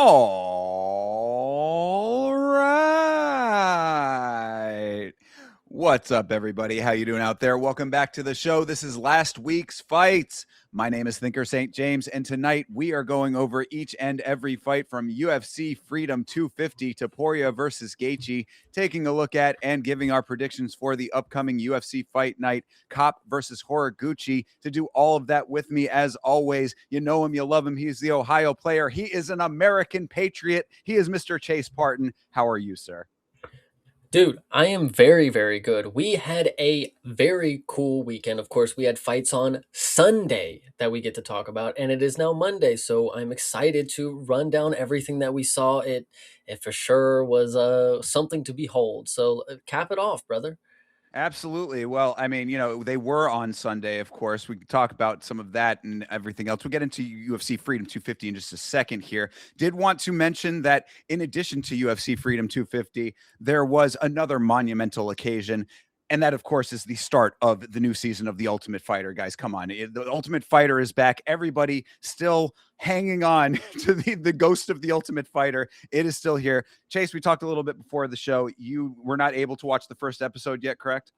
All right. What's up, everybody? How you doing out there? Welcome back to the show. This is last week's fights. My name is Thinker St. James, and tonight we are going over each and every fight from UFC Freedom 250, Topuria versus Gaethje, taking a look at and giving our predictions for the upcoming UFC fight night, Kape versus Horiguchi. To do all of that with me, as always, you know him, you love him. He's the Ohio player. He is an American patriot. He is Mr. Chase Parton. How are you, sir? Dude, I am very, very good. We had a very cool weekend. Of course, we had fights on Sunday that we get to talk about, and it is now Monday, so I'm excited to run down everything that we saw. It for sure was something to behold. So cap it off, brother. Absolutely. Well, I mean, they were on Sunday, of course. We could talk about some of that and everything else. We'll get into UFC Freedom 250 in just a second here. Did want to mention that in addition to UFC Freedom 250, there was another monumental occasion. And that, of course, is the start of the new season of The Ultimate Fighter, guys. Come on. The Ultimate Fighter is back. Everybody still hanging on to the ghost of The Ultimate Fighter. It is still here. Chase, we talked a little bit before the show. You were not able to watch the first episode yet, correct?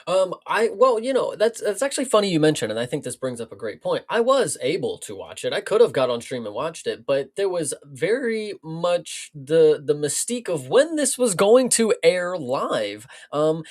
That's actually funny you mentioned, and I think this brings up a great point. I was able to watch it. I could have got on stream and watched it, but there was very much the mystique of when this was going to air live. And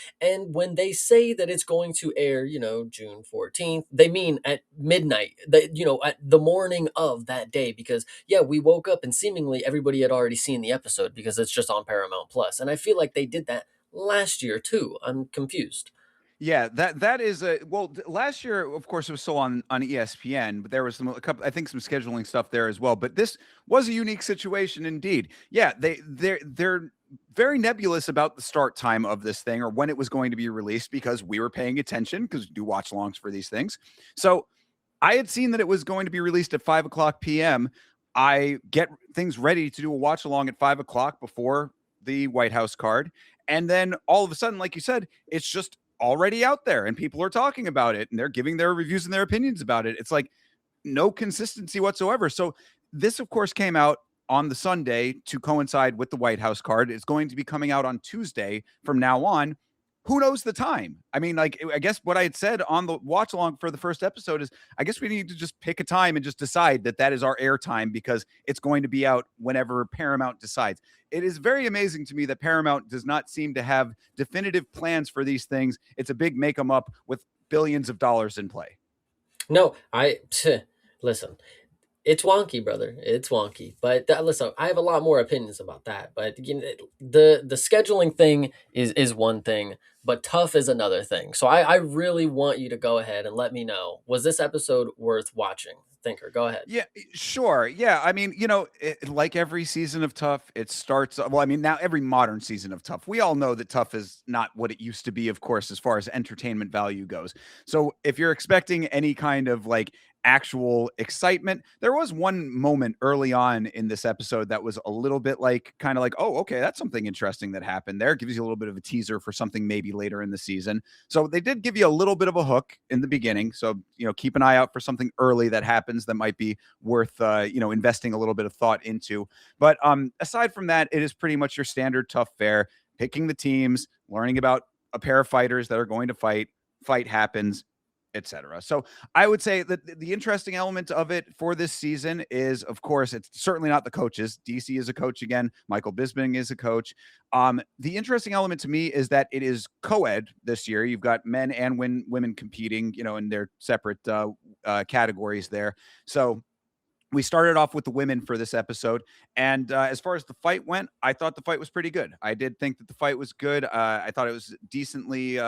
when they say that it's going to air, June 14th, they mean at midnight, at the morning of that day, because yeah, we woke up and seemingly everybody had already seen the episode because it's just on Paramount Plus. And I feel like they did that last year too. I'm confused. Yeah, that is a well. Last year, of course, it was still on ESPN, but there was a couple. I think some scheduling stuff there as well. But this was a unique situation indeed. Yeah, they're very nebulous about the start time of this thing or when it was going to be released because we were paying attention because we do watch longs for these things. So I had seen that it was going to be released at 5 o'clock p.m. I get things ready to do a watch along at 5 o'clock before the White House card. And then all of a sudden, like you said, it's just already out there and people are talking about it and they're giving their reviews and their opinions about it. It's like no consistency whatsoever. So this, of course, came out on the Sunday to coincide with the White House card. It's going to be coming out on Tuesday from now on. Who knows the time? I mean, like, I guess what I had said on the watch along for the first episode is I guess we need to just pick a time and just decide that that is our air time because it's going to be out whenever Paramount decides. It is very amazing to me that Paramount does not seem to have definitive plans for these things. It's a big make them up with billions of dollars in play. No, listen. It's wonky, brother. It's wonky. But listen, I have a lot more opinions about that. But the scheduling thing is one thing, but tough is another thing. So I really want you to go ahead and let me know, was this episode worth watching? Thinker, go ahead. Yeah, sure. Yeah, I mean, like every season of Tough, it starts. Well, I mean, now every modern season of Tough, we all know that Tough is not what it used to be, of course, as far as entertainment value goes. So if you're expecting any kind of like actual excitement, there was one moment early on in this episode that was a little bit like, kind of like, oh, okay, that's something interesting that happened there. It gives you a little bit of a teaser for something maybe later in the season. So they did give you a little bit of a hook in the beginning. So, keep an eye out for something early that happens that might be worth, investing a little bit of thought into. But aside from that, it is pretty much your standard Tough fare, picking the teams, learning about a pair of fighters that are going to fight happens, etc. So I would say that the interesting element of it for this season is, of course, it's certainly not the coaches. DC is a coach again. Michael Bisping is a coach. The interesting element to me is that it is co-ed this year. You've got men and women competing, in their separate categories there. So we started off with the women for this episode. And as far as the fight went, I thought the fight was pretty good. I did think that the fight was good. I thought it was decently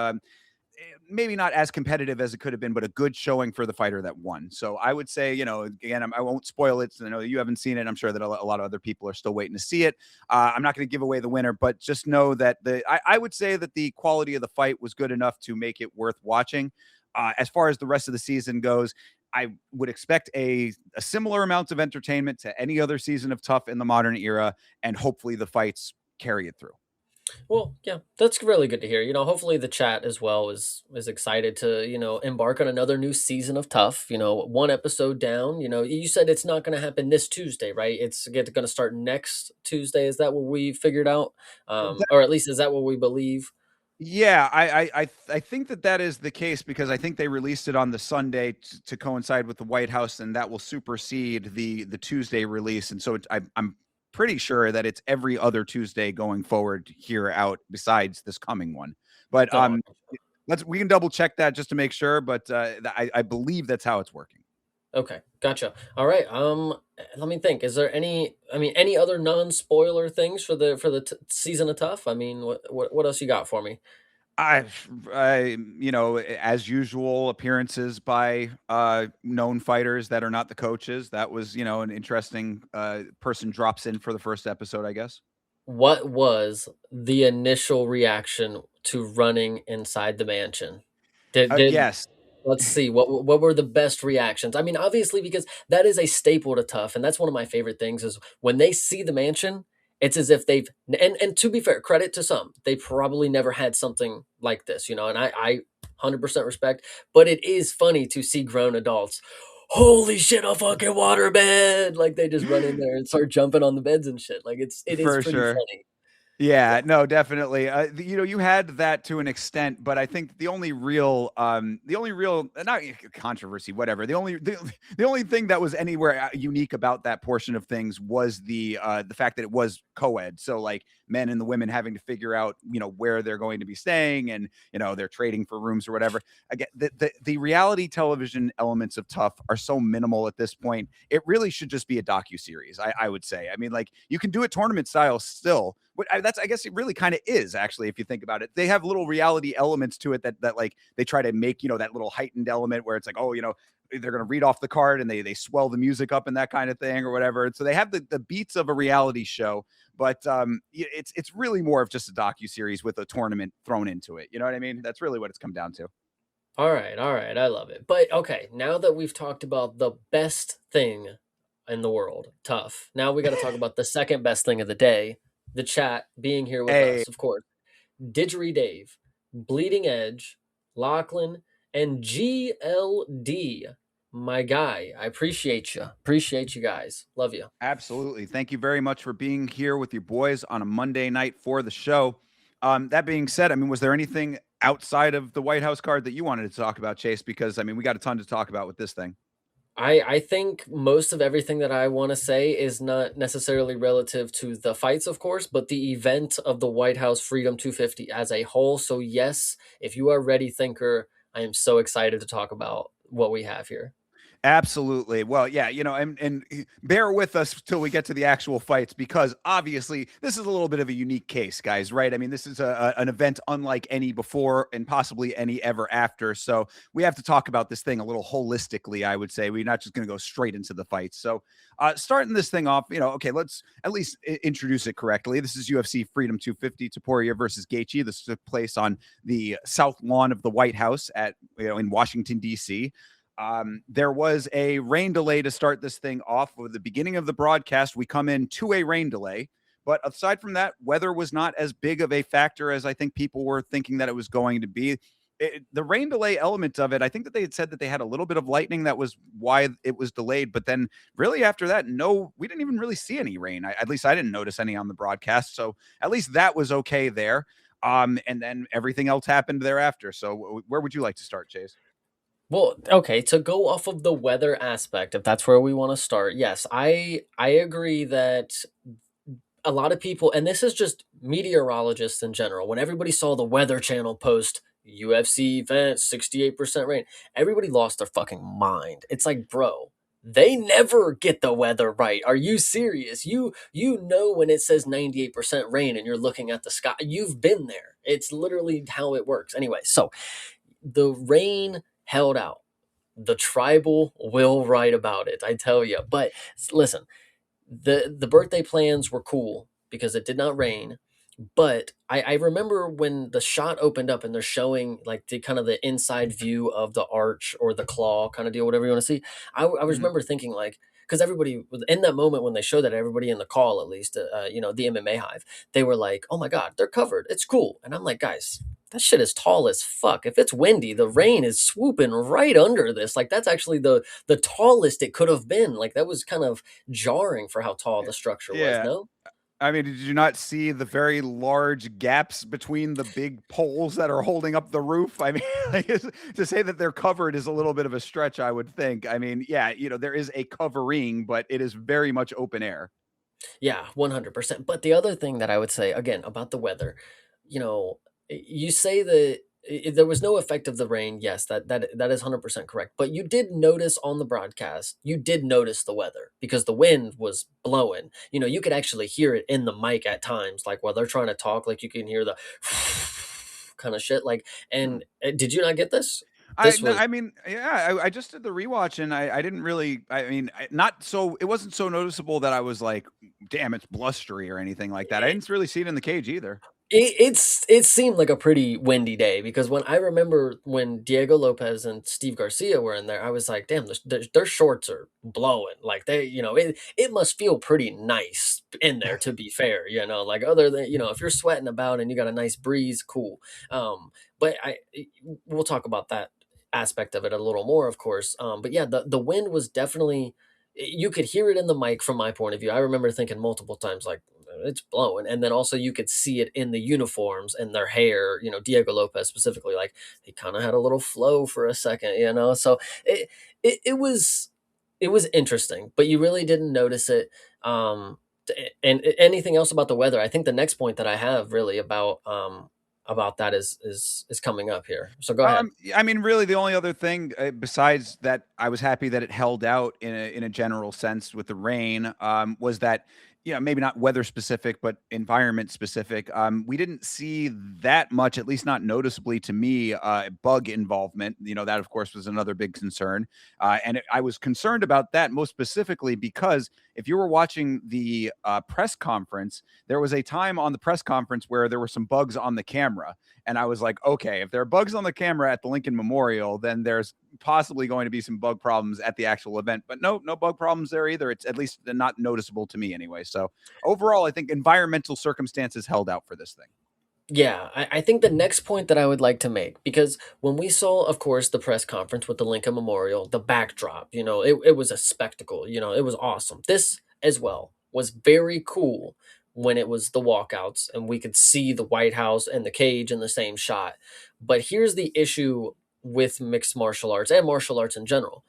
maybe not as competitive as it could have been, but a good showing for the fighter that won. So I would say, again, I won't spoil it. So I know you haven't seen it. I'm sure that a lot of other people are still waiting to see it. I'm not going to give away the winner, but just know that I would say that the quality of the fight was good enough to make it worth watching. As far as the rest of the season goes, I would expect a similar amount of entertainment to any other season of Tough in the modern era, and hopefully the fights carry it through. Well, yeah, that's really good to hear. Hopefully the chat as well is excited to, embark on another new season of Tough. One episode down. You said it's not going to happen this Tuesday, right? It's going to start next Tuesday. Is that what we figured out? Or at least is that what we believe? Yeah, I think that that is the case because I think they released it on the Sunday to coincide with the White House, and that will supersede the Tuesday release. And so I'm pretty sure that it's every other Tuesday going forward here out besides this coming one. But Oh, we can double check that just to make sure. But I believe that's how it's working. okay, gotcha. All right. Let me think. Is there any other non-spoiler things for the season of Tough? I mean, what else you got for me? I, as usual, appearances by known fighters that are not the coaches. That was, an interesting person drops in for the first episode, I guess. What was the initial reaction to running inside the mansion? Did Yes, Let's see what were the best reactions. I mean, obviously, because that is a staple to Tough, and that's one of my favorite things is when they see the mansion, it's as if they've and to be fair, credit to some, they probably never had something like this, and I 100% respect. But it is funny to see grown adults. Holy shit, a fucking waterbed! Like they just run in there and start jumping on the beds and shit. Like it is for pretty sure. funny. Yeah, Yeah. no, definitely. You had that to an extent, but I think the only real, not controversy, whatever. The only thing that was anywhere unique about that portion of things was the fact that it was co-ed. So like men and the women having to figure out, where they're going to be staying, and they're trading for rooms or whatever. Again, the reality television elements of Tough are so minimal at this point. It really should just be a docu-series, I would say. I mean, like you can do it tournament style still. But I guess it really kind of is actually, if you think about it. They have little reality elements to it that like they try to make, that little heightened element where it's like, oh, they're going to read off the card and they swell the music up and that kind of thing or whatever. And so they have the beats of a reality show, but it's really more of just a docu series with a tournament thrown into it. You know what I mean? That's really what it's come down to. All right, I love it. But okay, now that we've talked about the best thing in the world, Tough. Now we got to talk about the second best thing of the day, the chat being here with Hey, us, of course. Didgery Dave, Bleeding Edge, Lachlan, and GLD. My guy, I appreciate you. Appreciate you guys. Love you. absolutely. Thank you very much for being here with your boys on a Monday night for the show. That being said, I mean, was there anything outside of the White House card that you wanted to talk about, Chase? Because I mean, we got a ton to talk about with this thing. I think most of everything that I want to say is not necessarily relative to the fights, of course, but the event of the White House Freedom 250 as a whole. So yes, if you are ready, thinker, I am so excited to talk about what we have here. Absolutely. Well, yeah, and bear with us till we get to the actual fights because obviously this is a little bit of a unique case, guys, right? I mean, this is an event unlike any before and possibly any ever after. So we have to talk about this thing a little holistically, I would say. We're not just going to go straight into the fights. So starting this thing off, okay, let's at least introduce it correctly. This is UFC Freedom 250, Topuria versus Gaethje. This took place on the South Lawn of the White House in Washington, D.C. There was a rain delay to start this thing off. With the beginning of the broadcast, we come in to a rain delay. But aside from that, weather was not as big of a factor as I think people were thinking that it was going to be. The rain delay element of it, I think that they had said that they had a little bit of lightning. That was why it was delayed. But then, really, after that, no, we didn't even really see any rain. At least I didn't notice any on the broadcast. So at least that was okay there. And then everything else happened thereafter. So where would you like to start, Chase? Well, okay, to go off of the weather aspect, if that's where we want to start, yes, I agree that a lot of people, and this is just meteorologists in general, when everybody saw the Weather Channel post UFC event 68% rain, everybody lost their fucking mind. It's like, bro, they never get the weather right. Are you serious? You know when it says 98% rain and you're looking at the sky. You've been there. It's literally how it works. Anyway, so the rain held out. The tribal will write about it, I tell you. But listen, the birthday plans were cool because it did not rain. But I remember when the shot opened up and they're showing like the kind of the inside view of the arch or the claw kind of deal, whatever you want to see. I was Mhm. remember thinking like, because everybody was in that moment when they showed that, everybody in the call, at least, the MMA Hive, they were like, "Oh my god, they're covered. It's cool." And I'm like, guys, that shit is tall as fuck. If it's windy, the rain is swooping right under this. Like that's actually the tallest it could have been. Like that was kind of jarring for how tall the structure was. Yeah. No. I mean, did you not see the very large gaps between the big poles that are holding up the roof? I mean, like, to say that they're covered is a little bit of a stretch, I would think. I mean, yeah, there is a covering, but it is very much open air. Yeah, 100%. But the other thing that I would say again about the weather, you say that there was no effect of the rain. Yes, that is 100% correct. But you did notice on the broadcast, you did notice the weather because the wind was blowing. You could actually hear it in the mic at times, like while they're trying to talk, like you can hear the kind of shit. Like, Hmm. and did you not get this? This No, was I mean, yeah, I just did the rewatch and I didn't really, I mean, not so, it wasn't so noticeable that I was like, damn, it's blustery or anything like that. I didn't really see it in the cage either. it seemed like a pretty windy day because when I remember when Diego Lopez and Steve Garcia were in there, I was like, damn, their shorts are blowing. Like it must feel pretty nice in there, to be fair, like other than, if you're sweating about and you got a nice breeze, cool. But we'll talk about that aspect of it a little more, of course. But yeah, the wind was definitely, you could hear it in the mic from my point of view. I remember thinking multiple times, like, it's blowing. And then also you could see it in the uniforms and their hair, Diego Lopez specifically, like he kind of had a little flow for a second, So it was interesting, but you really didn't notice it. And anything else about the weather? I think the next point that I have really about that is coming up here. So go ahead. I mean, really, the only other thing besides that, I was happy that it held out in a general sense with the rain. Was that maybe not weather specific, but environment specific. We didn't see that much, at least not noticeably to me, bug involvement. That of course was another big concern, and I was concerned about that most specifically because if you were watching the press conference, there was a time on the press conference where there were some bugs on the camera. And I was like, okay, if there are bugs on the camera at the Lincoln Memorial, then there's possibly going to be some bug problems at the actual event. But no bug problems there either. It's at least not noticeable to me anyway. So overall, I think environmental circumstances held out for this thing. Yeah, I think the next point that I would like to make, because when we saw, of course, the press conference with the Lincoln Memorial, the backdrop, it was a spectacle, it was awesome. This as well was very cool when it was the walkouts and we could see the White House and the cage in the same shot. But here's the issue with mixed martial arts and martial arts in general.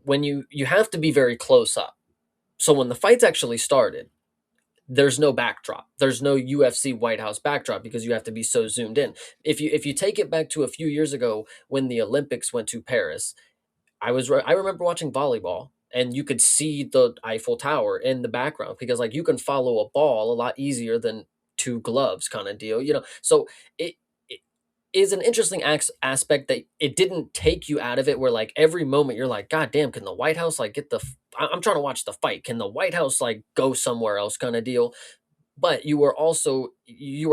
When you have to be very close up. So when the fights actually started, there's no backdrop. There's no UFC White House backdrop because you have to be so zoomed in. If you take it back to a few years ago when the Olympics went to Paris, I remember watching volleyball and you could see the Eiffel Tower in the background because like you can follow a ball a lot easier than two gloves kind of deal, So it is an interesting aspect that it didn't take you out of it where like every moment you're like, god damn, can the White House like get I'm trying to watch the fight, can the White House like go somewhere else kind of deal. But you were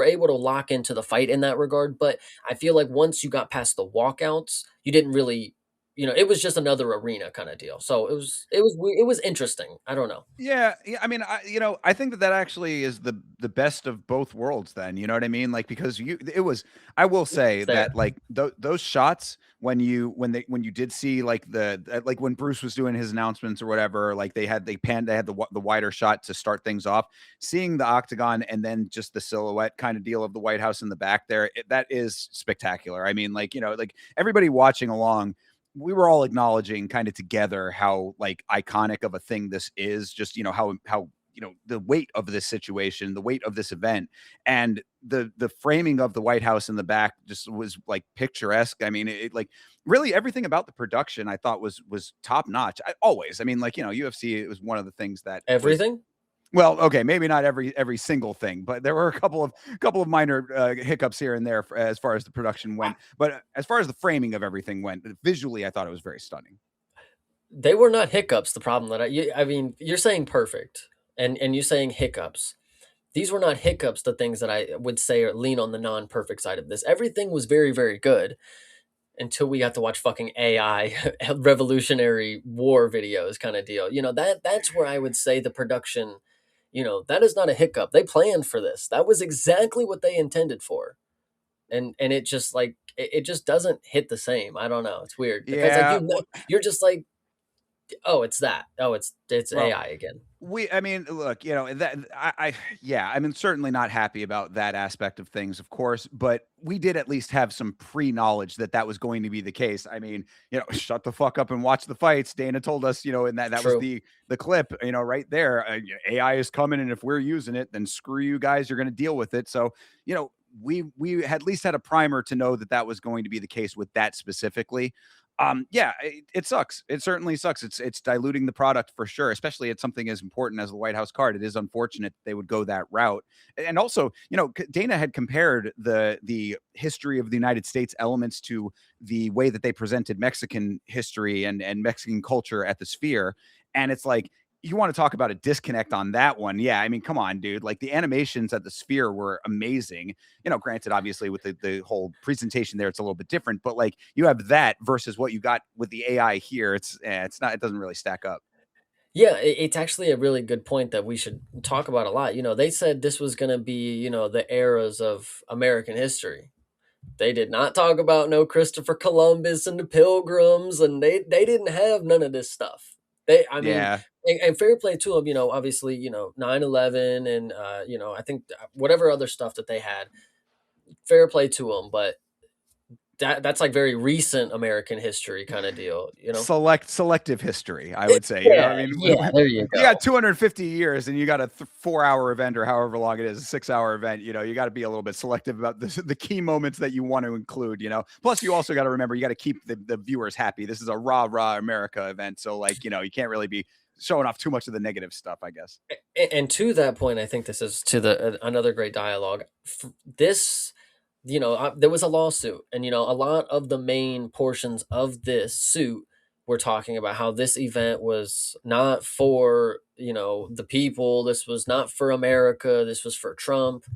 able to lock into the fight in that regard. But I feel like once you got past the walkouts, you didn't really, it was just another arena kind of deal. So it was interesting. I don't know. Yeah, yeah. I mean, I think that actually is the best of both worlds. Then you know what I mean, like because it was. I will say It's there. that like those shots when you did see like like when Bruce was doing his announcements or whatever, like they had the wider shot to start things off, seeing the octagon and then just the silhouette kind of deal of the White House in the back there. That is spectacular. I mean, like like everybody watching along, we were all acknowledging kind of together how like iconic of a thing this is, just how the weight of this situation, the weight of this event, and the framing of the White House in the back just was like picturesque. I mean, it like really everything about the production I thought was top notch. I mean, like UFC, it was one of the things that was, Everything. well, okay, maybe not every single thing, but there were a couple of minor hiccups here and there as far as the production went. But as far as the framing of everything went, visually, I thought it was very stunning. They were not hiccups. The problem that I mean, you're saying perfect, and you saying hiccups. These were not hiccups. The things that I would say are lean on the non-perfect side of this. Everything was very, very good. until we got to watch fucking AI Revolutionary War videos kind of deal. That's where I would say the production, that is not a hiccup. They planned for this. That was exactly what they intended for. And it just like it just doesn't hit the same. I don't know. It's weird because like Yeah. you're just like, oh, it's that. Oh, it's Well, AI again. I mean, look, that yeah, I mean, certainly not happy about that aspect of things, of course, but we did at least have some pre-knowledge that that was going to be the case. I mean, shut the fuck up and watch the fights. Dana told us, and that was True. the clip, right there. AI is coming, and if we're using it, then screw you guys. You're going to deal with it. So, we had at least had a primer to know that that was going to be the case with that specifically. Yeah, it sucks. It certainly sucks. It's diluting the product for sure, especially at something as important as the White House card. It is unfortunate they would go that route. And also, Dana had compared the history of the United States elements to the way that they presented Mexican history and Mexican culture at the Sphere. And it's like, you want to talk about a disconnect on that one. Yeah, I mean, come on, dude. Like the animations at the Sphere were amazing. Granted, obviously with the whole presentation there, it's a little bit different, but like you have that versus what you got with the AI here. It's not, it doesn't really stack up. Yeah, it's actually a really good point that we should talk about a lot. They said this was going to be, the eras of American history. They did not talk about no Christopher Columbus and the Pilgrims, and they didn't have none of this stuff. I mean, Yeah. and fair play to them. Obviously, 9/11 and I think whatever other stuff that they had, fair play to them. But that's like very recent American history kind of deal. Selective history, I would say. I Yeah, mean, yeah. There you you got go. 250 years and you got a 4-hour event or however long it is, a 6-hour event. You got to be a little bit selective about the key moments that you want to include. Plus you also got to remember, you got to keep the viewers happy. This is a rah America event, so like, you can't really be showing off too much of the negative stuff, I guess. And to that point, I think this is to the another great dialogue. This, there was a lawsuit, and a lot of the main portions of this suit were talking about how this event was not for the people. This was not for America. This was for Trump.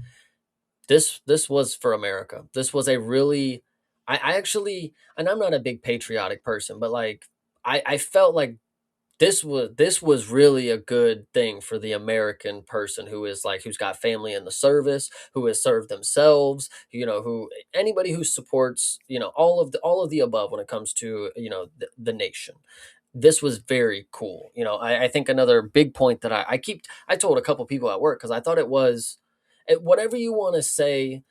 This was for America. This was a really, I actually, and I'm not a big patriotic person, but like I felt like this was really a good thing for the American person who is like who's got family in the service, who has served themselves, who anybody who supports, all of the above when it comes to, the nation. This was very cool. I think another big point that I told a couple people at work because I thought it was whatever you want to say,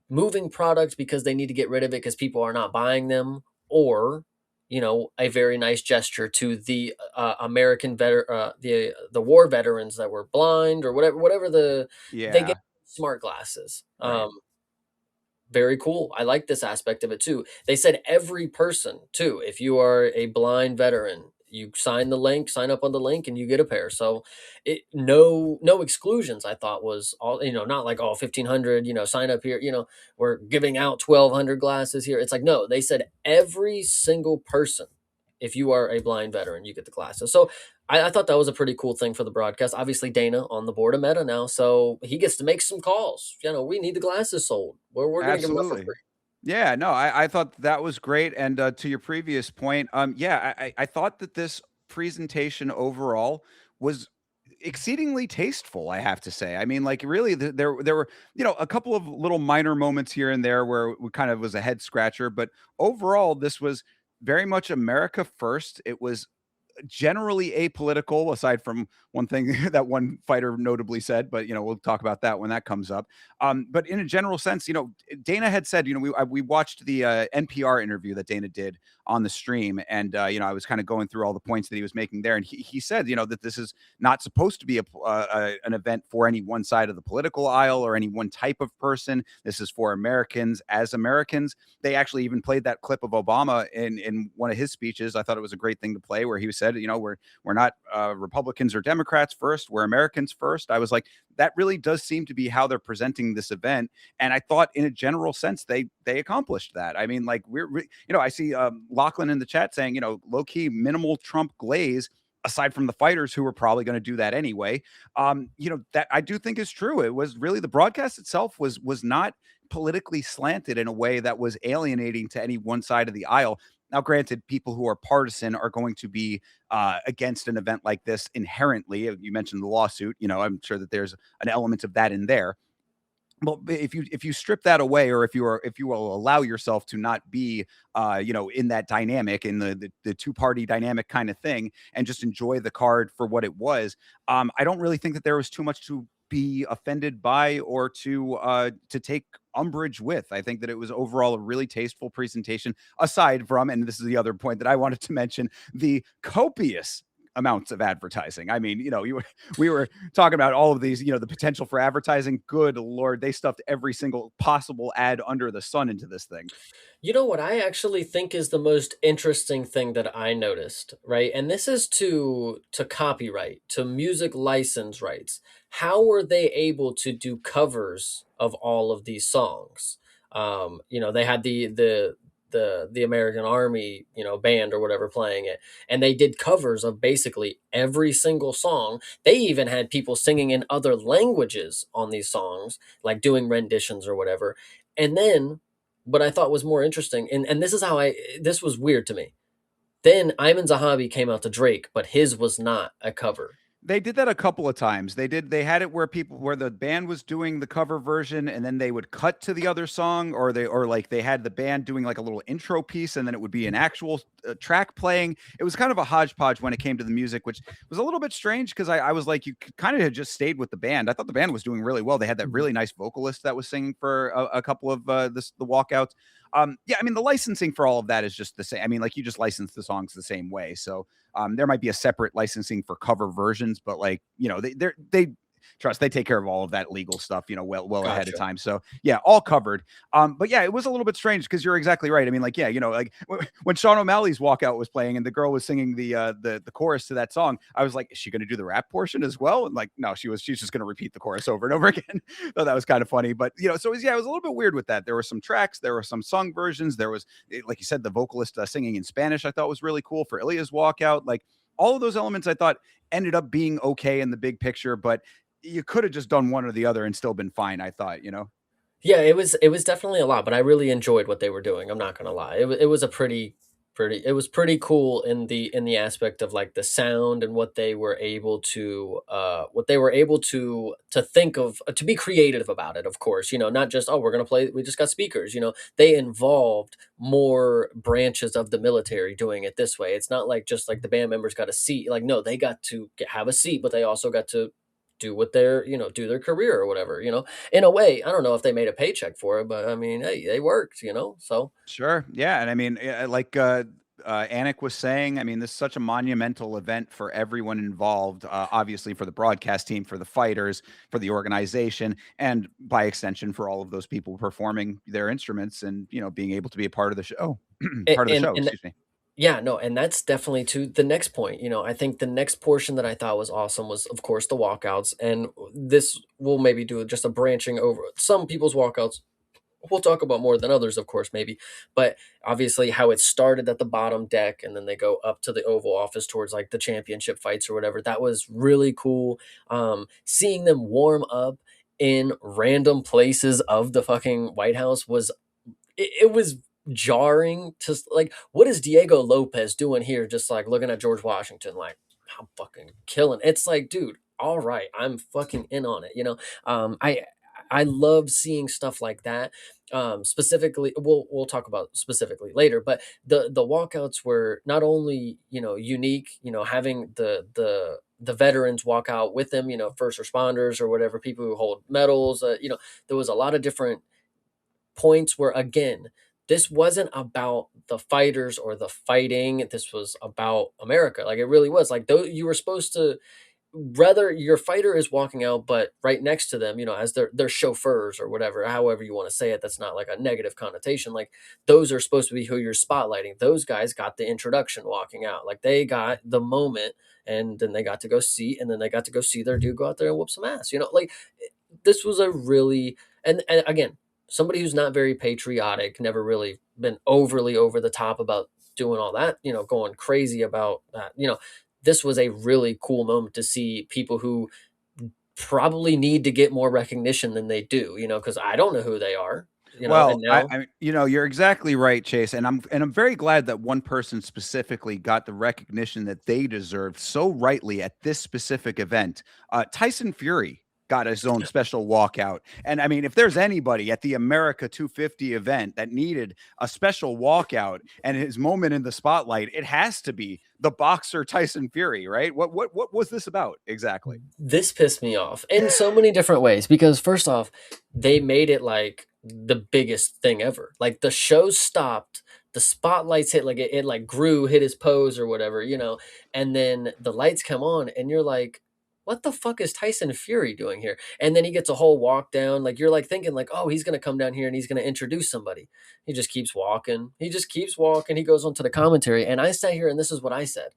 moving product because they need to get rid of it because people are not buying them, or a very nice gesture to the the war veterans that were blind or whatever they get Yeah. smart glasses. Right. Very cool. I like this aspect of it too. They said every person too. If you are a blind veteran, you sign up on the link, and you get a pair. So, no exclusions. I thought was all not like all 1,500. Sign up here. We're giving out 1,200 glasses here. It's like no. They said every single person. If you are a blind veteran, you get the glasses. So I thought that was a pretty cool thing for the broadcast. Obviously, Dana on the board of Meta now, so he gets to make some calls. We need the glasses sold. We're going to give them out for Absolutely. free. Yeah, no, I thought that was great. And to your previous point, yeah, I thought that this presentation overall was exceedingly tasteful, I have to say. I mean, like really, there were a couple of little minor moments here and there where it kind of was a head scratcher, but overall, this was very much America first. It was generally apolitical, aside from one thing that one fighter notably said, but we'll talk about that when that comes up. But in a general sense, Dana had said, we watched the NPR interview that Dana did on the stream, and I was kind of going through all the points that he was making there, and he said, that this is not supposed to be an event for any one side of the political aisle or any one type of person. This is for Americans as Americans. They actually even played that clip of Obama in one of his speeches. I thought it was a great thing to play, where he said, we're not Republicans or Democrats first, we're Americans first. I was like, that really does seem to be how they're presenting this event, and I thought in a general sense they accomplished that. I mean, like I see Lachlan in the chat saying, low key minimal Trump glaze. aside from the fighters who were probably going to do that anyway. That I do think is true. It was really the broadcast itself was not politically slanted in a way that was alienating to any one side of the aisle. Now, granted, people who are partisan are going to be against an event like this inherently. You mentioned the lawsuit. I'm sure that there's an element of that in there. Well, if you strip that away, or if you will allow yourself to not be in that dynamic, in the two-party dynamic kind of thing, and just enjoy the card for what it was, I don't really think that there was too much to be offended by or to take umbrage with. I think that it was overall a really tasteful presentation, aside from, and this is the other point that I wanted to mention, the copious amounts of advertising. I mean, we were talking about all of these, the potential for advertising. Good Lord, they stuffed every single possible ad under the sun into this thing. You know what I actually think is the most interesting thing that I noticed, right? And this is to copyright, to music license rights. How were they able to do covers of all of these songs? They had the American Army, band or whatever playing it, and they did covers of basically every single song. They even had people singing in other languages on these songs, like doing renditions or whatever. And then what I thought was more interesting, and this was weird to me. Then Ayman Zahabi came out to Drake, but his was not a cover. They did that a couple of times. They had it where the band was doing the cover version, and then they would cut to the other song, or like they had the band doing like a little intro piece, and then it would be an actual track playing. It was kind of a hodgepodge when it came to the music, which was a little bit strange because I was like, you kind of had just stayed with the band. I thought the band was doing really well. They had that Mhm. really nice vocalist that was singing for a couple of the walkouts. Yeah, I mean, the licensing for all of that is just the same. I mean, like, you just license the songs the same way. So there might be a separate licensing for cover versions, but like, they trust, they take care of all of that legal stuff, well ahead of Gotcha. time. So yeah, all covered. But yeah, it was a little bit strange because you're exactly right. I mean, like, yeah, like when Sean O'Malley's walkout was playing and the girl was singing the chorus to that song, I was like, is she going to do the rap portion as well? And like, no, she's just going to repeat the chorus over and over again. So that was kind of funny. But so it was a little bit weird with that. There were some tracks, there were some sung versions, there was, like you said, the vocalist singing in Spanish. I thought was really cool for Ilia's walkout. Like, all of those elements I thought ended up being okay in the big picture, but you could have just done one or the other and still been fine, I thought. Yeah, it was definitely a lot, but I really enjoyed what they were doing. I'm not gonna lie. It was a pretty it was pretty cool in the aspect of like the sound and what they were able to think of, to be creative about it, of course. Not just, oh, we're gonna play, we just got speakers. They involved more branches of the military doing it this way. It's not like just like the band members got a seat. Like, no, they got to have a seat, but they also got to do their career or whatever. In a way, I don't know if they made a paycheck for it, but I mean, hey, they worked. So Sure. Yeah. And I mean, like Anik was saying, I mean, this is such a monumental event for everyone involved, obviously for the broadcast team, for the fighters, for the organization, and by extension, for all of those people performing their instruments and, being able to be a part of the show, part of the show, and excuse me. yeah, no, and that's definitely to the next point. I think the next portion that I thought was awesome was, of course, the walkouts, and this will maybe do just a branching over some people's walkouts. We'll talk about more than others, of course, maybe, but obviously how it started at the bottom deck and then they go up to the Oval Office towards like the championship fights or whatever. That was really cool. Seeing them warm up in random places of the fucking White House it was jarring to like, what is Diego Lopez doing here? Just like looking at George Washington, like, I'm fucking killing. It's like, dude, all right, I'm fucking in on it. I love seeing stuff like that. Specifically, we'll talk about specifically later, but the walkouts were not only unique, having the veterans walk out with them, first responders or whatever, people who hold medals. There was a lot of different points where, again, this wasn't about the fighters or the fighting. This was about America. Like, it really was. Like, though, you were supposed to, whether your fighter is walking out, but right next to them, as their chauffeurs or whatever, however you want to say it, that's not like a negative connotation. Like, those are supposed to be who you're spotlighting. Those guys got the introduction walking out. Like, they got the moment, and then they got to go see, and then they got to go see their dude go out there and whoop some ass. Like, this was a really, and again, somebody who's not very patriotic, never really been overly over the top about doing all that, going crazy about that. this was a really cool moment to see people who probably need to get more recognition than they do, because I don't know who they are, and Well, now you're exactly right, Chase, and I'm very glad that one person specifically got the recognition that they deserved so rightly at this specific event. Tyson Fury got his own special walkout, and I mean, if there's anybody at the America 250 event that needed a special walkout and his moment in the spotlight, it has to be the boxer Tyson Fury, right? What was this about exactly? this pissed me off in so many different ways because first off, they made it like the biggest thing ever. Like the show stopped, the spotlights hit, like it like grew, hit his pose or whatever, and then the lights come on and you're like, what the fuck is Tyson Fury doing here? And then he gets a whole walk down. Like you're like thinking like, oh, he's gonna come down here and he's gonna introduce somebody. He just keeps walking. He just keeps walking. He goes on to the commentary. And I sat here and this is what I said.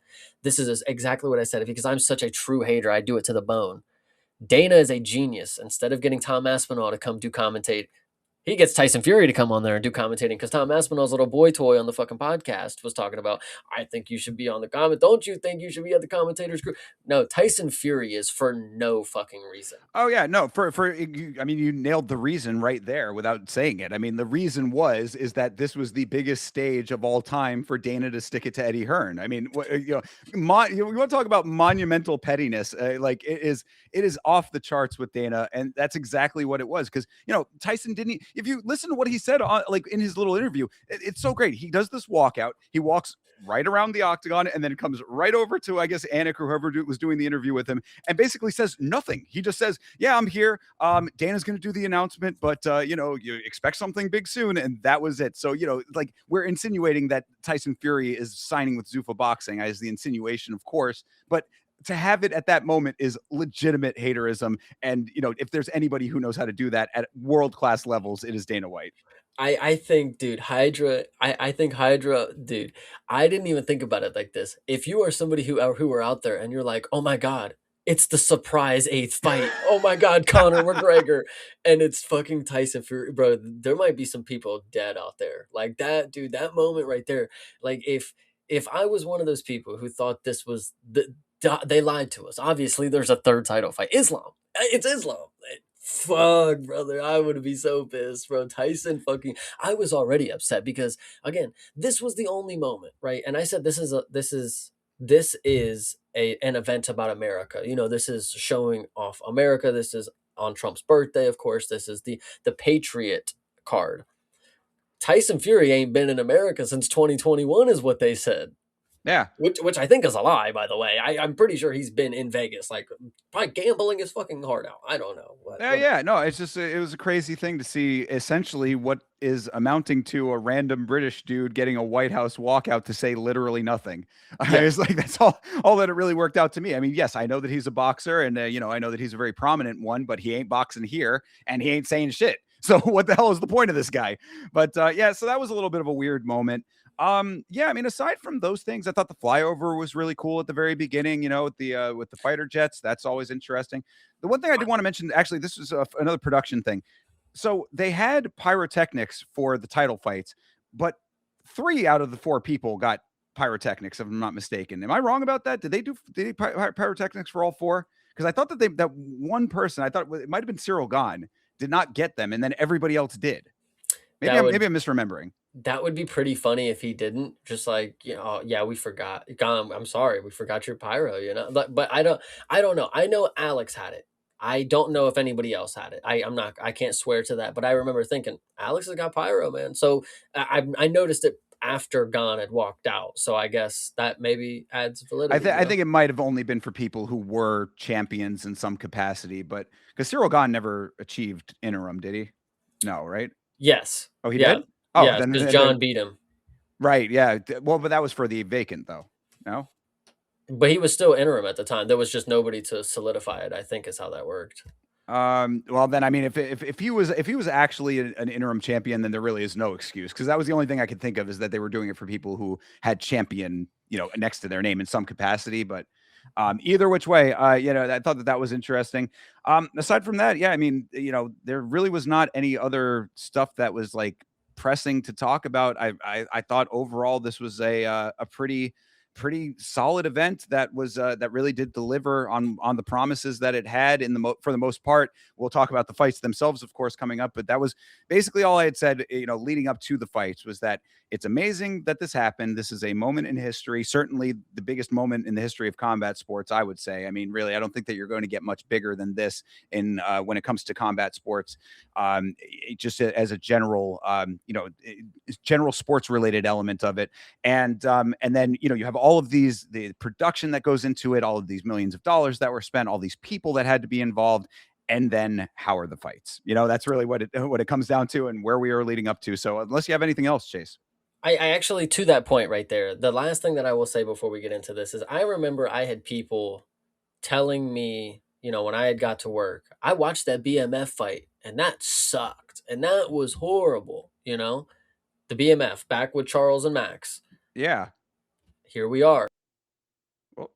This is exactly what I said because I'm such a true hater. I do it to the bone. Dana is a genius. Instead of getting Tom Aspinall to come do commentate, he gets Tyson Fury to come on there and do commentating because Tom Aspinall's little boy toy on the fucking podcast was talking about, I think you should be on the comment. Don't you think you should be at the commentators group? No, Tyson Fury is for no fucking reason. Oh yeah, no, I mean, you nailed the reason right there without saying it. I mean, the reason is that this was the biggest stage of all time for Dana to stick it to Eddie Hearn. I mean, you want to talk about monumental pettiness? Like it is off the charts with Dana, and that's exactly what it was. Because Tyson didn't. If you listen to what he said on like in his little interview, it's so great. He does this walkout. He walks right around the octagon and then comes right over to I guess Anik or whoever was doing the interview with him and basically says nothing. He just says, yeah, I'm here. Dana's going to do the announcement, but you expect something big soon. And that was it. So, like we're insinuating that Tyson Fury is signing with Zuffa Boxing as the insinuation, of course, but to have it at that moment is legitimate haterism. And, if there's anybody who knows how to do that at world-class levels, it is Dana White. I think, dude, Hydra. I think Hydra, dude. I didn't even think about it like this. If you are somebody who are out there and you're like, oh my god, it's the surprise eighth fight. Oh my god, Conor McGregor, and it's fucking Tyson Fury, bro. There might be some people dead out there like that, dude. That moment right there, like if I was one of those people who thought this was they lied to us. Obviously, there's a third title fight. Islam. It's Islam. Fuck, brother. I would be so pissed, bro. Tyson fucking. I was already upset because again, this was the only moment, right? And I said this is an event about America. This is showing off America. This is on Trump's birthday, of course. This is the Patriot card. Tyson Fury ain't been in America since 2021, is what they said. Yeah. Which I think is a lie, by the way. I'm pretty sure he's been in Vegas, like probably gambling his fucking heart out. I don't know. Yeah. No, it's just it was a crazy thing to see. Essentially, what is amounting to a random British dude getting a White House walkout to say literally nothing. Yeah. It's like that's all that it really worked out to me. I mean, yes, I know that he's a boxer, and I know that he's a very prominent one, but he ain't boxing here, and he ain't saying shit. So what the hell is the point of this guy? But yeah, so that was a little bit of a weird moment. Yeah, I mean, aside from those things, I thought the flyover was really cool at the very beginning, with the fighter jets. That's always interesting. The one thing I did want to mention, actually, this was another production thing. So they had pyrotechnics for the title fights, but 3 out of the 4 people got pyrotechnics, if I'm not mistaken. Am I wrong about that? Did they pyrotechnics for all 4? Because I thought that one person, I thought it might have been Cyril Gahn, did not get them, and then everybody else did. Maybe I'm misremembering. That would be pretty funny if he didn't. Just like, yeah, we forgot. I'm sorry, we forgot your pyro, But I don't know. I know Alex had it. I don't know if anybody else had it. I can't swear to that, but I remember thinking Alex has got pyro, man. So I noticed it after Gon had walked out. So I guess that maybe adds validity. I think it might have only been for people who were champions in some capacity, but because Cyril Gahn never achieved interim, did he? No, right? Yes. Oh, he did? Oh, yeah, because John beat him. Right, yeah. Well, but that was for the vacant, though. No? But he was still interim at the time. There was just nobody to solidify it, I think is how that worked. Well, then, I mean, if he was actually an interim champion, then there really is no excuse, because that was the only thing I could think of is that they were doing it for people who had champion, next to their name in some capacity. But either which way, I thought that was interesting. Aside from that, yeah, I mean, there really was not any other stuff that was like pressing to talk about. I thought overall this was a pretty pretty solid event that was that really did deliver on the promises that it had for the most part. We'll talk about the fights themselves, of course, coming up, but that was basically all I had said, leading up to the fights, was that it's amazing that this happened. This is a moment in history, certainly the biggest moment in the history of combat sports, I would say. I mean, really, I don't think that you're going to get much bigger than this in when it comes to combat sports. Just as a general, general sports related element of it, and then you have all of the production that goes into it, all of these millions of dollars that were spent, all these people that had to be involved. And then how are the fights? That's really what it comes down to, and where we are leading up to. So unless you have anything else, Chase. I actually, to that point right there, the last thing that I will say before we get into this is I remember I had people telling me, when I had got to work, I watched that BMF fight and that sucked and that was horrible, the BMF back with Charles and Max. Yeah. Here we are. Well,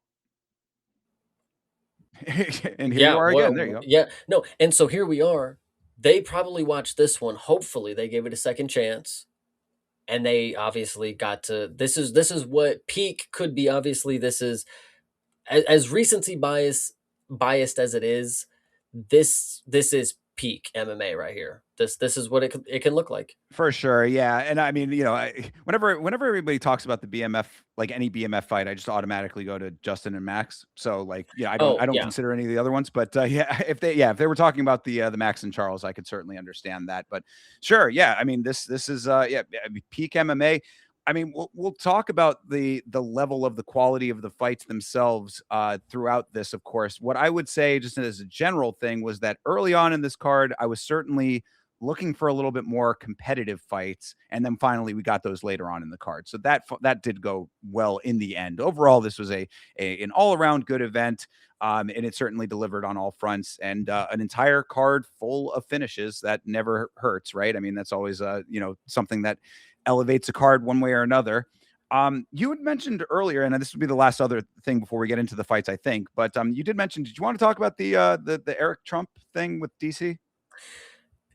and here you are again. There you go. Yeah, no, and so here we are. They probably watched this one. Hopefully, they gave it a second chance, and they obviously got to. This is what peak could be. Obviously, this is as recency biased as it is. This is peak MMA right here. This is what it can look like. For sure, yeah. And I mean, whenever everybody talks about the BMF, like any BMF fight, I just automatically go to Justin and Max. So like, I don't consider any of the other ones. But if they were talking about the Max and Charles, I could certainly understand that. But sure, yeah. I mean, this is peak MMA. I mean, we'll talk about the level of the quality of the fights themselves throughout this, of course. What I would say, just as a general thing, was that early on in this card, I was certainly looking for a little bit more competitive fights, and then finally we got those later on in the card. So that did go well in the end. Overall, this was an all around good event. And it certainly delivered on all fronts, and an entire card full of finishes that never hurts, right? I mean, that's always something that elevates a card one way or another. You had mentioned earlier, and this would be the last other thing before we get into the fights, I think. But you did mention. Did you want to talk about the Eric Trump thing with DC?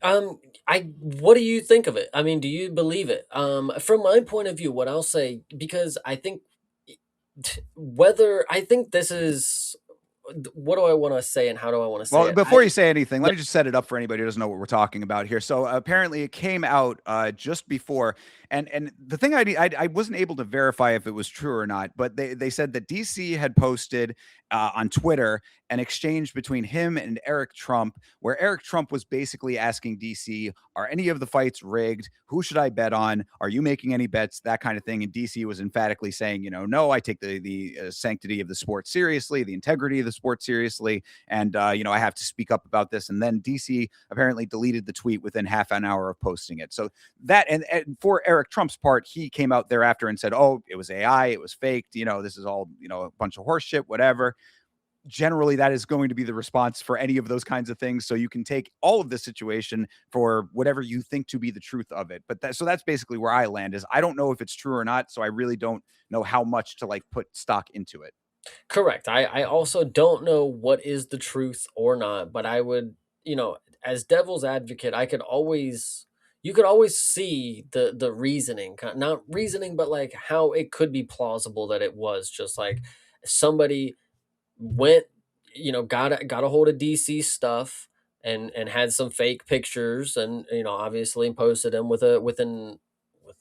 What do you think of it? I mean, do you believe it? From my point of view, what I'll say, because I think I think this is, what do I want to say and how do I want to say well, it? before you say anything, let me just set it up for anybody who doesn't know what we're talking about here. So apparently it came out just before, and the thing I wasn't able to verify if it was true or not, but they said that DC had posted on Twitter an exchange between him and Eric Trump, where Eric Trump was basically asking DC, are any of the fights rigged? Who should I bet on? Are you making any bets? That kind of thing. And DC was emphatically saying, no, I take the sanctity of the sport seriously, the integrity of the sport seriously. And, I have to speak up about this. And then DC apparently deleted the tweet within half an hour of posting it. So that, and for Eric Trump's part, he came out thereafter and said, oh, it was AI, it was faked. This is all, a bunch of horse shit, whatever. Generally, that is going to be the response for any of those kinds of things. So you can take all of the situation for whatever you think to be the truth of it. But so that's basically where I land, is I don't know if it's true or not. So I really don't know how much to like put stock into it. Correct. I also don't know what is the truth or not, but I would, as devil's advocate, you could always see the reasoning, not reasoning, but like how it could be plausible that it was just like somebody went, got a hold of DC stuff and had some fake pictures and obviously posted them with a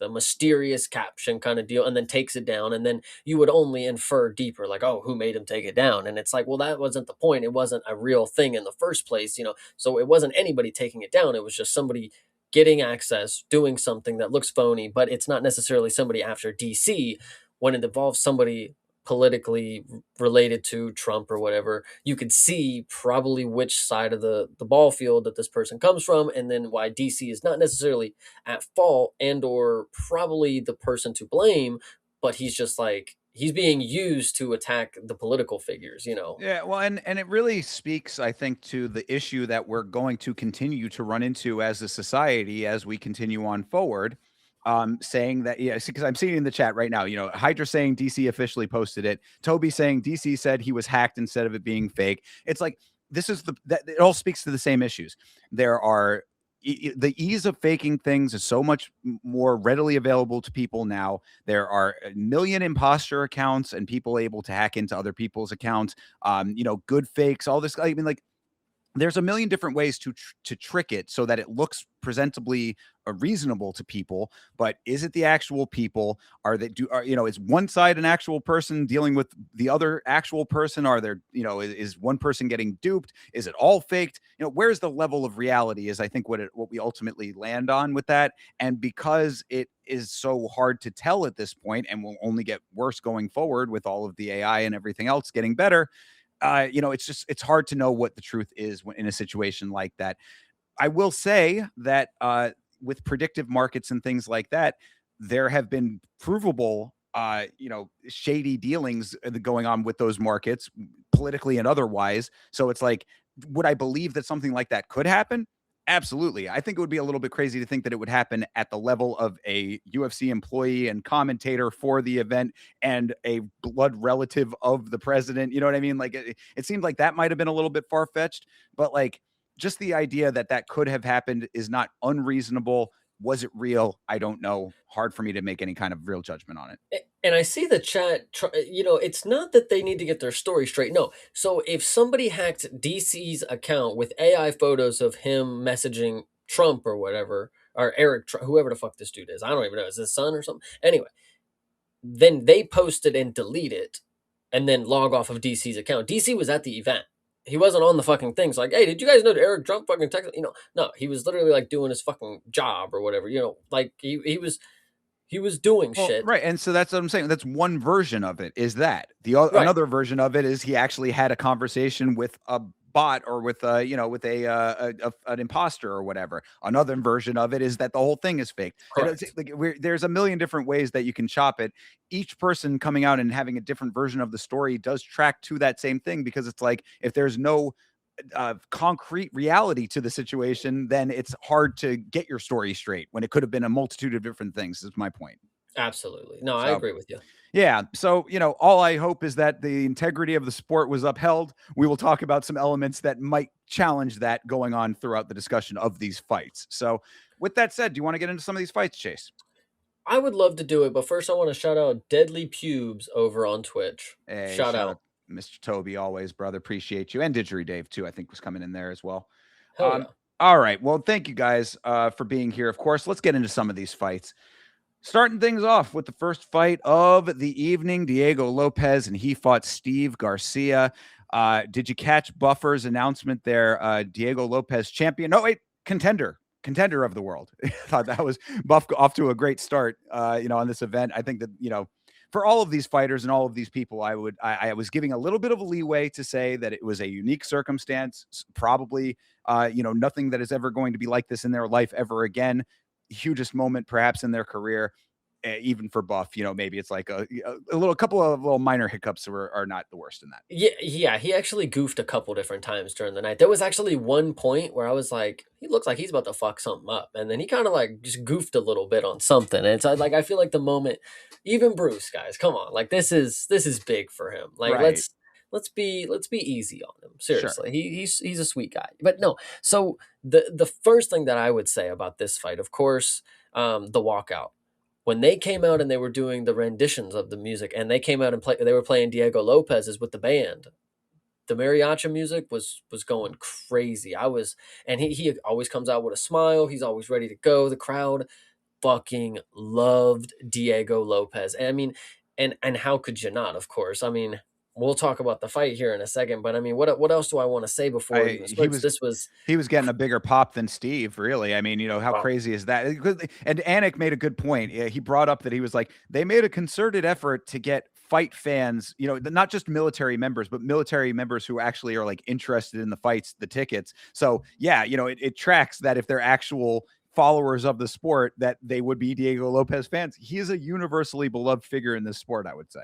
mysterious caption kind of deal, and then takes it down, and then you would only infer deeper like, oh, who made him take it down? And it's like, well, that wasn't the point. It wasn't a real thing in the first place, so it wasn't anybody taking it down. It was just somebody getting access, doing something that looks phony, but it's not necessarily somebody after DC. When it involves somebody politically related to Trump or whatever, you could see probably which side of the ball field that this person comes from, and then why DC is not necessarily at fault and or probably the person to blame, but he's just like, he's being used to attack the political figures. Yeah, well, and it really speaks, I think, to the issue that we're going to continue to run into as a society as we continue on forward. Saying that, yes, because I'm seeing in the chat right now, Hyder saying DC officially posted it. Toby saying DC said he was hacked instead of it being fake. It's like, this is that it all speaks to the same issues. There are the ease of faking things is so much more readily available to people now. There are a million imposter accounts and people able to hack into other people's accounts. Good fakes, all this. I mean, like, there's a million different ways to trick it so that it looks presentably reasonable to people. But is it the actual people? Is one side an actual person dealing with the other actual person? Are there, is one person getting duped? Is it all faked? Where's the level of reality is, I think, what we ultimately land on with that. And because it is so hard to tell at this point and will only get worse going forward with all of the AI and everything else getting better, it's hard to know what the truth is in a situation like that. I will say that with predictive markets and things like that, there have been provable, shady dealings going on with those markets, politically and otherwise. So it's like, would I believe that something like that could happen? Absolutely. I think it would be a little bit crazy to think that it would happen at the level of a UFC employee and commentator for the event and a blood relative of the president. You know what I mean? Like, it seemed like that might have been a little bit far fetched, but like, just the idea that that could have happened is not unreasonable. Was it real? I don't know. Hard for me to make any kind of real judgment on it. And I see the chat, it's not that they need to get their story straight. No. So if somebody hacked DC's account with AI photos of him messaging Trump or whatever, or Eric, whoever the fuck this dude is, I don't even know, is his son or something? Anyway, then they post it and delete it and then log off of DC's account. DC was at the event. He wasn't on the fucking things like, hey, did you guys know that Eric Trump fucking texted? No, he was literally like doing his fucking job or whatever. Like he was doing Well, shit. right, and so that's what I'm saying. That's one version of it. Is that Right. another version of it is he actually had a conversation with a bot or with an imposter or whatever. Another version of it is that the whole thing is fake. Correct. There's a million different ways that you can chop it. Each person coming out and having a different version of the story does track to that same thing, because it's like, if there's no concrete reality to the situation, then it's hard to get your story straight when it could have been a multitude of different things, is my point. Absolutely. No, I So, agree with you. yeah. So, all I hope is that the integrity of the sport was upheld. We will talk about some elements that might challenge that going on throughout the discussion of these fights. So, with that said, do you want to get into some of these fights, Chase? I would love to do it, but first I want to shout out Deadly Pubes over on Twitch. Hey, Shout shout out out. Mr. Toby, always, brother. Appreciate you. And Didgery Dave, too, I think was coming in there as well. Hell yeah. All right. Well, thank you guys for being here. Of course, let's get into some of these fights. Starting things off with the first fight of the evening, Diego Lopez, and he fought Steve Garcia. Did you catch Buffer's announcement there? Diego Lopez, champion. No, wait, contender of the world. I thought that was Buff off to a great start, on this event. I think that, for all of these fighters and all of these people, I was giving a little bit of a leeway to say that it was a unique circumstance, probably, nothing that is ever going to be like this in their life ever again. Hugest moment perhaps in their career, even for Buff. Maybe it's like a couple of little minor hiccups are not the worst in that. Yeah, he actually goofed a couple different times during the night. There was actually one point where I was like, he looks like he's about to fuck something up. And then he kind of like just goofed a little bit on something. And it's like I feel like the moment, even Bruce, guys, come on. Like this is big for him. Like Right. let's be easy on him. Sure. Seriously. He's a sweet guy. But no, so the first thing that I would say about this fight, of course, the walkout. When they came out and they were doing the renditions of the music, and they came out and they were playing Diego Lopez's with the band, the mariachi music was going crazy. And he always comes out with a smile. He's always ready to go. The crowd fucking loved Diego Lopez. And I mean, and how could you not? Of course. I mean, we'll talk about the fight here in a second, but I mean, what else do I want to say before it even starts? This was He was getting a bigger pop than Steve, really. I mean, how wow. crazy is that? And Anik made a good point. He brought up that he was like, they made a concerted effort to get fight fans, not just military members, but military members who actually are like interested in the fights, the tickets. So yeah, it tracks that if they're actual followers of the sport, that they would be Diego Lopez fans. He is a universally beloved figure in this sport, I would say.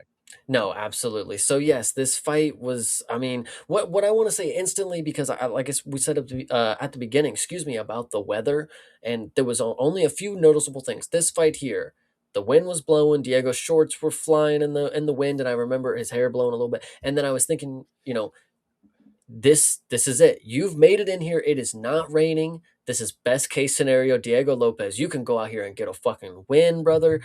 No, absolutely. So yes, this fight was. I mean, what I want to say instantly, because I guess we said at the beginning, excuse me, about the weather, and there was only a few noticeable things. This fight here, the wind was blowing. Diego's shorts were flying in the wind, and I remember his hair blowing a little bit. And then I was thinking, this is it. You've made it in here. It is not raining. This is best case scenario. Diego Lopez, you can go out here and get a fucking win, brother.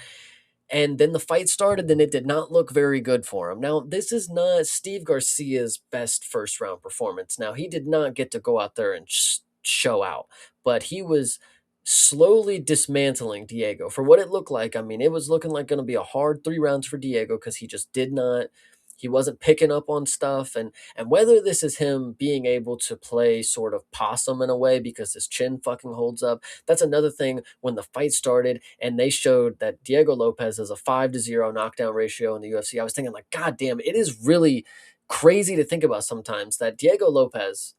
And then the fight started, and it did not look very good for him. Now, this is not Steve Garcia's best first round performance. Now, he did not get to go out there and show out, but he was slowly dismantling Diego for what it looked like. I mean, it was looking like going to be a hard 3 rounds for Diego because he just did not. He wasn't picking up on stuff, and whether this is him being able to play sort of possum in a way because his chin fucking holds up, that's another thing. When the fight started and they showed that Diego Lopez has a 5-0 knockdown ratio in the UFC, I was thinking like, God damn, it is really crazy to think about sometimes that Diego Lopez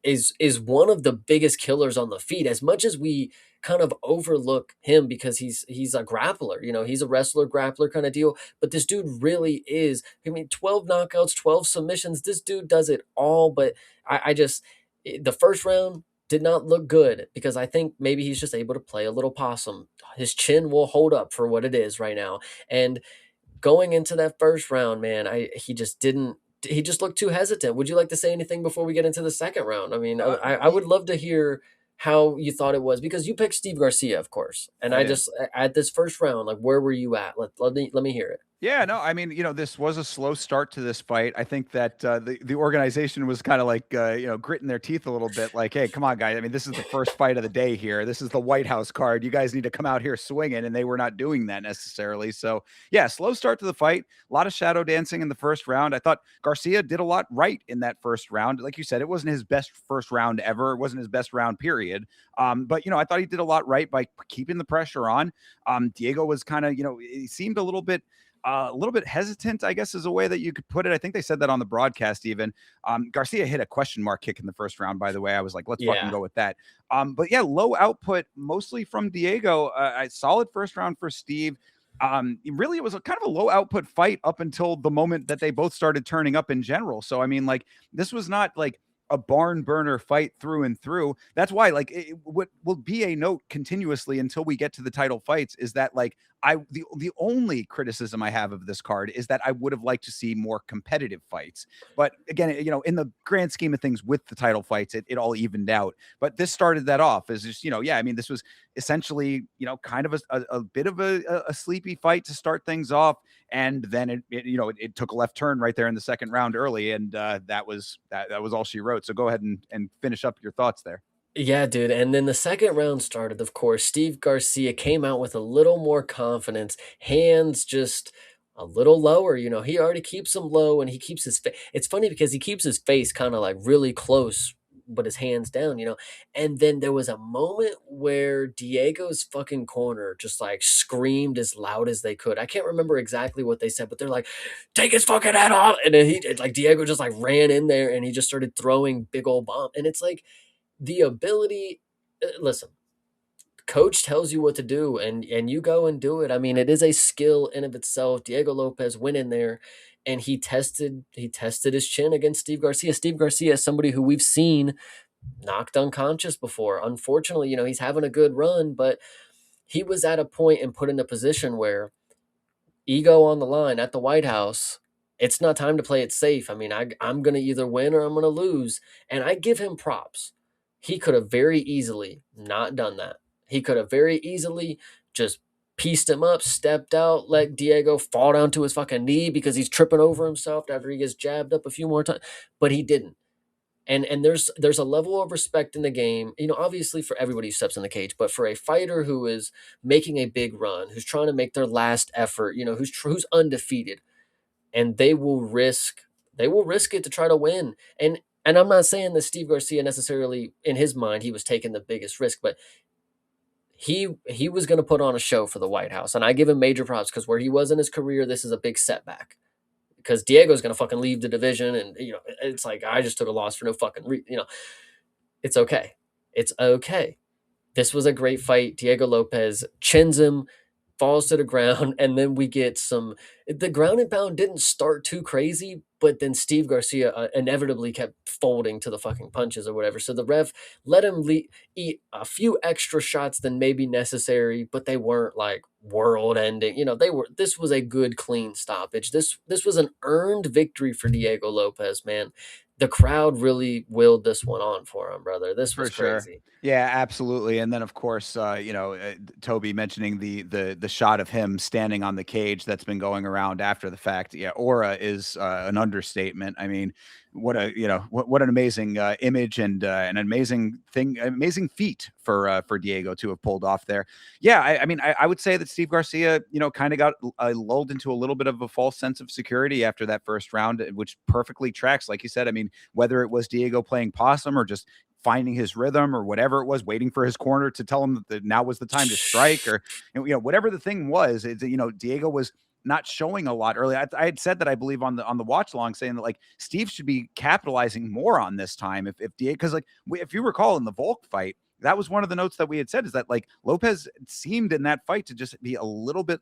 is one of the biggest killers on the feet. As much as we kind of overlook him because he's a grappler, he's a wrestler grappler kind of deal, but this dude really is. I mean, 12 knockouts, 12 submissions. This dude does it all. But I just the first round did not look good because I think maybe he's just able to play a little possum. His chin will hold up for what it is right now. And going into that first round, man, he just didn't. He just looked too hesitant. Would you like to say anything before we get into the second round? I mean, I would love to hear how you thought it was because you picked Steve Garcia, of course. And I I did. just at this first round, like where were you at? Let me hear it. Yeah, no, I mean, this was a slow start to this fight. I think that the organization was kind of like gritting their teeth a little bit, like, hey, come on, guys. I mean, this is the first fight of the day here. This is the White House card. You guys need to come out here swinging, and they were not doing that necessarily. So, yeah, slow start to the fight. A lot of shadow dancing in the first round. I thought Garcia did a lot right in that first round. Like you said, it wasn't his best first round ever. It wasn't his best round, period. But I thought he did a lot right by keeping the pressure on. Diego was kind of, he seemed a little bit hesitant, I guess is a way that you could put it. I think they said that on the broadcast even. Garcia hit a question mark kick in the first round, by the way. I was like, let's fucking Yeah. go with that. But yeah, low output, mostly from Diego. A solid first round for Steve. Really, it was a kind of a low output fight up until the moment that they both started turning up in general. So, I mean, like, this was not like a barn burner fight through and through. That's why, like, what will be a note continuously until we get to the title fights is that, like, the only criticism I have of this card is that I would have liked to see more competitive fights. But again, in the grand scheme of things with the title fights, it all evened out. But this started that off as just, yeah, I mean, this was essentially, kind of a bit of a sleepy fight to start things off. And then it took a left turn right there in the second round early. And that was all she wrote. So go ahead and finish up your thoughts there. Yeah, dude. And then the second round started, of course. Steve Garcia came out with a little more confidence, hands just a little lower. He already keeps them low and he keeps his face. It's funny because he keeps his face kind of like really close, but his hands down. And then there was a moment where Diego's fucking corner just like screamed as loud as they could. I can't remember exactly what they said, but they're like, take his fucking head off. And then like Diego just like ran in there and he just started throwing big old bomb. And it's like, the ability listen, coach tells you what to do and you go and do it. I mean, it is a skill in of itself. Diego Lopez went in there and he tested his chin against Steve Garcia. Steve Garcia is somebody who we've seen knocked unconscious before. Unfortunately, he's having a good run, but he was at a point and put in a position where ego on the line at the White House. It's not time to play it safe. I mean, I'm going to either win or I'm going to lose. And I give him props. He could have very easily not done that. He could have very easily just pieced him up, stepped out, let Diego fall down to his fucking knee because he's tripping over himself after he gets jabbed up a few more times. But he didn't. And there's a level of respect in the game, obviously for everybody who steps in the cage, but for a fighter who is making a big run, who's trying to make their last effort, who's undefeated, and they will risk it to try to win. And I'm not saying that Steve Garcia necessarily in his mind he was taking the biggest risk, but he was going to put on a show for the White House, and I give him major props because where he was in his career, this is a big setback. Because Diego's going to fucking leave the division, and it's like I just took a loss for no fucking it's okay. It's okay. This was a great fight. Diego Lopez chins him, falls to the ground, and then we get some the ground and pound didn't start too crazy, but then Steve Garcia inevitably kept folding to the fucking punches or whatever. So the ref let him eat a few extra shots than maybe necessary, but they weren't like world ending. You know, they were. This was a good clean stoppage. This was an earned victory for Diego Lopez, man. The crowd really willed this one on for him, brother. This For was sure. crazy. Yeah, absolutely. And then of course, Toby mentioning the shot of him standing on the cage that's been going around after the fact. Yeah, aura is an understatement. I mean, what an amazing image and an amazing thing, amazing feat for Diego to have pulled off there. Yeah, I mean, I would say that Steve Garcia, kind of got lulled into a little bit of a false sense of security after that first round, which perfectly tracks, like you said. I mean, whether it was Diego playing possum or just finding his rhythm or whatever it was, waiting for his corner to tell him that now was the time to strike, or whatever the thing was. Diego was not showing a lot early. I had said that, I believe, on the watch along, saying that like Steve should be capitalizing more on this time if Diego, because like if you recall in the Volk fight, that was one of the notes that we had said, is that like Lopez seemed in that fight to just be a little bit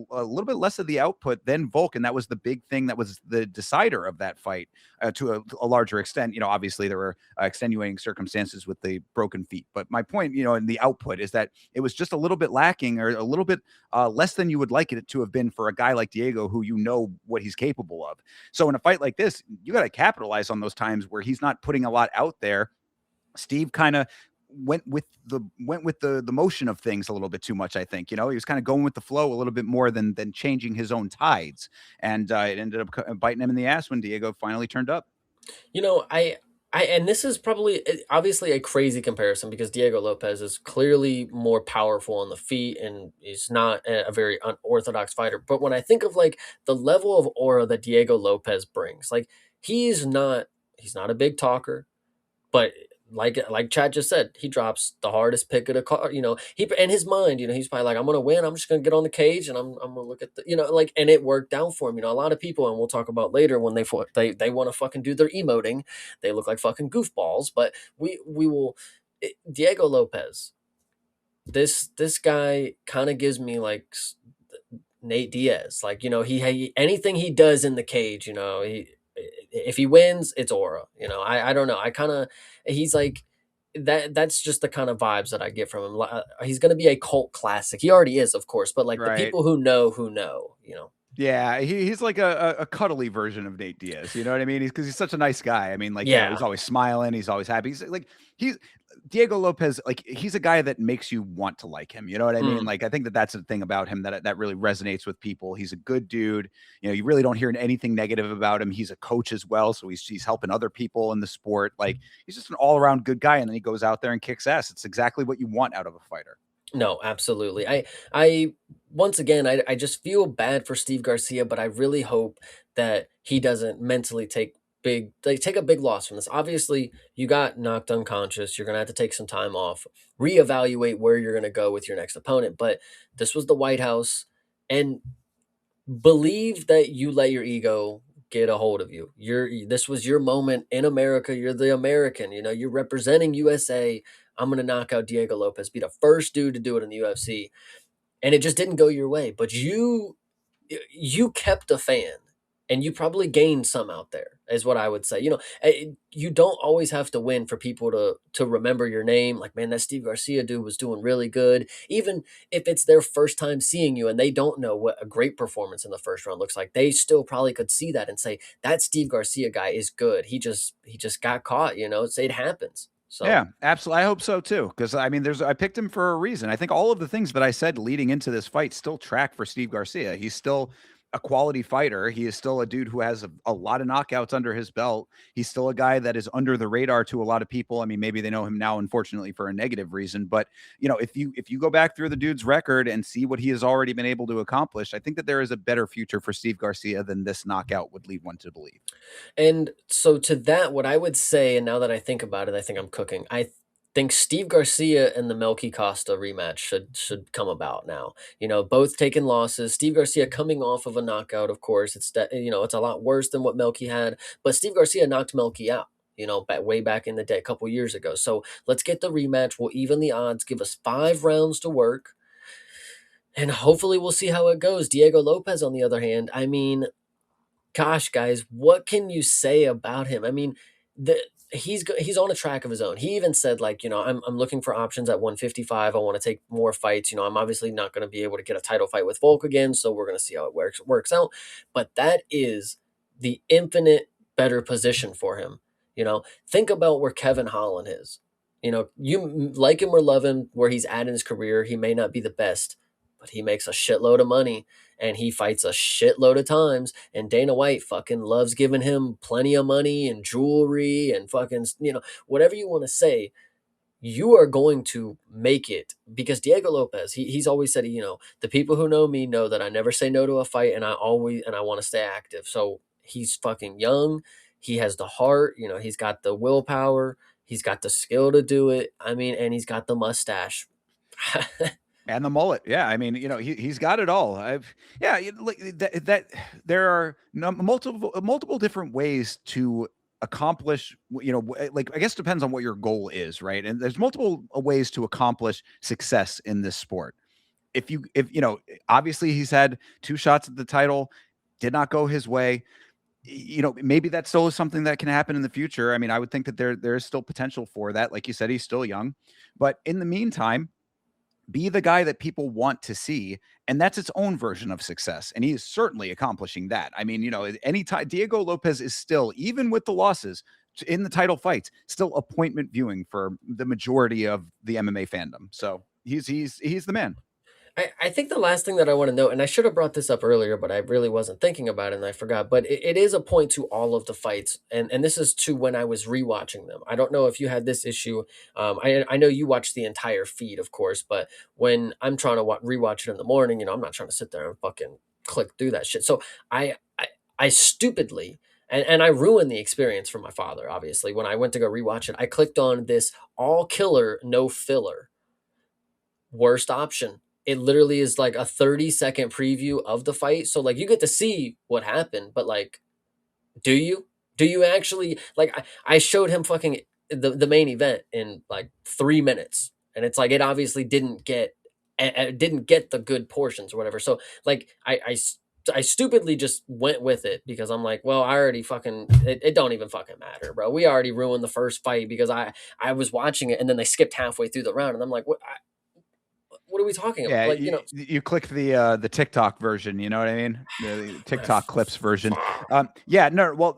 less of the output than Volk, and that was the big thing that was the decider of that fight to a larger extent. Obviously there were extenuating circumstances with the broken feet, but my point, in the output, is that it was just a little bit lacking, or a little bit less than you would like it to have been for a guy like Diego, who what he's capable of. So in a fight like this, you got to capitalize on those times where he's not putting a lot out there. Steve kind of went with the motion of things a little bit too much. I think he was kind of going with the flow a little bit more than changing his own tides, and it ended up biting him in the ass when Diego finally turned up. You know, and this is probably obviously a crazy comparison because Diego Lopez is clearly more powerful on the feet and he's not a very unorthodox fighter. But when I think of like the level of aura that Diego Lopez brings, like he's not he's not a big talker, but like Chad just said, he drops the hardest pick of the car. He in his mind, he's probably like, I'm gonna win. I'm just gonna get on the cage and I'm gonna look at the, like, and it worked out for him. A lot of people, and we'll talk about later when they want to fucking do their emoting, they look like fucking goofballs. But we will. Diego Lopez, this guy kind of gives me like Nate Diaz. Like, anything he does in the cage, if he wins, it's aura. I don't know. I kind of he's like that's just the kind of vibes that I get from him. He's going to be a cult classic. He already is, of course, but like the Right. people who know. Yeah, he's like a cuddly version of Nate Diaz. You know what I mean? Because he's such a nice guy. I mean, like, Yeah. he's always smiling. He's always happy. He's Diego Lopez. Like, he's a guy that makes you want to like him. You know what I mean? Mm. Like, I think that's the thing about him that really resonates with people. He's a good dude. You really don't hear anything negative about him. He's a coach as well, so he's helping other people in the sport. Like, he's just an all around good guy, and then he goes out there and kicks ass. It's exactly what you want out of a fighter. No, absolutely. I once again, I just feel bad for Steve Garcia, but I really hope that he doesn't mentally take a big loss from this. Obviously, you got knocked unconscious. You're gonna have to take some time off, reevaluate where you're gonna go with your next opponent. But this was the White House, and believe that you let your ego get a hold of you. This was your moment in America. You're the American. You're representing USA. I'm gonna knock out Diego Lopez, be the first dude to do it in the UFC, and it just didn't go your way. But you kept a fan, and you probably gained some out there, is what I would say. You don't always have to win for people to remember your name. Like, man, that Steve Garcia dude was doing really good. Even if it's their first time seeing you and they don't know what a great performance in the first round looks like, they still probably could see that and say that Steve Garcia guy is good. He just got caught. It happens. So Yeah, absolutely. I hope so too. Because I mean, I picked him for a reason. I think all of the things that I said leading into this fight still track for Steve Garcia. He's still a quality fighter. He is still a dude who has a lot of knockouts under his belt. He's still a guy that is under the radar to a lot of people. I mean, maybe they know him now, unfortunately, for a negative reason. But if you go back through the dude's record and see what he has already been able to accomplish, I think that there is a better future for Steve Garcia than this knockout would lead one to believe. And so to that, what I would say, and now that I think about it, I think I'm cooking. I think Steve Garcia and the Melky Costa rematch should come about now. Both taking losses. Steve Garcia coming off of a knockout, of course. It's a lot worse than what Melky had, but Steve Garcia knocked Melky out. Way back in the day, a couple years ago. So let's get the rematch. We'll even the odds. Give us 5 rounds to work. and hopefully we'll see how it goes. Diego Lopez, on the other hand, I mean, gosh, guys, what can you say about him? I mean, the he's on a track of his own. He even said, like, I'm looking for options at 155. I want to take more fights. I'm obviously not going to be able to get a title fight with Volk again, so we're going to see how it works out. But that is the infinite better position for him. Think about where Kevin Holland is. You like him or love him, where he's at in his career. He may not be the best, but he makes a shitload of money and he fights a shitload of times. And Dana White fucking loves giving him plenty of money and jewelry and fucking, whatever you want to say. You are going to make it, because Diego Lopez, he's always said, the people who know me know that I never say no to a fight, and I want to stay active. So he's fucking young. He has the heart, he's got the willpower. He's got the skill to do it. I mean, and he's got the mustache. And the mullet, yeah. I mean, he's got it all. Like that. There are multiple different ways to accomplish. Like, I guess, depends on what your goal is, right? And there's multiple ways to accomplish success in this sport. If obviously he's had 2 shots at the title, did not go his way. Maybe that still is something that can happen in the future. I mean, I would think that there is still potential for that. Like you said, he's still young, but in the meantime, be the guy that people want to see, and that's its own version of success, and he is certainly accomplishing that. I mean, anytime Diego Lopez is still, even with the losses in the title fights, still appointment viewing for the majority of the MMA fandom. So he's the man. I think the last thing that I want to note, and I should have brought this up earlier, but I really wasn't thinking about it and I forgot. But it is a point to all of the fights, and this is to when I was rewatching them. I don't know if you had this issue. I know you watched the entire feed, of course, but when I'm trying to rewatch it in the morning, I'm not trying to sit there and fucking click through that shit. So I stupidly. And I ruined the experience for my father, obviously. When I went to go rewatch it, I clicked on this all killer, no filler. Worst option. It literally is like a 30-second preview of the fight. So like you get to see what happened, but like, do you? Do you actually like I showed him fucking the main event in like 3 minutes. And it's like it obviously didn't get the good portions or whatever. So like I stupidly just went with it because I'm like, well, I already fucking it don't even fucking matter, bro. We already ruined the first fight because I was watching it and then they skipped halfway through the round and I'm like, what are we talking about? Yeah, Like, you click the TikTok version. You know what I mean? The TikTok clips version. Yeah, no. Well,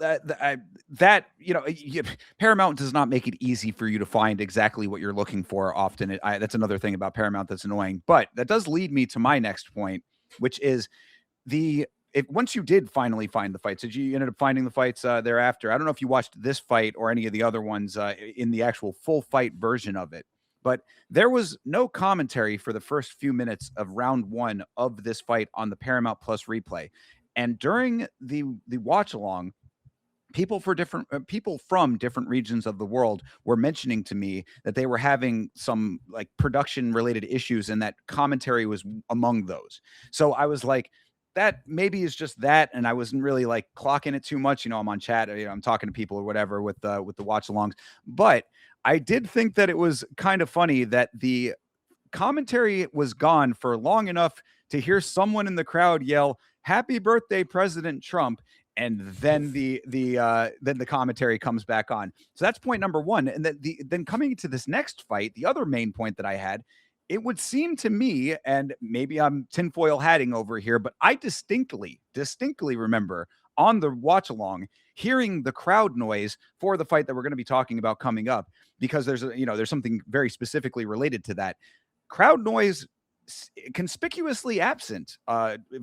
Paramount does not make it easy for you to find exactly what you're looking for. Often, that's another thing about Paramount that's annoying. But that does lead me to my next point, which is once you did finally find the fights, did you ended up finding the fights thereafter? I don't know if you watched this fight or any of the other ones in the actual full fight version of it, but there was no commentary for the first few minutes of round 1 of this fight on the Paramount Plus replay. And during the watch along, people from different regions of the world were mentioning to me that they were having some like production related issues and that commentary was among those. So I was like, that maybe is just that, and I wasn't really like clocking it too much. I'm on chat, I'm talking to people or whatever with the watch alongs, but I did think that it was kind of funny that the commentary was gone for long enough to hear someone in the crowd yell "Happy Birthday, President Trump," and then the commentary comes back on. So that's point number one. And then coming to this next fight, the other main point that I had, it would seem to me, and maybe I'm tinfoil hatting over here, but I distinctly remember on the watch along hearing the crowd noise for the fight that we're going to be talking about coming up, because there's something very specifically related to that. Crowd noise conspicuously absent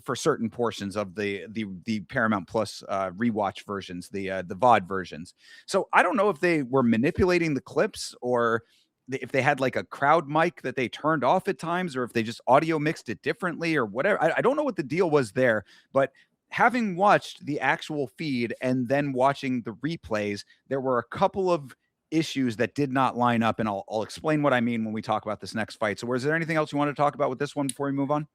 for certain portions of the Paramount Plus rewatch versions, the VOD versions. So I don't know if they were manipulating the clips or if they had like a crowd mic that they turned off at times, or if they just audio mixed it differently or whatever. I don't know what the deal was there, but having watched the actual feed and then watching the replays, there were a couple of issues that did not line up, and I'll explain what I mean when we talk about this next fight. So, was there anything else you want to talk about with this one before we move on?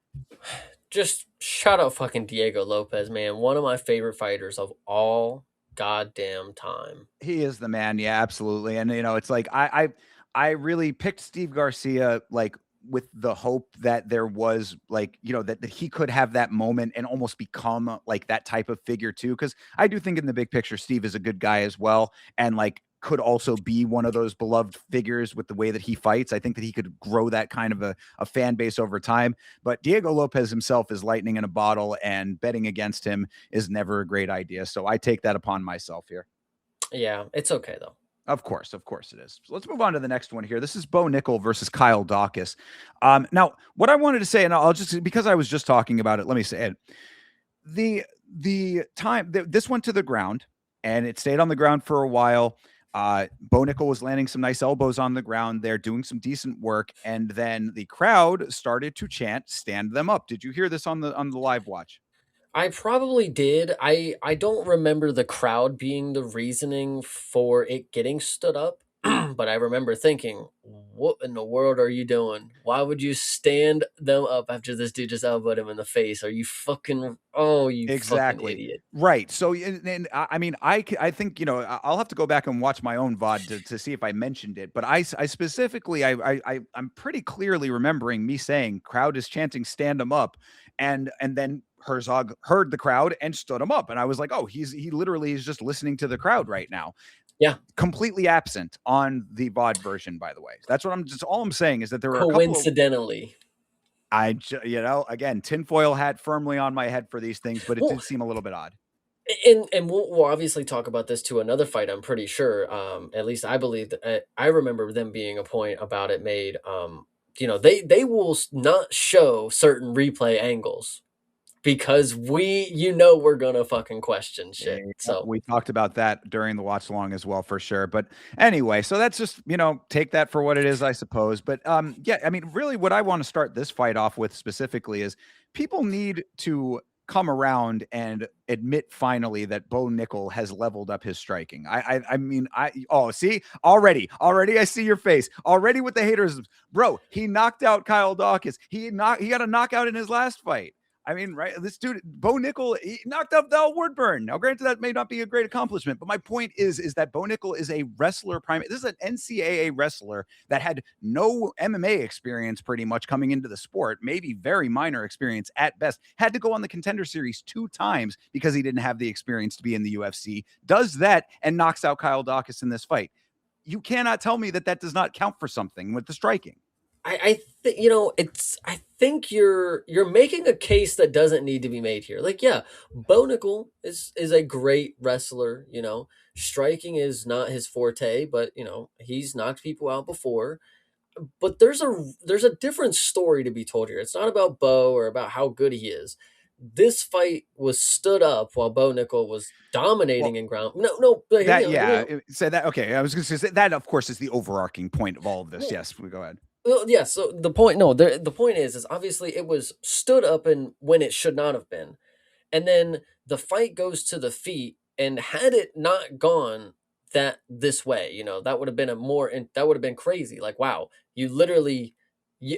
just shout out fucking Diego Lopez, man. One of my favorite fighters of all goddamn time. He is the man, yeah, absolutely. And it's like I really picked Steve Garcia like with the hope that there was like, that he could have that moment and almost become like that type of figure too. Cause I do think in the big picture, Steve is a good guy as well. And like, could also be one of those beloved figures with the way that he fights. I think that he could grow that kind of a fan base over time. But Diego Lopez himself is lightning in a bottle, and betting against him is never a great idea. So I take that upon myself here. Yeah, it's okay though. Of course it is. So let's move on to the next one here. This is Bo Nickel versus Kyle Dawkins. Now, what I wanted to say, and I'll just because I was just talking about it, let me say it. The time this went to the ground, and it stayed on the ground for a while. Bo Nickel was landing some nice elbows on the ground there, doing some decent work, and then the crowd started to chant, "Stand them up." Did you hear this on the live watch? I probably did. I don't remember the crowd being the reasoning for it getting stood up, but I remember thinking, "What in the world are you doing? Why would you stand them up after this dude just elbowed him in the face? Are you fucking oh, you fucking Exactly. idiot." Right. So, and I mean, I think, I'll have to go back and watch my own VOD to see if I mentioned it, but I specifically, I'm pretty clearly remembering me saying crowd is chanting, "Stand him up." And then Herzog heard the crowd and stood him up. And I was like, oh, he literally is just listening to the crowd right now. Yeah. Completely absent on the VOD version, by the way. That's what all I'm saying is that there were a couple of, Coincidentally. again, tinfoil hat firmly on my head for these things, but it Well, did seem a little bit odd. and we'll obviously talk about this to another fight. I'm pretty sure. At least I believe that I remember them being a point about it made. They will not show certain replay angles because we're gonna fucking question shit. Yeah, So we talked about that during the watch along as well, for sure. But anyway, so that's just, take that for what it is, I suppose. But yeah, I mean, really what I want to start this fight off with specifically is people need to come around and admit finally that Bo Nickel has leveled up his striking. I mean, see, already I see your face already with the haters. Bro, he knocked out Kyle Dawkins. He got a knockout in his last fight. I mean, right? This dude, Bo Nickel, he knocked out Val Woodburn. Now, granted, that may not be a great accomplishment, but my point is that Bo Nickel is a wrestler prime. This is an NCAA wrestler that had no MMA experience pretty much coming into the sport, maybe very minor experience at best. Had to go on the Contender Series 2 times because he didn't have the experience to be in the UFC. Does that and knocks out Kyle Dawkins in this fight. You cannot tell me that does not count for something with the striking. I think you're making a case that doesn't need to be made here. Like, yeah, Bo Nickel is a great wrestler. Striking is not his forte, but he's knocked people out before. But there's a different story to be told here. It's not about Bo or about how good he is. This fight was stood up while Bo Nickel was dominating Well, in ground. No, but hear me out. So that okay. I was going to say that, of course, is the overarching point of all of this. Well, Yes, we go ahead. Well, yeah. So the point, no, the point is obviously it was stood up and when it should not have been, and then the fight goes to the feet, and had it not gone that this way, that would have been that would have been crazy. Like, wow, you literally, you,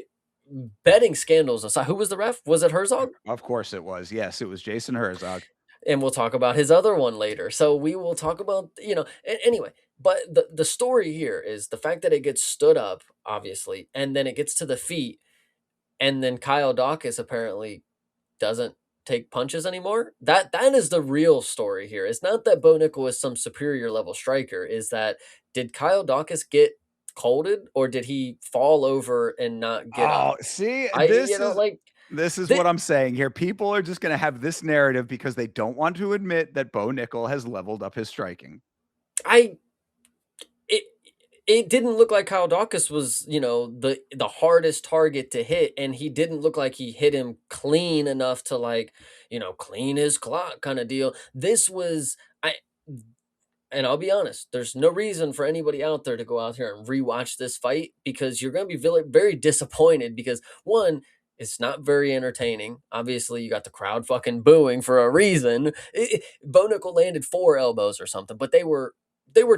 betting scandals aside, who was the ref? Was it Herzog? Of course it was. Yes, it was Jason Herzog. And we'll talk about his other one later. So we will talk about, anyway, but the story here is the fact that it gets stood up, obviously, and then it gets to the feet, and then Kyle Dawkins apparently doesn't take punches anymore. That is the real story here. It's not that Bo Nickel is some superior level striker. Is that did Kyle Dawkins get colded or did he fall over and not get up? Oh, see, I like this is th- what I'm saying here. People are just going to have this narrative because they don't want to admit that Bo Nickel has leveled up his striking. I it it didn't look like Kyle Dawkins was, the hardest target to hit, and he didn't look like he hit him clean enough to like, clean his clock kind of deal. This was I and I'll be honest, there's no reason for anybody out there to go out here and rewatch this fight because you're going to be very, very disappointed because one, it's not very entertaining. Obviously, you got the crowd fucking booing for a reason. Bo Nickel landed 4 elbows or something, but they were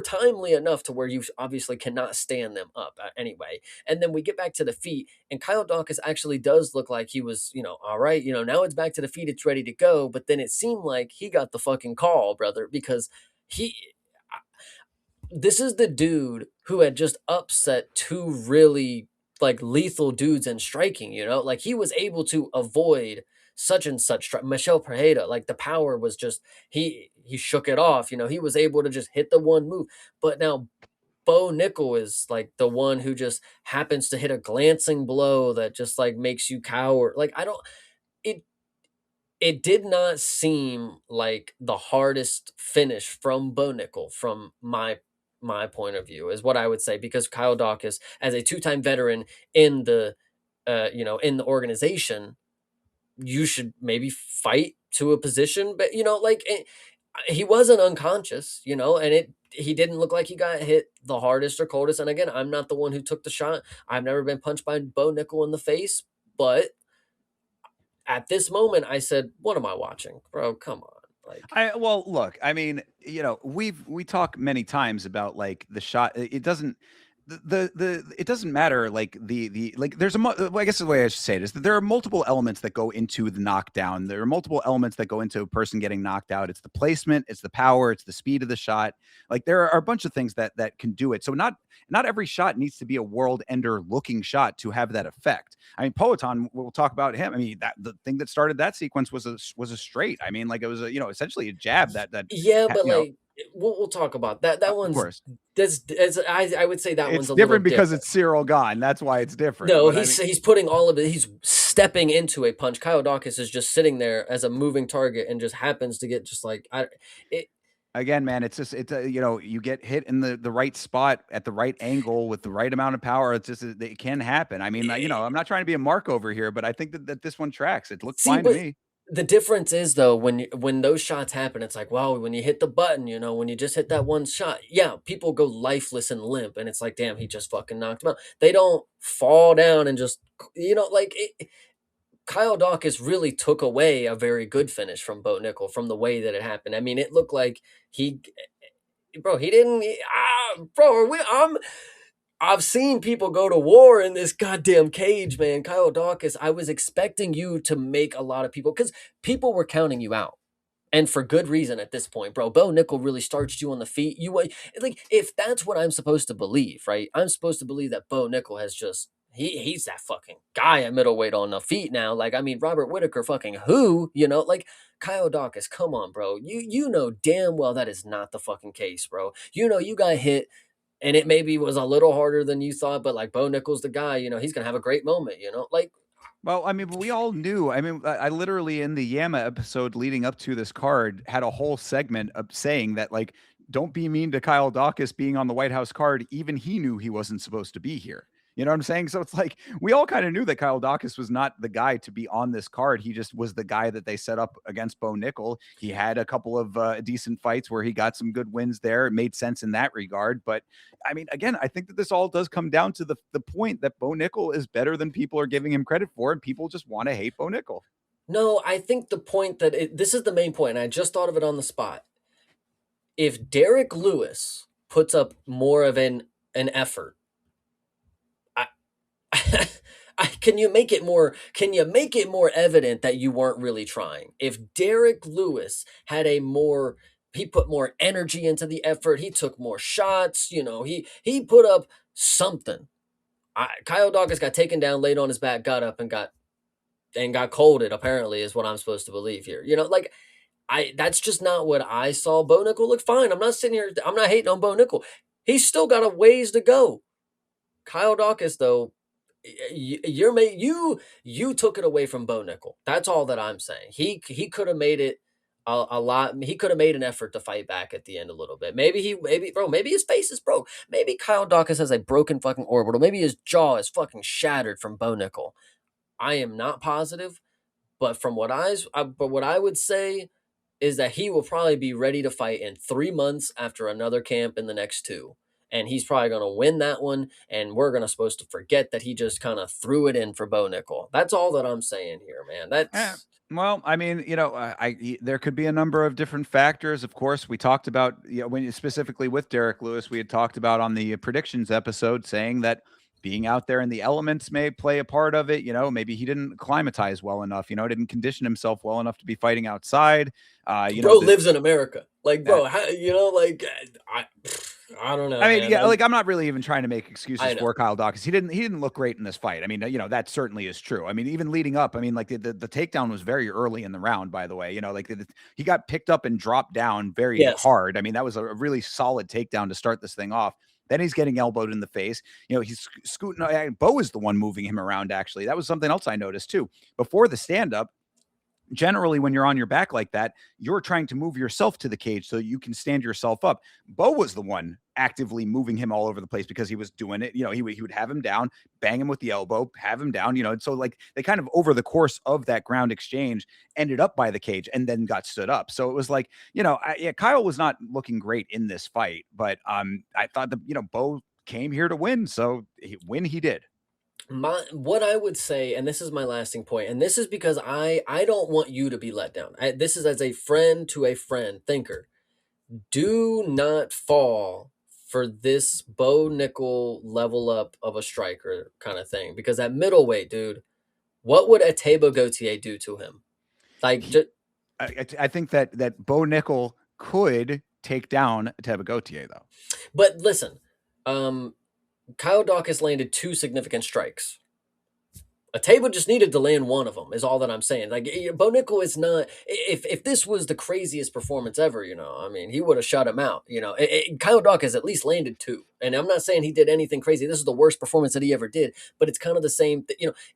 timely enough to where you obviously cannot stand them up anyway. And then we get back to the feet, and Kyle Dawkins actually does look like he was, all right, now it's back to the feet, it's ready to go. But then it seemed like he got the fucking call, brother, because he this is the dude who had just upset two really like lethal dudes in striking, you know? Like he was able to avoid such and such Michelle Pereira, like the power was just he shook it off, you know, he was able to just hit the one move. But now Bo Nickel is like the one who just happens to hit a glancing blow that just like makes you cower. Like I don't it it did not seem like the hardest finish from Bo Nickel from my point of view is what I would say because Kyle Dawkins as a two-time veteran in the in the organization, you should maybe fight to a position, but he wasn't unconscious, and he didn't look like he got hit the hardest or coldest. And again, I'm not the one who took the shot. I've never been punched by Bo Nickel in the face, but at this moment, I said, "What am I watching, bro? Come on!" Like, Well, look, I mean, we talk many times about like the shot. It doesn't it doesn't matter like the like there's well, I guess the way I should say it is that there are multiple elements that go into the knockdown. There are multiple elements that go into a person getting knocked out. It's the placement, it's the power, it's the speed of the shot. Like there are a bunch of things that can do it. So not every shot needs to be a world ender looking shot to have that effect. I mean, Poetan, we'll talk about him. I mean, that the thing that started that sequence was a straight. I mean, like it was a essentially a jab that yeah, but like we'll talk about that. That of one's course I would say that it's one's a little different because different. it's Cyril Gane. That's why it's different. No, But I mean, he's putting all of it. He's stepping into a punch. Kyle Dawkins is just sitting there as a moving target and just happens to get just like it. again, man, it's just you get hit in the right spot at the right angle with the right amount of power. It's just it can happen. I mean, I'm not trying to be a mark over here, but I think that this one tracks. It looked See, fine to but me. the difference is though when those shots happen, it's like, wow, when you hit the button, when you just hit that one shot, yeah, people go lifeless and limp, and it's like, damn, he just fucking knocked him out. They don't fall down and just like Kyle Dawkins really took away a very good finish from Bo Nickel from the way that it happened. I mean, it looked like he didn't, bro. I've seen people go to war in this goddamn cage, man. Kyle Dawkins, I was expecting you to make a lot of people because people were counting you out. And for good reason at this point, bro. Bo Nickel really starched you on the feet. Like if that's what I'm supposed to believe, right? I'm supposed to believe that Bo Nickel has just he's that fucking guy at middleweight on the feet now. Like I mean, Robert Whitaker, fucking who? Like Kyle Dawkins. Come on, bro. You know damn well that is not the fucking case, bro. You got hit and it maybe was a little harder than you thought, but like Bo Nickel's the guy, he's gonna have a great moment, like Well, I mean, but we all knew. I mean, I literally in the Yama episode leading up to this card had a whole segment of saying that like, don't be mean to Kyle Dawkins being on the White House card. Even he knew he wasn't supposed to be here. You know what I'm saying? So it's like we all kind of knew that Kyle Dawkins was not the guy to be on this card. He just was the guy that they set up against Bo Nickel. He had a couple of decent fights where he got some good wins there. It made sense in that regard. But I mean, again, I think that this all does come down to the point that Bo Nickel is better than people are giving him credit for, and people just want to hate Bo Nickel. no, I think the point that this is the main point, and I just thought of it on the spot. If Derek Lewis puts up more of an effort, I, can you make it more? Can you make it more evident that you weren't really trying? If Derek Lewis had he put more energy into the effort. He took more shots. He put up something. Kyle Dawkins got taken down, laid on his back, got up, and got colded. Apparently, is what I'm supposed to believe here. Like that's just not what I saw. Bo Nickel looked fine. I'm not sitting here. I'm not hating on Bo Nickel. He's still got a ways to go. Kyle Dawkins, though, you took it away from Bo Nickel. That's all that I'm saying. He could have made it a lot. He could have made an effort to fight back at the end a little bit. Maybe his face is broke. Maybe Kyle Dawkins has a broken fucking orbital. Maybe his jaw is fucking shattered from Bo Nickel. I am not positive, but what I would say is that he will probably be ready to fight in 3 months after another camp in the next 2. And he's probably going to win that one. And we're going to supposed to forget that he just kind of threw it in for Bo Nickel. That's all that I'm saying here, man. That's Well, I mean, there could be a number of different factors. Of course, we talked about, when specifically with Derek Lewis, we had talked about on the predictions episode saying that being out there in the elements may play a part of it. Maybe he didn't acclimatize well enough, didn't condition himself well enough to be fighting outside. Bro The lives in America. Like, bro, how, like I don't know, I mean, man. yeah, like I'm not really even trying to make excuses I know. for Kyle Dawkins. He didn't look great in this fight. I mean, that certainly is true. I mean, even leading up, I mean, like the takedown was very early in the round, by the way. Like he got picked up and dropped down very Yes. hard. I mean, that was a really solid takedown to start this thing off. Then he's getting elbowed in the face. He's scooting. Bo is the one moving him around, actually. That was something else I noticed, too. Before the stand up, generally when you're on your back like that, you're trying to move yourself to the cage so you can stand yourself up. Bo was the one actively moving him all over the place because he was doing it. He would have him down, bang him with the elbow, have him down, and so like they kind of over the course of that ground exchange ended up by the cage and then got stood up. So it was like, Kyle was not looking great in this fight, but I thought that, Bo came here to win. So win he did. What I would say, and this is my lasting point, and this is because I don't want you to be let down. This is as a friend to a friend thinker. Do not fall for this Bo Nickel level up of a striker kind of thing, because at middleweight, dude, what would a Tabo Gauthier do to him? Like, I think that Bo Nickel could take down Teba Gauthier, though. But listen, Kyle Dawkins landed 2 significant strikes. A table just needed to land one of them is all that I'm saying. Like, Bo Nickel is not. If this was the craziest performance ever, I mean, he would have shut him out. Kyle Dawkins at least landed 2, and I'm not saying he did anything crazy. This is the worst performance that he ever did, but it's kind of the same.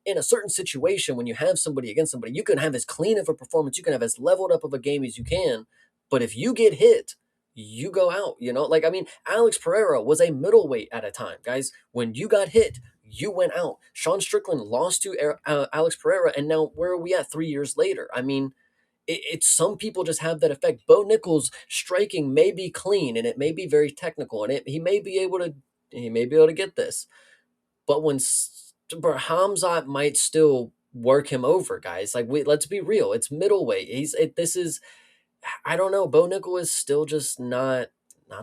In a certain situation, when you have somebody against somebody, you can have as clean of a performance, you can have as leveled up of a game as you can, but if you get hit, you go out. Like, I mean, Alex Pereira was a middleweight at a time, guys. When you got hit, you went out. Sean Strickland lost to Alex Pereira, and now where are we at 3 years later? I mean, it's some people just have that effect. Bo Nickel's striking may be clean and it may be very technical, and he may be able to get this, but when Hamzat might still work him over, guys. Like, let's be real. It's middleweight. I don't know. Bo Nickel is still just not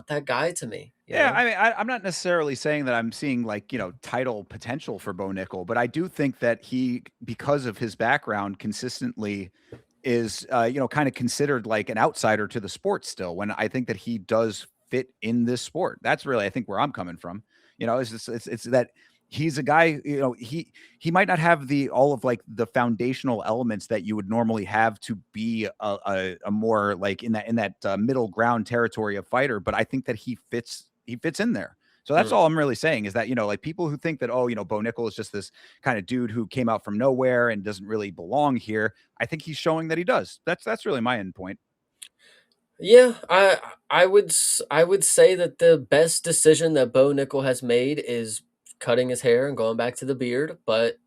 that guy to me. Yeah, I mean, I'm not necessarily saying that I'm seeing like, title potential for Bo Nickel, but I do think that he, because of his background, consistently is, kind of considered like an outsider to the sport still, when I think that he does fit in this sport. That's really, I think, where I'm coming from. It's that he's a guy, he might not have all of like the foundational elements that you would normally have to be a more like in that middle ground territory of fighter, but I think that he fits in there. So that's all I'm really saying, is that, like people who think that, Bo Nickel is just this kind of dude who came out from nowhere and doesn't really belong here, I think he's showing that he does. That's really my end point. Yeah, I would say that the best decision that Bo Nickel has made is cutting his hair and going back to the beard, but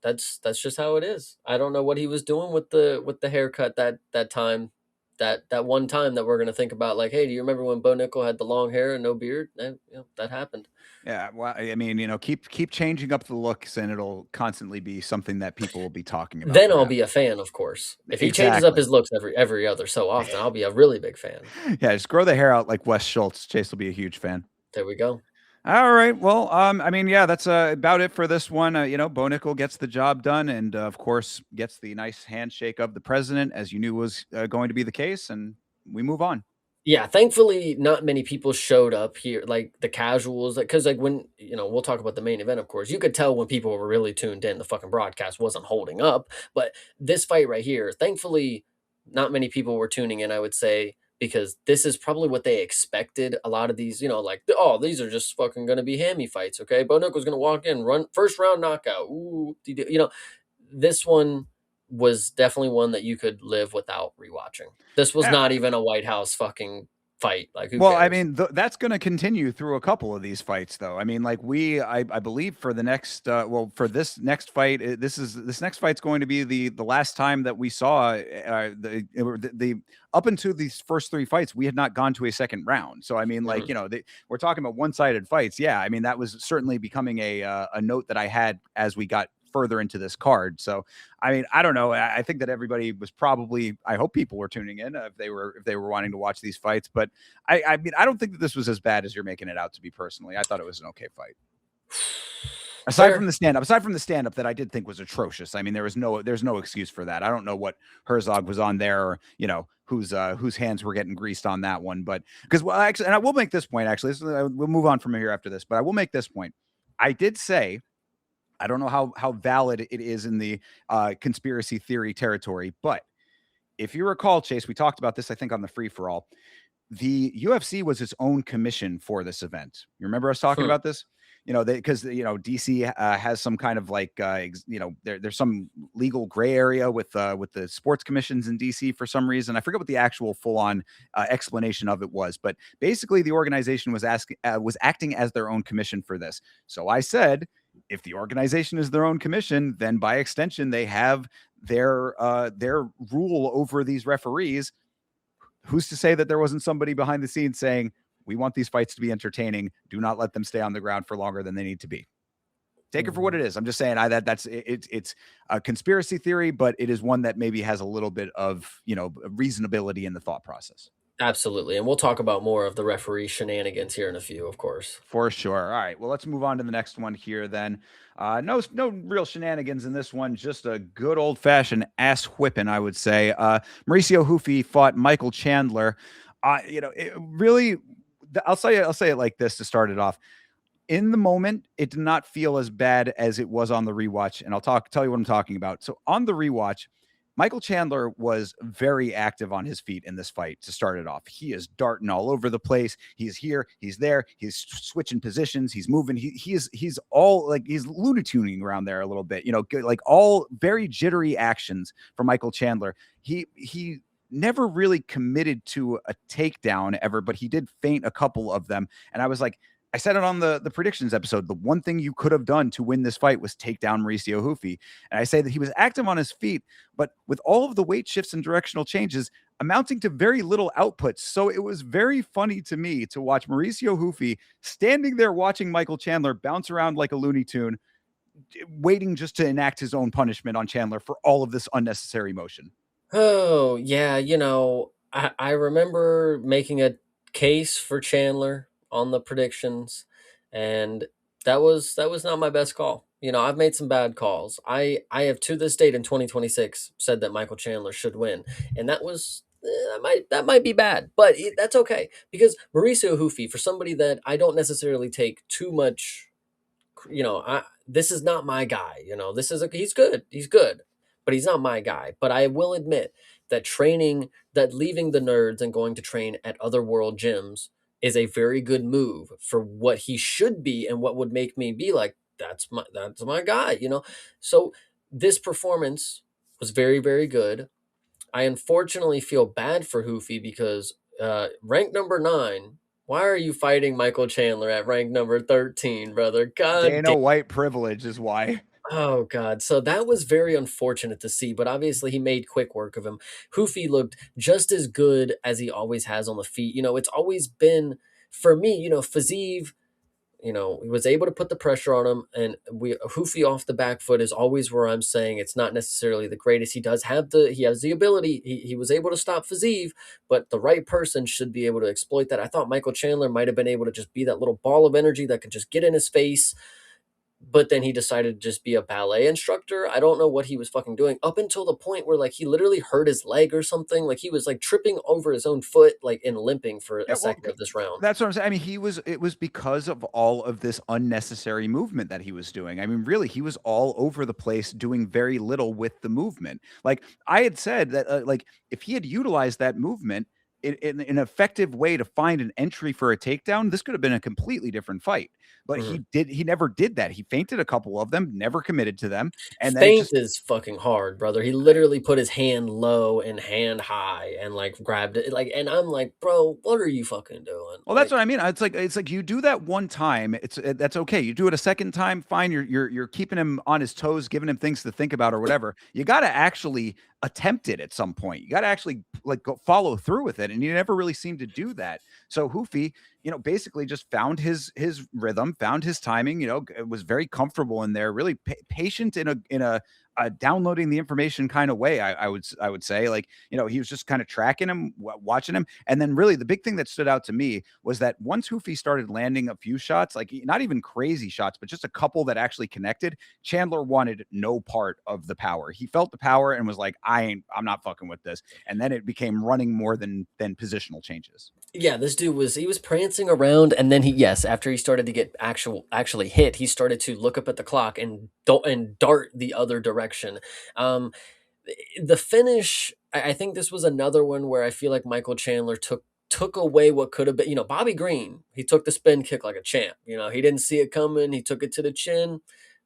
that's just how it is. I don't know what he was doing with the haircut that time, that one time that we're gonna think about. Like, hey, do you remember when Bo Nickel had the long hair and no beard? That happened. Yeah, well, I mean, keep changing up the looks, and it'll constantly be something that people will be talking about. Then I'll be a fan, of course. If he changes up Exactly. his looks every other so often, I'll be a really big fan. Yeah, just grow the hair out like Wes Schultz. Chase will be a huge fan. There we go. All right. Well, I mean, yeah, that's about it for this one. Bo Nickel gets the job done, and of course, gets the nice handshake of the president, as you knew was going to be the case, and we move on. Yeah, thankfully, not many people showed up here, like the casuals, because like when we'll talk about the main event, of course, you could tell when people were really tuned in. The fucking broadcast wasn't holding up, but this fight right here, thankfully, not many people were tuning in. I would say, because this is probably what they expected. A lot of these, like, oh, these are just fucking gonna be hammy fights, okay? Bo Nickel's gonna walk in, run first round knockout. Ooh, this one was definitely one that you could live without rewatching. This was not even a White House fucking fight. Like, who Well, I cares? mean, that's going to continue through a couple of these fights, though. I mean, like I believe for the next, for this next fight, this next fight's going to be the last time that we saw the up until these first 3 fights, we had not gone to a second round. So I mean, like we're talking about one-sided fights. Yeah, I mean that was certainly becoming a note that I had as we got further into this card. So, I mean, I don't know. I think that everybody was probably, I hope people were tuning in if they were wanting to watch these fights. But I mean, I don't think that this was as bad as you're making it out to be personally. I thought it was an okay fight. Fair. Aside from the stand up that I did think was atrocious. I mean, there's no excuse for that. I don't know what Herzog was on there, or whose hands were getting greased on that one. But because, well, actually, and I will make this point. Actually, we'll move on from here after this. But I will make this point. I did say, I don't know how valid it is in the conspiracy theory territory, but if you recall, Chase, we talked about this, I think, on the free for all. The UFC was its own commission for this event. You remember us talking Hmm. about this? Because DC has some kind of like there's some legal gray area with the sports commissions in DC for some reason. I forget what the actual full on explanation of it was, but basically the organization was acting as their own commission for this. So I said, if the organization is their own commission, then by extension they have their rule over these referees. Who's to say that there wasn't somebody behind the scenes saying, we want these fights to be entertaining. Do not let them stay on the ground for longer than they need to be. Take it for what it is. I'm just saying it's a conspiracy theory, but it is one that maybe has a little bit of, reasonability in the thought process. Absolutely. And we'll talk about more of the referee shenanigans here in a few, of course. For sure. All right. Well, let's move on to the next one here then. No real shenanigans in this one. Just a good old fashioned ass whipping, I would say. Mauricio Hufi fought Michael Chandler. It really. I'll say it like this to start it off. In the moment, it did not feel as bad as it was on the rewatch, and I'll tell you what I'm talking about. So on the rewatch, Michael Chandler was very active on his feet in this fight to start it off. He is darting all over the place. He's here, he's there, he's switching positions, he's moving. He's all like he's Looney Tuning around there a little bit, like all very jittery actions for Michael Chandler. He never really committed to a takedown ever, but he did feint a couple of them. And I was like, I said it on the predictions episode. The one thing you could have done to win this fight was take down Mauricio Hufi. And I say that he was active on his feet, but with all of the weight shifts and directional changes amounting to very little output. So it was very funny to me to watch Mauricio Hufi standing there watching Michael Chandler bounce around like a Looney Tune, waiting just to enact his own punishment on Chandler for all of this unnecessary motion. Oh, yeah, I remember making a case for Chandler on the predictions, and that was not my best call. I've made some bad calls. I have to this date in 2026 said that Michael Chandler should win, and that might be bad, but that's okay because Mauricio Hufi, for somebody that I don't necessarily take too much, this is not my guy. He's good, but he's not my guy. But I will admit that leaving the nerds and going to train at other world gyms is a very good move for what he should be and what would make me be like, that's my guy. So this performance was very, very good. I unfortunately feel bad for Hoofy because rank number 9. Why are you fighting Michael Chandler at rank number 13, brother? God damn. Dana White privilege is why. Oh God. So that was very unfortunate to see, but obviously he made quick work of him. Hoofy looked just as good as he always has on the feet. It's always been for me, Fazeev, he was able to put the pressure on him, and Hoofy off the back foot is always where I'm saying it's not necessarily the greatest. He has the ability. He was able to stop Fazeev, but the right person should be able to exploit that. I thought Michael Chandler might have been able to just be that little ball of energy that could just get in his face, but then he decided to just be a ballet instructor. I don't know what he was fucking doing up until the point where like he literally hurt his leg or something. Like he was like tripping over his own foot, like and limping for Yeah, a well, second of this round. that's what I'm saying. I mean, it was because of all of this unnecessary movement that he was doing. I mean, really, he was all over the place doing very little with the movement. Like I had said that, like if he had utilized that movement in an effective way to find an entry for a takedown, this could have been a completely different fight. But Mhm. he never did that. He feinted a couple of them, never committed to them, and then it Feint just is fucking hard, brother. He literally put his hand low and hand high and like grabbed it. Like, and I'm like, bro, what are you fucking doing? well, that's what I mean. It's like you do that one time, that's okay. You do it a second time, fine. You're keeping him on his toes, giving him things to think about or whatever. You got to actually attempt it at some point. You got to actually like go follow through with it, and you never really seem to do that. So Hoofy, basically just found his rhythm, found his timing. Was very comfortable in there, really patient in a downloading the information kind of way. I would say, like, he was just kind of tracking him, watching him, and then really the big thing that stood out to me was that once Hoofy started landing a few shots, like not even crazy shots, but just a couple that actually connected, Chandler wanted no part of the power. He felt the power and was like, I'm not fucking with this. And then it became running more than positional changes. Yeah, this dude was prancing around, and then yes, after he started to get actually hit, he started to look up at the clock and dart the other direction. Um, the finish, I think this was another one where I feel like Michael Chandler took away what could have been. Bobby Green, he took the spin kick like a champ. He didn't see it coming. He took it to the chin,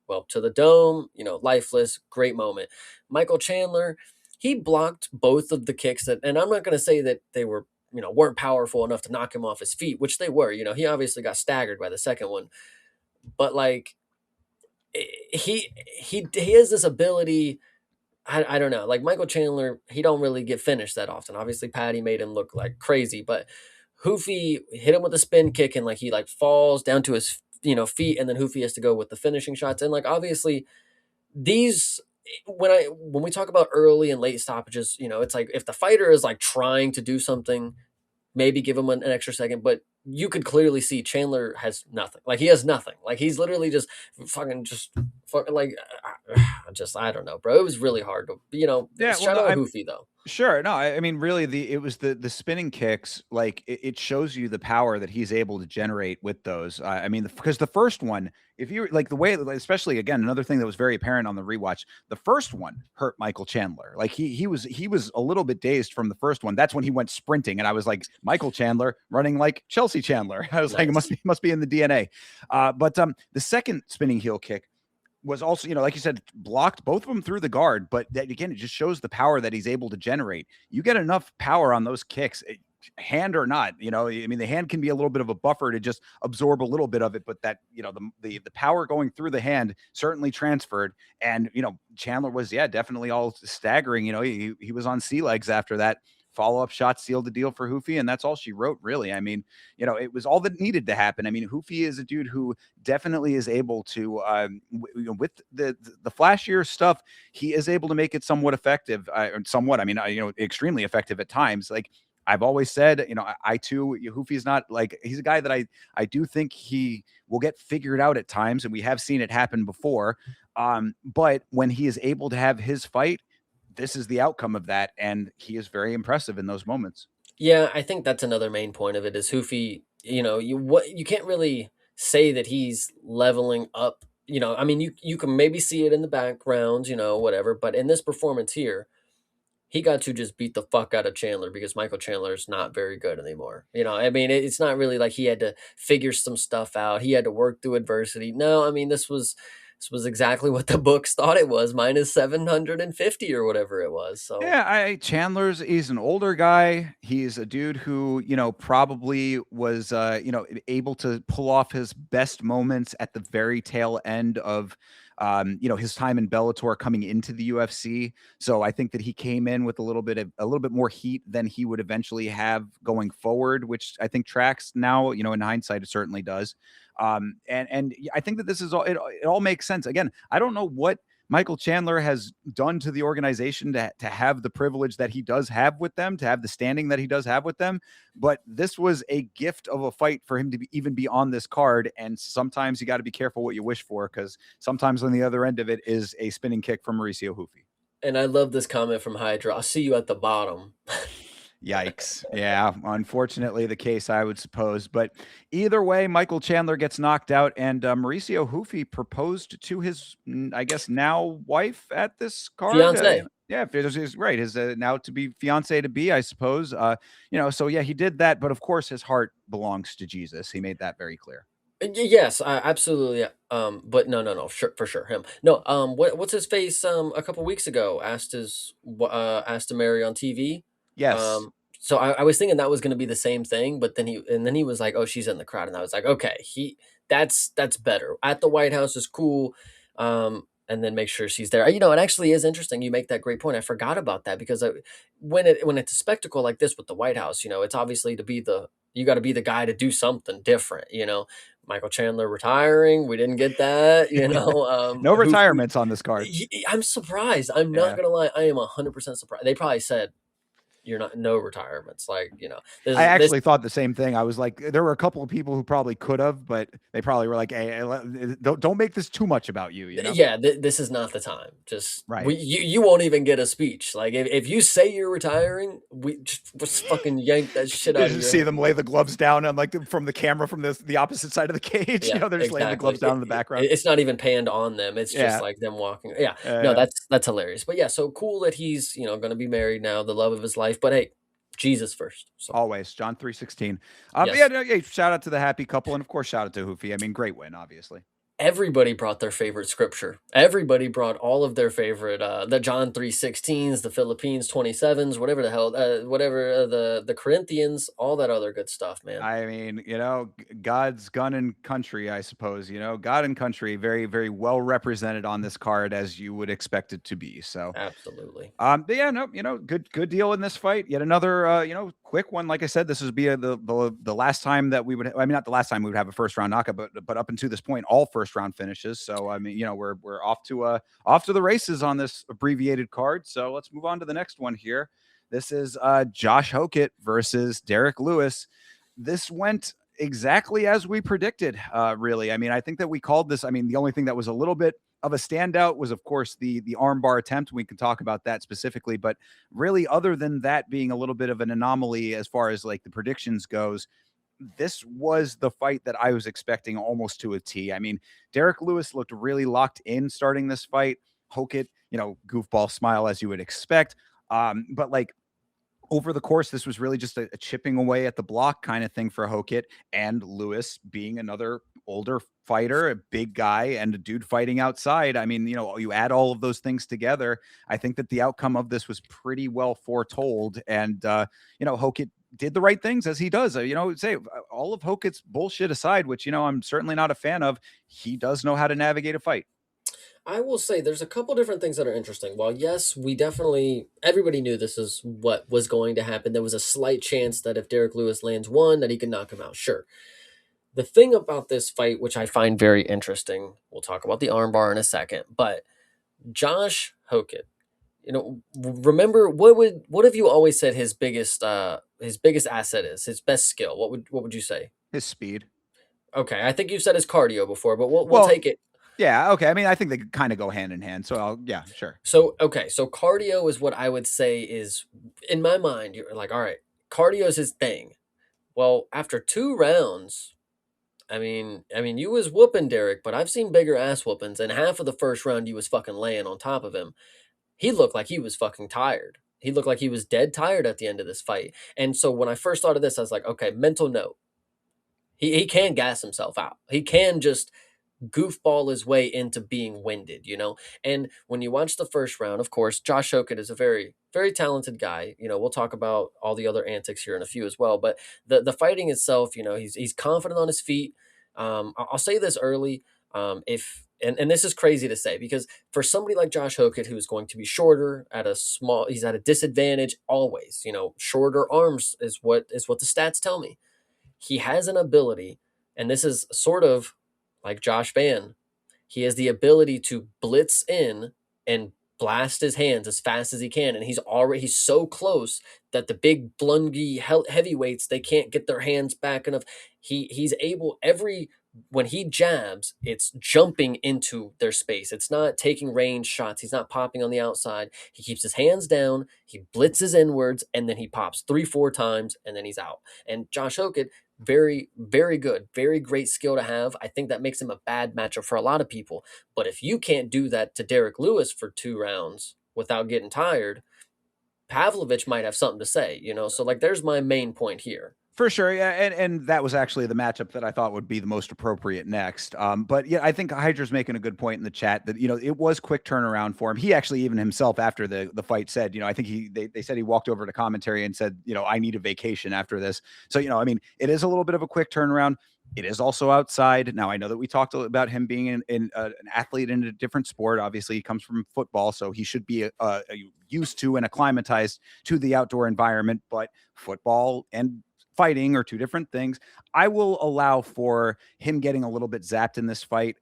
well, to the dome. Lifeless, great moment. Michael Chandler, he blocked both of the kicks and I'm not going to say that they weren't powerful enough to knock him off his feet, which they were. He obviously got staggered by the second one, but like he has this ability. I don't know. Like Michael Chandler, he don't really get finished that often. Obviously, Patty made him look like crazy, but Hoofy hit him with a spin kick and like he like falls down to his feet, and then Hoofy has to go with the finishing shots. And like obviously these when we talk about early and late stoppages, it's like if the fighter is like trying to do something, maybe give him an extra second, but you could clearly see Chandler has nothing. Like he has nothing. Like he's literally just fucking like just I don't know, bro. It was really hard to Yeah, well, shout no, out I'm Hoofy though. sure. No, I mean, really, it was the spinning kicks. Like it shows you the power that he's able to generate with those. I mean, because the first one, if you like the way, especially again, another thing that was very apparent on the rewatch, the first one hurt Michael Chandler. Like he was a little bit dazed from the first one. That's when he went sprinting, and I was like, Michael Chandler running like Chelsea Chandler. I was like, it Nice. must be in the DNA. But the second spinning heel kick was also, like you said, blocked both of them through the guard. But that, again, it just shows the power that he's able to generate. You get enough power on those kicks, hand or not. I mean, the hand can be a little bit of a buffer to just absorb a little bit of it, but that, the power going through the hand certainly transferred. And Chandler was, yeah, definitely all staggering. He was on sea legs after that. Follow-up shot sealed the deal for Hoofy, and that's all she wrote, really. I mean, it was all that needed to happen. I mean, Hoofy is a dude who definitely is able to, with the flashier stuff, he is able to make it somewhat effective. Somewhat, I mean, extremely effective at times. Like I've always said, I too, Hoofy's not like, he's a guy that I do think he will get figured out at times, and we have seen it happen before. But when he is able to have his fight, this is the outcome of that, and he is very impressive in those moments. Yeah, I think that's another main point of it is Hoofy, you can't really say that he's leveling up. I mean you can maybe see it in the background, whatever, but in this performance here, he got to just beat the fuck out of Chandler because Michael Chandler is not very good anymore. I mean, it's not really like he had to figure some stuff out. He had to work through adversity. No, I mean, this was exactly what the books thought it was, minus 750 or whatever it was. So Yeah, he's an older guy. He's a dude who, probably was able to pull off his best moments at the very tail end of his time in Bellator coming into the UFC. So I think that he came in with a little bit more heat than he would eventually have going forward, which I think tracks now, in hindsight it certainly does. And I think that this is all, it all makes sense. Again, I don't know what Michael Chandler has done to the organization to have the privilege that he does have with them, to have the standing that he does have with them. But this was a gift of a fight for him to even be on this card. And sometimes you got to be careful what you wish for, because sometimes on the other end of it is a spinning kick from Mauricio Hoofy. and I love this comment from Hydra. I'll see you at the bottom. Yikes. Yeah, unfortunately the case, I would suppose. But either way, Michael Chandler gets knocked out, and Mauricio Hoofy proposed to his, I guess, now wife at this card. Fiance. Yeah, he's right. His now to be fiance to be, I suppose. So yeah, he did that. But of course, his heart belongs to Jesus. He made that very clear. Yes, absolutely. But no, sure, for sure, him. No, what's his face? A couple weeks ago, asked to marry on TV. Yes. So I was thinking that was going to be the same thing, but then he was like, "Oh, she's in the crowd," and I was like, "Okay, that's better. At the White House is cool." And then make sure she's there. It actually is interesting. You make that great point. I forgot about that because when it's a spectacle like this with the White House, it's obviously to be the You got to be the guy to do something different, you know. Michael Chandler retiring, we didn't get that, you know. No Who retirements on this card. I'm surprised. I'm not Yeah. gonna lie. I am 100% surprised. They probably said you're not no retirements. Like, you know, I this actually thought the same thing. I was like, there were a couple of people who probably could have, but they probably were like, hey, don't make this too much about you, you know? yeah, this is not the time. Just Right. you won't even get a speech. Like if you say you're retiring, we just fucking yank that shit You out of just your see hand. them lay the gloves down on like from the camera from the opposite side of the cage. You Yeah, know, they're just laying the exactly. gloves down in the background. It's not even panned on them. It's just Yeah. like them walking. Yeah, no, Yeah. that's hilarious. But yeah, so cool that he's, you know, going to be married now, the love of his life. But hey, Jesus first. So Always John 3:16. But yeah, yes, no, yeah, shout out to the happy couple, and of course, shout out to Hoofy. I mean, great win, obviously. everybody brought their favorite scripture. Everybody brought all of their favorite, the John 3:16s, the Philippines 27s, whatever the hell, whatever the Corinthians, all that other good stuff, man. I mean, you know, God's gun and country, I suppose. You know, God and country, very, very well represented on this card as you would expect it to be. So, Absolutely. but yeah, no, you know, good deal in this fight. Yet another, you know, quick one. Like I said, this would be the last time that we would. I mean, not the last time we would have a first round knockout, but up until this point, all first round finishes. So I mean, you know, we're off to the races on this abbreviated card. So let's move on to the next one here. This is Josh Hokett versus Derek Lewis. This went exactly as we predicted, really. I mean, I think that we called this. I mean, the only thing that was a little bit of a standout was, of course, the armbar attempt. We can talk about that specifically, but really, other than that being a little bit of an anomaly as far as like the predictions goes, this was the fight that I was expecting almost to a T. I mean, Derek Lewis looked really locked in starting this fight. Hokett, you know, goofball smile as you would expect. But like over the course, this was really just a chipping away at the block kind of thing for Hokett, and Lewis being another older fighter, a big guy, and a dude fighting outside. I mean, you know, you add all of those things together. I think that the outcome of this was pretty well foretold. And, you know, Hokett did the right things as he does. You know, say all of Hokett's bullshit aside, which, you know, I'm certainly not a fan of, he does know how to navigate a fight. I will say there's a couple different things that are interesting. While yes, we definitely everybody knew this is what was going to happen. There was a slight chance that if Derek Lewis lands one, that he could knock him out. Sure. The thing about this fight, which I find very interesting, we'll talk about the armbar in a second, but Josh Hokett, you know, remember what have you always said his biggest asset is, his best skill? What would you say? His speed. Okay, I think you've said his cardio before, but we'll Well, take it. yeah, okay. I mean, I think they kind of go hand in hand. So yeah, sure. So, okay, so cardio is what I would say is, in my mind, you're like, all right, cardio is his thing. Well, after 2 rounds, I mean, you was whooping Derek, but I've seen bigger ass whoopings. And half of the first round, you was fucking laying on top of him. He looked like he was fucking tired. He looked like he was dead tired at the end of this fight. And so when I first thought of this, I was like, okay, mental note. He can gas himself out. He can just goofball his way into being winded, you know? And when you watch the first round, of course, Josh Hokett is a very, very talented guy. You know, we'll talk about all the other antics here in a few as well. But the fighting itself, you know, he's confident on his feet. I'll say this early. If and this is crazy to say because for somebody like Josh Hokett, who's going to be shorter he's at a disadvantage always. You know, shorter arms is what the stats tell me. He has an ability, and this is sort of like Josh Van. He has the ability to blitz in and blast his hands as fast as he can, and he's so close that the big blungy heavyweights they can't get their hands back enough. He's able every when he jabs, it's jumping into their space. It's not taking range shots. He's not popping on the outside. He keeps his hands down. He blitzes inwards, and then he pops 3-4 times, and then he's out. And Josh Hokett, very, very good, very great skill to have. I think that makes him a bad matchup for a lot of people. But if you can't do that to Derek Lewis for 2 rounds without getting tired, Pavlovich might have something to say, you know? So, like, there's my main point here. For sure, yeah, and that was actually the matchup that I thought would be the most appropriate next. But yeah, I think Hyder's making a good point in the chat that, you know, it was quick turnaround for him. He actually even himself after the fight said, you know, I think they said he walked over to commentary and said, you know, I need a vacation after this. So, you know, I mean, it is a little bit of a quick turnaround. It is also outside. Now, I know that we talked about him being an athlete in a different sport. Obviously, he comes from football, so he should be used to and acclimatized to the outdoor environment. But football and fighting are two different things. I will allow for him getting a little bit zapped in this fight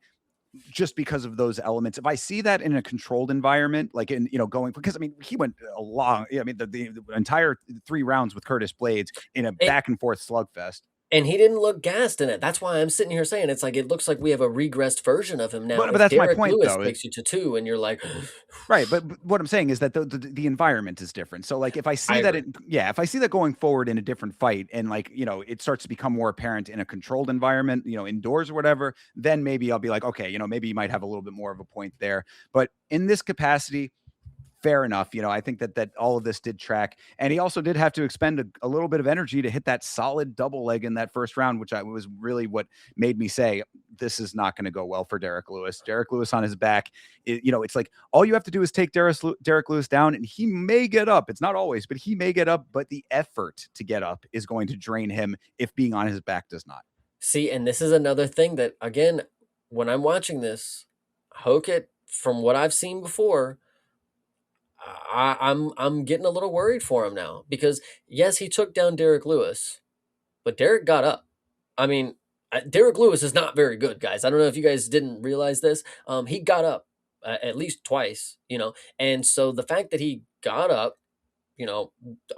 just because of those elements. If I see that in a controlled environment, like in, going, because I mean, he went a long, I mean, the entire 3 rounds with Curtis Blades in a It, back and forth slugfest. and he didn't look gassed in it. That's why I'm sitting here saying it's like it looks like we have a regressed version of him now. But If that's my Derek point, Lewis though. takes you to 2 and you're like, Right, but what I'm saying is that the environment is different. So like if I I see that agree. it, yeah, if I see that going forward in a different fight and like, it starts to become more apparent in a controlled environment, indoors or whatever, then maybe I'll be like, okay, maybe you might have a little bit more of a point there. But in this capacity, fair enough. I think that all of this did track, and he also did have to expend a little bit of energy to hit that solid double leg in that first round, which was really what made me say this is not going to go well for Derek Lewis. Derek Lewis on his back, it's like all you have to do is take Derek Lewis down, and he may get up. It's not always, but he may get up. But the effort to get up is going to drain him if being on his back does not. See, and this is another thing that again, when I'm watching this, Hokit, from what I've seen before, I'm getting a little worried for him now because yes, he took down Derek Lewis, but Derek got up. I mean, Derek Lewis is not very good, guys. I don't know if you guys didn't realize this. He got up at least twice, and so the fact that he got up,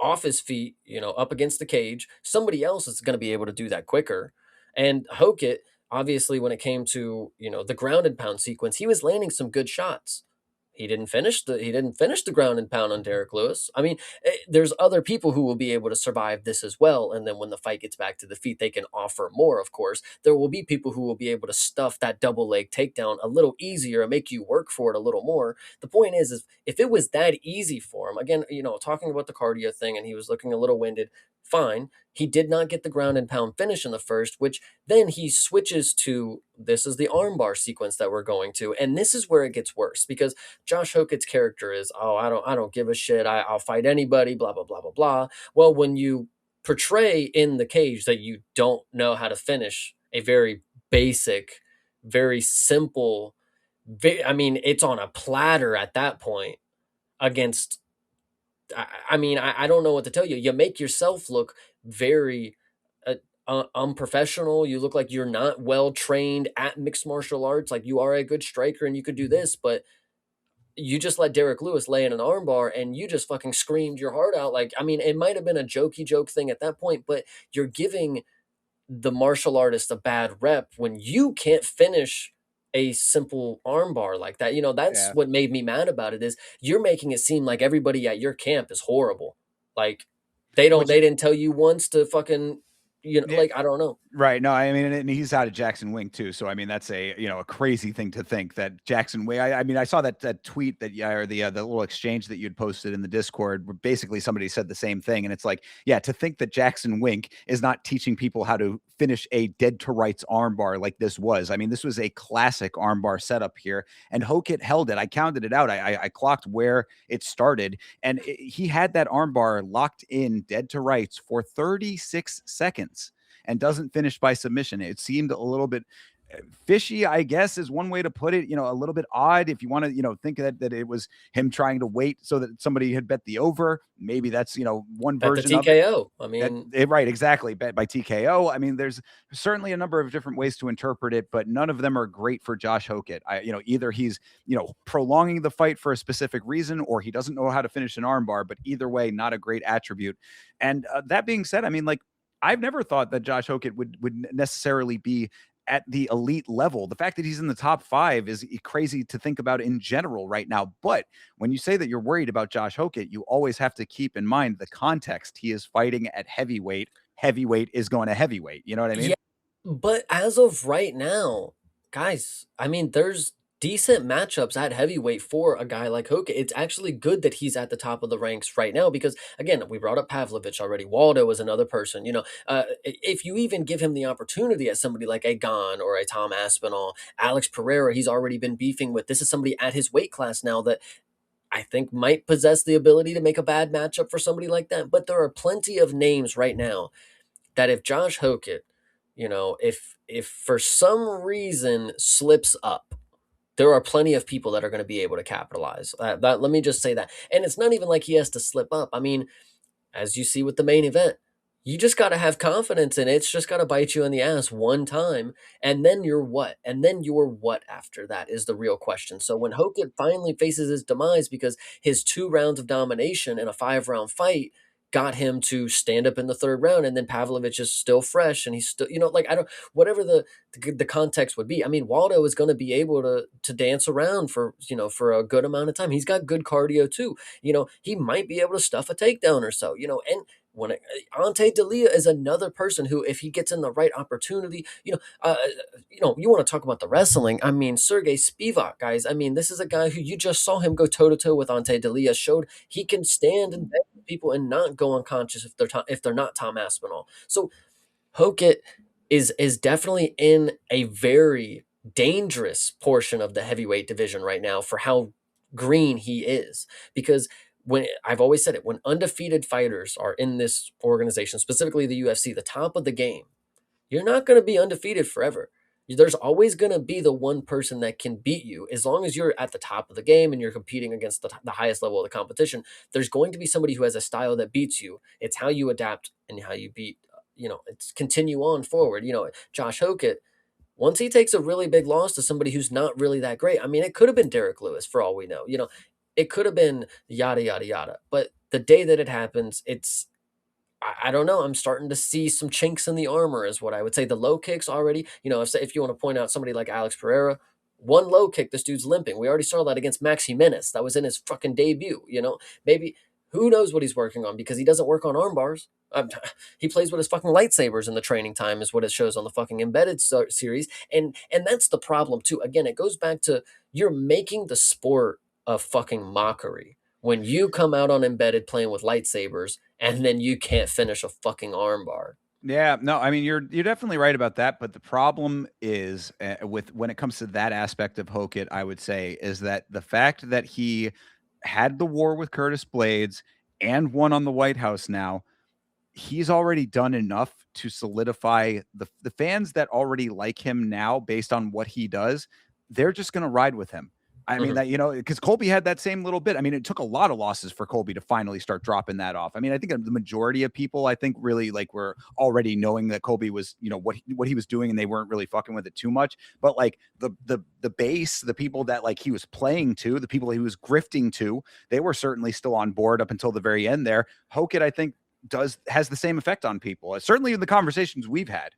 off his feet, up against the cage, somebody else is going to be able to do that quicker. And Hokit, obviously, when it came to the ground and pound sequence, he was landing some good shots. He didn't finish the ground and pound on Derek Lewis. I mean, there's other people who will be able to survive this as well. And then when the fight gets back to the feet, they can offer more. Of course, there will be people who will be able to stuff that double leg takedown a little easier and make you work for it a little more. The point is if it was that easy for him, again, talking about the cardio thing, and he was looking a little winded. Fine. He did not get the ground and pound finish in the first, which then he switches to this is the armbar sequence that we're going to, and this is where it gets worse because Josh Hokit's character is, oh, I don't give a shit. I'll fight anybody, blah, blah, blah, blah, blah. Well, when you portray in the cage that you don't know how to finish a very basic, very simple, I mean, it's on a platter at that point against, I mean, I don't know what to tell you. You make yourself look very unprofessional. You look like you're not well trained at mixed martial arts. Like you are a good striker and you could do this, but you just let Derek Lewis lay in an armbar and you just fucking screamed your heart out. Like, I mean, it might have been a jokey joke thing at that point, but you're giving the martial artist a bad rep when you can't finish a simple armbar like that. That's Yeah. what made me mad about it is you're making it seem like everybody at your camp is horrible. Like Which they didn't tell you once to fucking, yeah, like, I don't know. right. No, I mean, and he's out of Jackson Wink too. So I mean, that's a crazy thing to think that Jackson Wink. I mean, I saw that tweet that or the little exchange that you'd posted in the Discord where basically somebody said the same thing, and it's like, yeah, to think that Jackson Wink is not teaching people how to finish a dead to rights armbar like this was. I mean, this was a classic armbar setup here, and Hokit held it. I counted it out. I clocked where it started, and he had that armbar locked in dead to rights for 36 seconds and doesn't finish by submission. It seemed a little bit fishy, I guess, is one way to put it. A little bit odd. If you want to, think that it was him trying to wait so that somebody had bet the over. Maybe that's one Bet the version of it. TKO. I mean, Right, exactly. Bet by TKO. I mean, there's certainly a number of different ways to interpret it, but none of them are great for Josh Hokit. Either he's prolonging the fight for a specific reason, or he doesn't know how to finish an armbar. But either way, not a great attribute. And that being said, I mean, like, I've never thought that Josh Hokit would necessarily be at the elite level. The fact that he's in the top 5 is crazy to think about in general right now. But when you say that you're worried about Josh Hokit, you always have to keep in mind the context. He is fighting at heavyweight. Heavyweight is going to heavyweight. You know what I mean? yeah, but as of right now, guys, I mean, there's decent matchups at heavyweight for a guy like Hoka. It's actually good that he's at the top of the ranks right now because, again, we brought up Pavlovich already. Waldo is another person. If you even give him the opportunity as somebody like a Gon or a Tom Aspinall, Alex Pereira, he's already been beefing with. This is somebody at his weight class now that I think might possess the ability to make a bad matchup for somebody like that. But there are plenty of names right now that if Josh Hokit, if for some reason slips up, there are plenty of people that are going to be able to capitalize. Let me just say that. And it's not even like he has to slip up. I mean, as you see with the main event, You just gotta have confidence in it. It's just gotta bite you in the ass one time, and then you're what? And then you're what after that is the real question. So when Hogan finally faces his demise because his 2 rounds of domination in a 5-round fight got him to stand up in the 3rd round, and then Pavlovich is still fresh, and he's still, like, I don't, whatever the context would be. I mean, Waldo is gonna be able to dance around for, for a good amount of time. He's got good cardio too. He might be able to stuff a takedown or so, and when Ante Delia is another person who, if he gets in the right opportunity, you want to talk about the wrestling. I mean, Sergey Spivak, guys. I mean, this is a guy who you just saw him go toe to toe with Ante Delia. Showed he can stand and beg people and not go unconscious if they're not Tom Aspinall. So Hokit is definitely in a very dangerous portion of the heavyweight division right now for how green he is, because when I've always said it, when undefeated fighters are in this organization, specifically the UFC, the top of the game, you're not going to be undefeated forever. There's always going to be the one person that can beat you. As long as you're at the top of the game and you're competing against the highest level of the competition, there's going to be somebody who has a style that beats you. It's how you adapt and how you beat, it's continue on forward. Josh Hokett, once he takes a really big loss to somebody who's not really that great, I mean, it could have been Derek Lewis for all we know. It could have been yada, yada, yada. But the day that it happens, I don't know. I'm starting to see some chinks in the armor, is what I would say. The low kicks already, if you want to point out somebody like Alex Pereira, one low kick, this dude's limping. We already saw that against Max Jimenez. That was in his fucking debut. Maybe who knows what he's working on, because he doesn't work on arm bars. He plays with his fucking lightsabers in the training time, is what it shows on the fucking embedded series, and that's the problem too. Again, it goes back to, you're making the sport a fucking mockery when you come out on embedded playing with lightsabers and then you can't finish a fucking armbar. Yeah, no, I mean you're definitely right about that, but the problem is with when it comes to that aspect of Hokit, I would say is that the fact that he had the war with Curtis Blades and won on the White House now, he's already done enough to solidify the fans that already like him now based on what he does. They're just going to ride with him. I mean, Mhm. that, because Colby had that same little bit. I mean, it took a lot of losses for Colby to finally start dropping that off. I mean, I think the majority of people, I think, really like were already knowing that Colby was, what he was doing, and they weren't really fucking with it too much. But like the base, the people that like he was playing to, the people he was grifting to, they were certainly still on board up until the very end there. Hokit, I think, has the same effect on people. Certainly in the conversations we've had,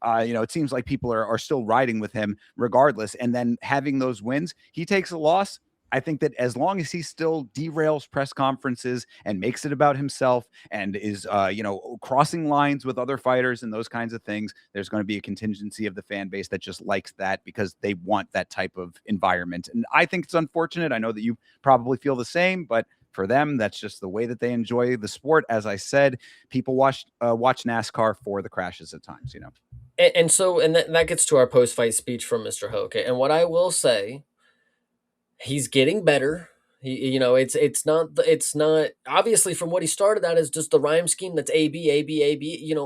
it seems like people are still riding with him regardless. And then having those wins, he takes a loss. I think that as long as he still derails press conferences and makes it about himself and is, crossing lines with other fighters and those kinds of things, there's going to be a contingency of the fan base that just likes that because they want that type of environment. And I think it's unfortunate. I know that you probably feel the same, but for them, that's just the way that they enjoy the sport. As I said, people watch NASCAR for the crashes at times. And that gets to our post fight speech from Mr. Hoke. And what I will say, he's getting better. It's not obviously from what he started out as just the rhyme scheme that's A B A B A B.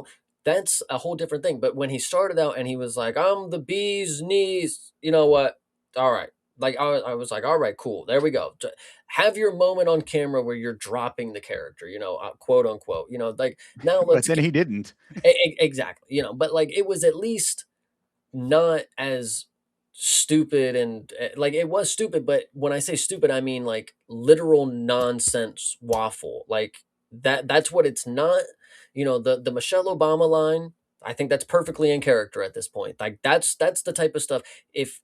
That's a whole different thing. But when he started out and he was like, "I'm the bee's knees," you know what? All right. Like I was like, all right, cool. There we go. Have your moment on camera where you're dropping the character, quote unquote. Like now But let's then get he didn't. exactly. But like it was at least not as stupid, and like it was stupid, but when I say stupid, I mean like literal nonsense waffle. Like that's what it's not. The Michelle Obama line, I think that's perfectly in character at this point. Like that's the type of stuff. If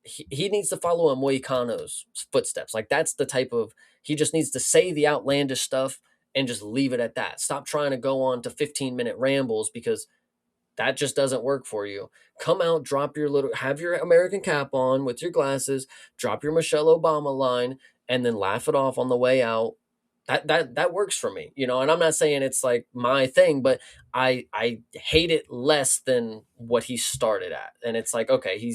he needs to follow a Moicano's footsteps, like that's the type of, he just needs to say the outlandish stuff and just leave it at that. Stop trying to go on to 15-minute rambles, because that just doesn't work for you. Come out, have your American cap on with your glasses, drop your Michelle Obama line, and then laugh it off on the way out. That works for me, And I'm not saying it's like my thing, but I hate it less than what he started at. And it's like, okay,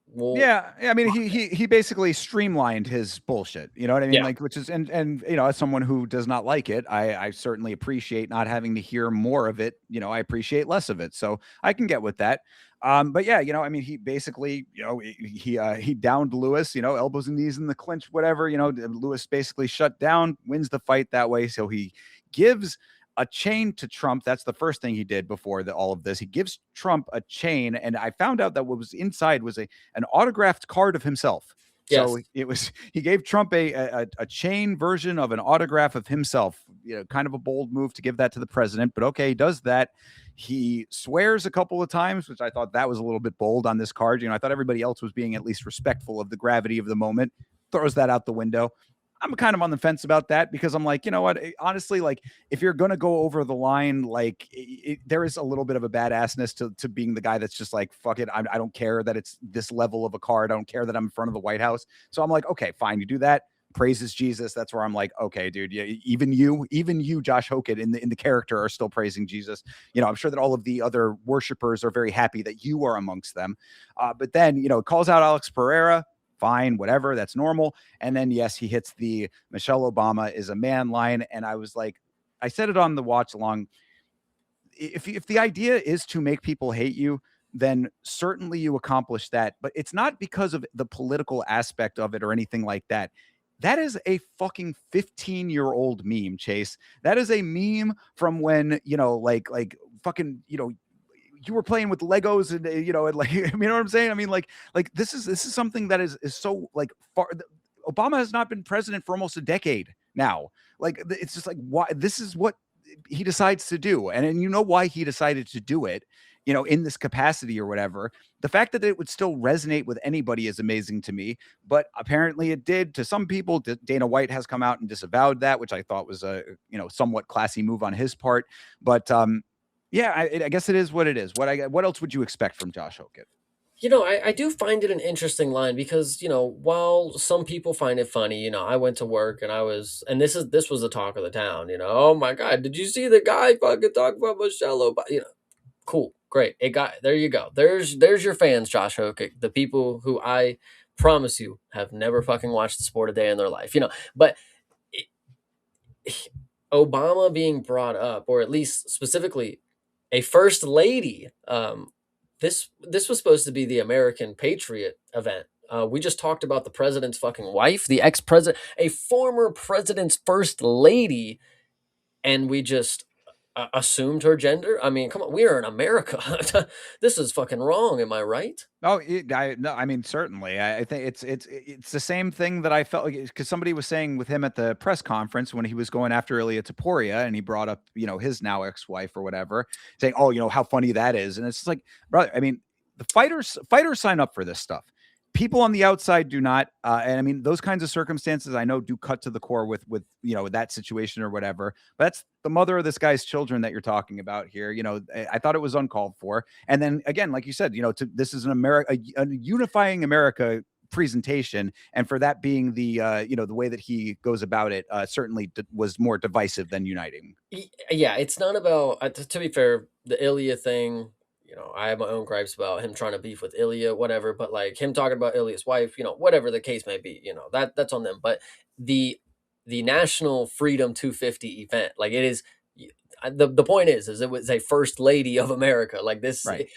well, Yeah, I mean, he basically streamlined his bullshit. You know what I mean? yeah. Like, which is and as someone who does not like it, I certainly appreciate not having to hear more of it. I appreciate less of it, so I can get with that. But yeah, I mean, he basically, he downed Lewis. Elbows and knees in the clinch, whatever. Lewis basically shut down, wins the fight that way. So he gives a chain to Trump. That's the first thing he did before all of this. He gives Trump a chain, and I found out that what was inside was an autographed card of himself. So Yes. he gave Trump a chain version of an autograph of himself. Kind of a bold move to give that to the president, but okay, he does that. He swears a couple of times, which I thought that was a little bit bold on this card. I thought everybody else was being at least respectful of the gravity of the moment. Throws that out the window. I'm kind of on the fence about that because I'm like, you know what? Honestly, like if you're going to go over the line, like there is a little bit of a badassness to being the guy that's just like, fuck it. I don't care that it's this level of a card. I don't care that I'm in front of the White House. So I'm like, okay, fine. You do that. Praises Jesus. That's where I'm like, okay, dude. Yeah, even you, Josh Hockett in the character are still praising Jesus. I'm sure that all of the other worshipers are very happy that you are amongst them. But then, it calls out Alex Pereira. Fine, whatever, that's normal. And then, yes, he hits the Michelle Obama is a man line. And I was like, I said it on the watch along. If the idea is to make people hate you, then certainly you accomplish that. But it's not because of the political aspect of it or anything like that. That is a fucking 15-year-old meme, Chase. That is a meme from when, like fucking, you were playing with Legos and and like you know what I'm saying? I mean, like this is something that is so like far. Obama has not been president for almost a decade now. Like it's just like why this is what he decides to do, and why he decided to do it. In this capacity or whatever. The fact that it would still resonate with anybody is amazing to me, but apparently it did to some people. Dana White has come out and disavowed that, which I thought was a somewhat classy move on his part. But yeah, I guess it is what it is. What else would you expect from Josh Hockett? I do find it an interesting line because, while some people find it funny, I went to work and and this was the talk of the town, oh my God, did you see the guy fucking talk about Michelle Obama? Cool, great. There you go. There's your fans, Josh Hockett, the people who I promise you have never fucking watched the sport a day in their life, but Obama being brought up, or at least specifically a first lady. This was supposed to be the American Patriot event. We just talked about the president's fucking wife, the ex-president, a former president's first lady, and we just assumed her gender. I mean, come on, we are in America. This is fucking wrong. Am I right? Oh, no, I mean, certainly. I think it's the same thing that I felt like because somebody was saying with him at the press conference when he was going after Ilia Topuria and he brought up, his now ex-wife or whatever, saying, oh, how funny that is. And it's just like, brother, I mean, the fighters sign up for this stuff. People on the outside do not. And I mean, those kinds of circumstances I know do cut to the core with that situation or whatever. But that's the mother of this guy's children that you're talking about here. I thought it was uncalled for. And then again, like you said, this is a unifying America presentation, and for that being the the way that he goes about it, certainly was more divisive than uniting. Yeah, it's not about. To be fair, the Ilia thing. I have my own gripes about him trying to beef with Ilia, whatever. But like him talking about Ilia's wife, whatever the case may be, that's on them. But the National Freedom 250 event, like it is, the point is it was a first lady of America. Like this, Right.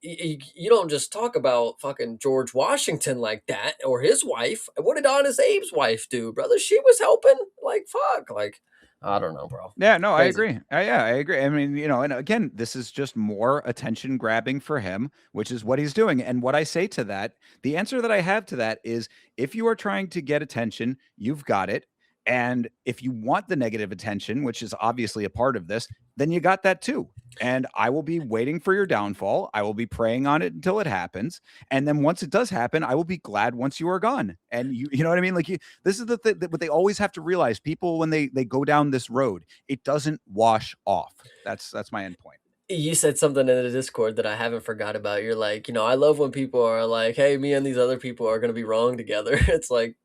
You don't just talk about fucking George Washington like that or his wife. What did Honest Abe's wife do, brother? She was helping. Like fuck, like. I don't know, bro. Yeah, no, I Crazy. agree. Yeah, I agree. I mean, and again, this is just more attention grabbing for him, which is what he's doing. And what I say to that, the answer that I have to that is if you are trying to get attention, you've got it. And if you want the negative attention, which is obviously a part of this, then you got that too. And I will be waiting for your downfall. I will be praying on it until it happens. And then once it does happen, I will be glad once you are gone. And you know what I mean? Like this is what they always have to realize. People, when they go down this road, it doesn't wash off. That's my end point. You said something in the Discord that I haven't forgot about. You're like, I love when people are like, hey, me and these other people are going to be wrong together. It's like,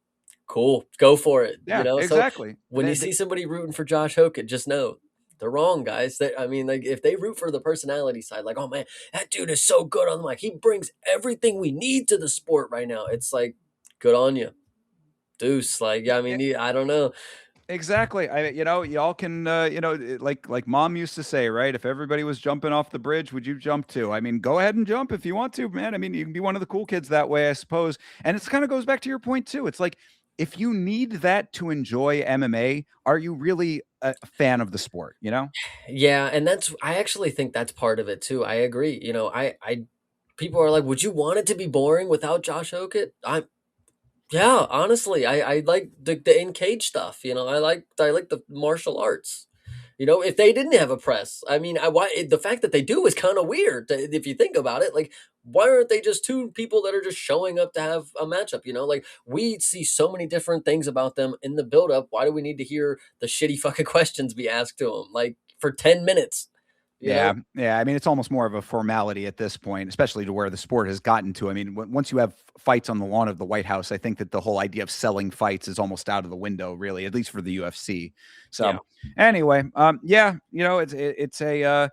cool, go for it. Yeah, So exactly. when you see somebody rooting for Josh Hockett, just know they're wrong, guys. I mean, like if they root for the personality side, like, oh man, that dude is so good on the mic. He brings everything we need to the sport right now. It's like, good on you. Deuce. Like, I mean, I don't know. Exactly. Y'all can, like mom used to say, right? If everybody was jumping off the bridge, would you jump too? I mean, go ahead and jump if you want to, man. I mean, you can be one of the cool kids that way, I suppose. And it kind of goes back to your point too. It's like, if you need that to enjoy MMA, are you really a fan of the sport, you know? Yeah, and that's I actually think that's part of it too. I agree. I people are like, "Would you want it to be boring without Josh Hokett?" Yeah, honestly, I like the in cage stuff. I like the martial arts. If they didn't have a press, I mean, the fact that they do is kind of weird if you think about it. Like, why aren't they just two people that are just showing up to have a matchup? Like we see so many different things about them in the build up. Why do we need to hear the shitty fucking questions be asked to them like for 10 minutes? You Yeah, know? yeah. I mean, it's almost more of a formality at this point, especially to where the sport has gotten to. I mean, once you have fights on the lawn of the White House, I think that the whole idea of selling fights is almost out of the window, really, at least for the UFC. So, Yeah. anyway, yeah, it's a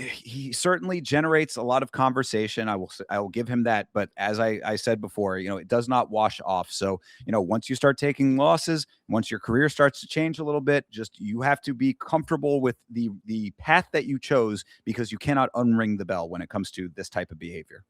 he certainly generates a lot of conversation. I will give him that, but as I said before, it does not wash off. So, once you start taking losses, once your career starts to change a little bit, just you have to be comfortable with the path that you chose because you cannot unring the bell when it comes to this type of behavior.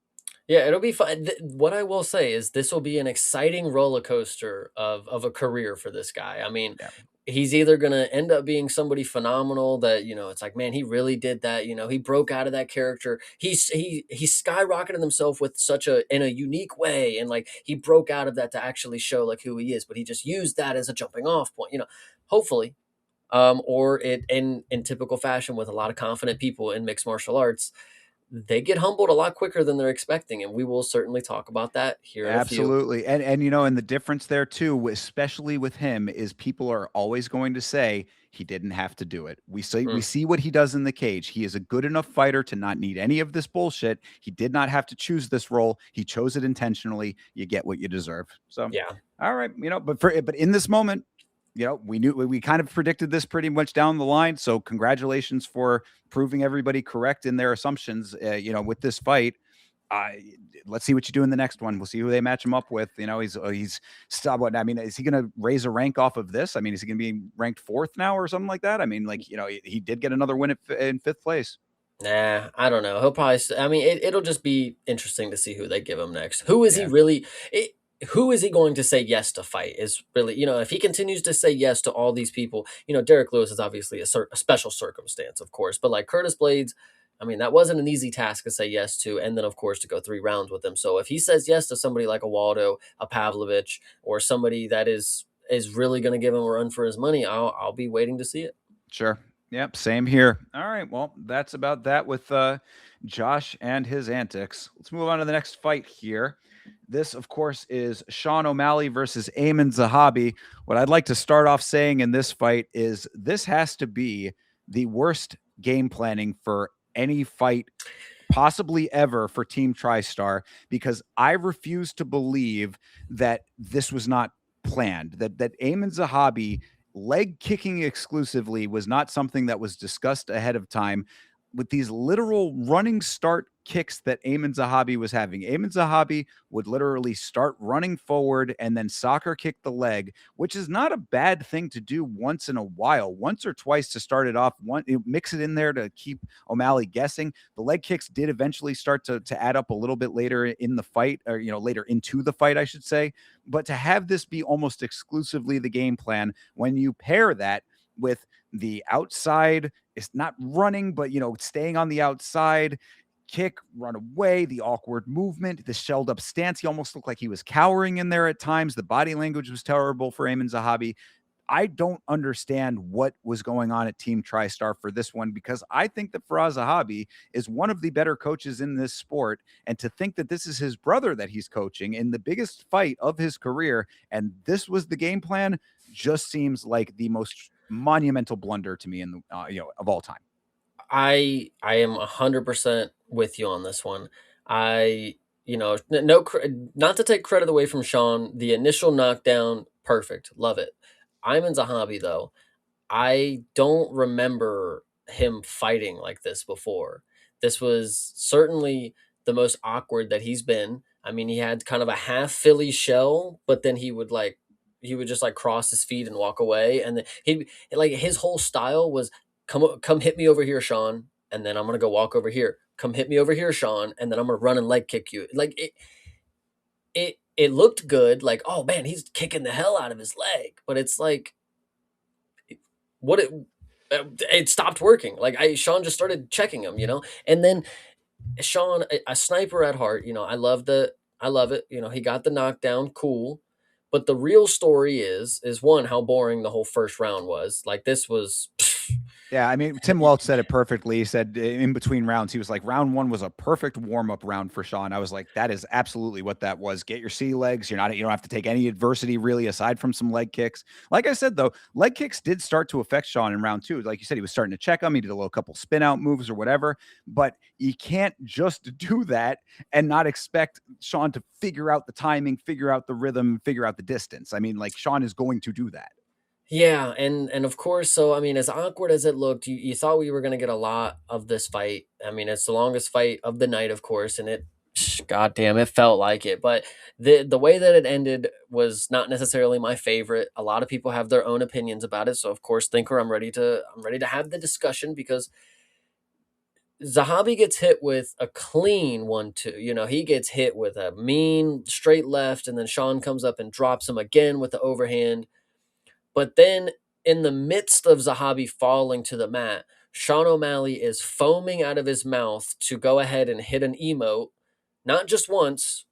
Yeah, it'll be fun. What I will say is this will be an exciting roller coaster of a career for this guy. I mean, Yeah, he's either going to end up being somebody phenomenal that, it's like, man, he really did that. He broke out of that character. He skyrocketed himself with such in a unique way, and like he broke out of that to actually show like who he is, but he just used that as a jumping off point, hopefully. Or it in typical fashion with a lot of confident people in mixed martial arts, they get humbled a lot quicker than they're expecting, and we will certainly talk about that here in a few. absolutely. And and the difference there too, especially with him, is people are always going to say he didn't have to do it. We Mm, see what he does in the cage. He is a good enough fighter to not need any of this bullshit. He did not have to choose this role. He chose it intentionally. You get what you deserve. So, yeah. all right, but in this moment, we kind of predicted this pretty much down the line. So congratulations for proving everybody correct in their assumptions. With this fight, uh, let's see what you do in the next one. We'll see who they match him up with. He's stop. What I mean, is he going to raise a rank off of this? I mean, is he going to be ranked fourth now or something like that? I mean, like he did get another win in fifth place. Nah, I don't know. He'll probably. I mean, it'll just be interesting to see who they give him next. Who is he Yeah, really? Who is he going to say yes to fight? Is really, if he continues to say yes to all these people, Derek Lewis is obviously a special circumstance, of course, but like Curtis Blades, I mean, that wasn't an easy task to say yes to, and then of course to go 3 rounds with him. So if he says yes to somebody like a Waldo, a Pavlovich, or somebody that is really going to give him a run for his money, I'll be waiting to see it. sure. Yep, same here. All right, well, that's about that with Josh and his antics. Let's move on to the next fight here. This, of course, is Sean O'Malley versus Eamon Zahabi. What I'd like to start off saying in this fight is this has to be the worst game planning for any fight possibly ever for Team TriStar, because I refuse to believe that this was not planned. That Eamon Zahabi leg kicking exclusively was not something that was discussed ahead of time. With these literal running start kicks that Eamon Zahabi was having, Eamon Zahabi would literally start running forward and then soccer kick the leg, which is not a bad thing to do once in a while, once or twice to start it off. Mix it in there to keep O'Malley guessing. The leg kicks did eventually start to add up a little bit later in the fight, or later into the fight, I should say. But to have this be almost exclusively the game plan, when you pair that with the outside, it's not running, but staying on the outside, kick, run away, the awkward movement, the shelled up stance. He almost looked like he was cowering in there at times. The body language was terrible for Eamon Zahabi. I don't understand what was going on at Team TriStar for this one, because I think that Faraz Zahabi is one of the better coaches in this sport. And to think that this is his brother that he's coaching in the biggest fight of his career, and this was the game plan, just seems like the most monumental blunder to me in the of all time. I am 100% with you on this one. I no not to take credit away from Sean, the initial knockdown, perfect, love it. Ayman Zahabi though, I don't remember him fighting like this before. This was certainly the most awkward that he's been. I mean, he had kind of a half Philly shell, but then he would just like cross his feet and walk away, and then he like his whole style was come hit me over here, Sean, and then I'm gonna go walk over here. Come hit me over here, Sean, and then I'm gonna run and leg kick you. Like it it looked good, like, oh man, he's kicking the hell out of his leg, but it's like, what it stopped working. Like, Sean just started checking him, and then Sean, a sniper at heart, I love it. He got the knockdown, cool. But the real story is one, how boring the whole first round was. Like, this was, Yeah, I mean, Tim Welch said it perfectly. He said in between rounds, he was like, round one was a perfect warm-up round for Sean. I was like, that is absolutely what that was. Get your sea legs. You don't have to take any adversity really aside from some leg kicks. Like I said, though, leg kicks did start to affect Sean in round two. Like you said, he was starting to check him. He did a little couple spin out moves or whatever. But you can't just do that and not expect Sean to figure out the timing, figure out the rhythm, figure out the distance. I mean, like Sean is going to do that. yeah, and of course, so I mean, as awkward as it looked, you thought we were going to get a lot of this fight. I mean, it's the longest fight of the night, of course, and god damn, it felt like it. But the way that it ended was not necessarily my favorite. A lot of people have their own opinions about it, so of course, Thinker, I'm ready to have the discussion, because Zahabi gets hit with a clean 1-2. He gets hit with a mean straight left, and then Sean comes up and drops him again with the overhand. But then, in the midst of Zahabi falling to the mat, Sean O'Malley is foaming out of his mouth to go ahead and hit an emote, not just once.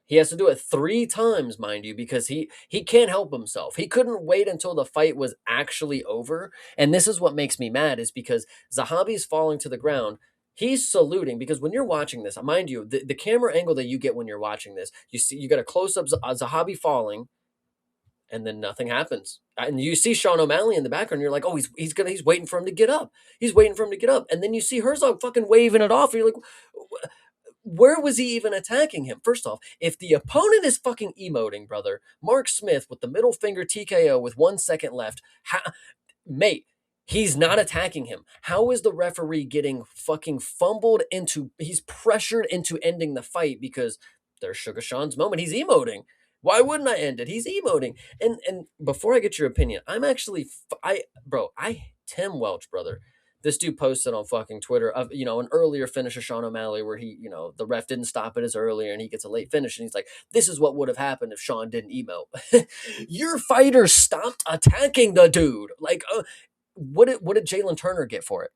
He has to do it 3 times, mind you, because he can't help himself. He couldn't wait until the fight was actually over. And this is what makes me mad, is because Zahabi's falling to the ground. He's saluting, because when you're watching this, mind you, the camera angle that you get when you're watching this, you get a close up Zahabi falling, and then nothing happens. And you see Sean O'Malley in the background. You're like, oh, he's waiting for him to get up. He's waiting for him to get up. And then you see Herzog fucking waving it off. You're like, where was he even attacking him? First off, if the opponent is fucking emoting, brother, Mark Smith with the middle finger TKO with 1 second left, mate, he's not attacking him. How is the referee getting fucking fumbled into? He's pressured into ending the fight because there's Sugar Sean's moment. He's emoting. Why wouldn't I end it? He's emoting. And before I get your opinion, I'm actually I Tim Welch, brother. This dude posted on fucking Twitter of an earlier finish of Sean O'Malley where he, the ref didn't stop it as earlier and he gets a late finish, and he's like, this is what would have happened if Sean didn't emote. Your fighter stopped attacking the dude. Like, what did Jalen Turner get for it?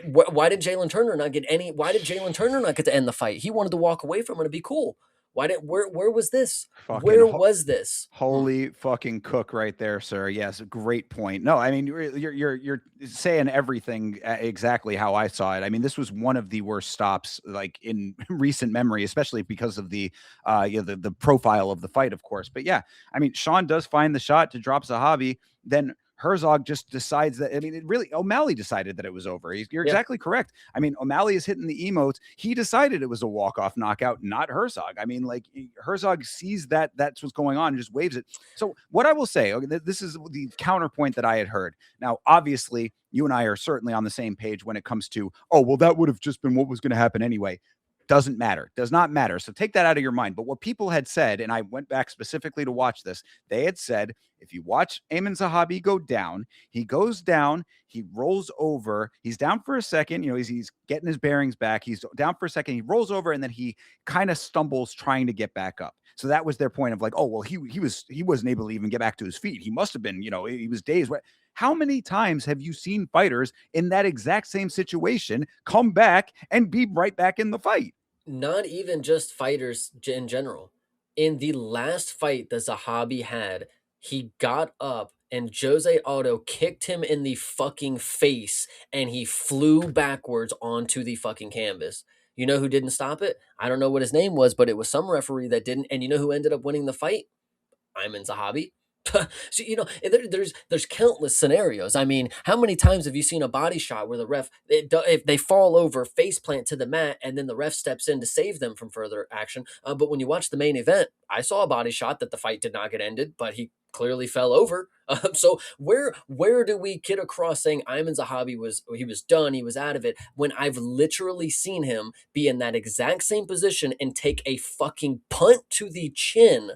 Why did Jalen Turner not get any? Why did Jalen Turner not get to end the fight? He wanted to walk away from it and be cool. Why did where was this? Fucking Where was this? holy fucking cook right there, sir. Yes, great point. No, I mean you're saying everything exactly how I saw it. I mean, this was one of the worst stops like in recent memory, especially because of the the profile of the fight, of course. But yeah, I mean, Sean does find the shot to drop Zahabi, then Herzog just decides that. I mean, it really O'Malley decided that it was over. You're Yeah. exactly correct. I mean, O'Malley is hitting the emotes. He decided it was a walk-off knockout, not Herzog. I mean, like Herzog sees that that's what's going on and just waves it. So what I will say, okay, this is the counterpoint that I had heard. Now, obviously, you and I are certainly on the same page when it comes to, oh, well, that would have just been what was going to happen anyway. Doesn't matter. Does not matter. So take that out of your mind. But what people had said, and I went back specifically to watch this, they had said, if you watch Ayman Zahabi go down, he goes down, he rolls over, he's down for a second, he's getting his bearings back, he's down for a second, he rolls over, and then he kind of stumbles trying to get back up. So that was their point of like, oh, well, he wasn't able to even get back to his feet. He must have been, he was dazed. How many times have you seen fighters in that exact same situation come back and be right back in the fight? Not even just fighters in general. In the last fight that Zahabi had, he got up and Jose Aldo kicked him in the fucking face and he flew backwards onto the fucking canvas. You know who didn't stop it? I don't know what his name was, but it was some referee that didn't. And you know who ended up winning the fight? Ayman Zahabi. So, there's countless scenarios. I mean, how many times have you seen a body shot where the ref, if they fall over, face plant to the mat, and then the ref steps in to save them from further action? But when you watch the main event, I saw a body shot that the fight did not get ended, but he clearly fell over. So where do we get across saying Ayman Zahabi was done, he was out of it, when I've literally seen him be in that exact same position and take a fucking punt to the chin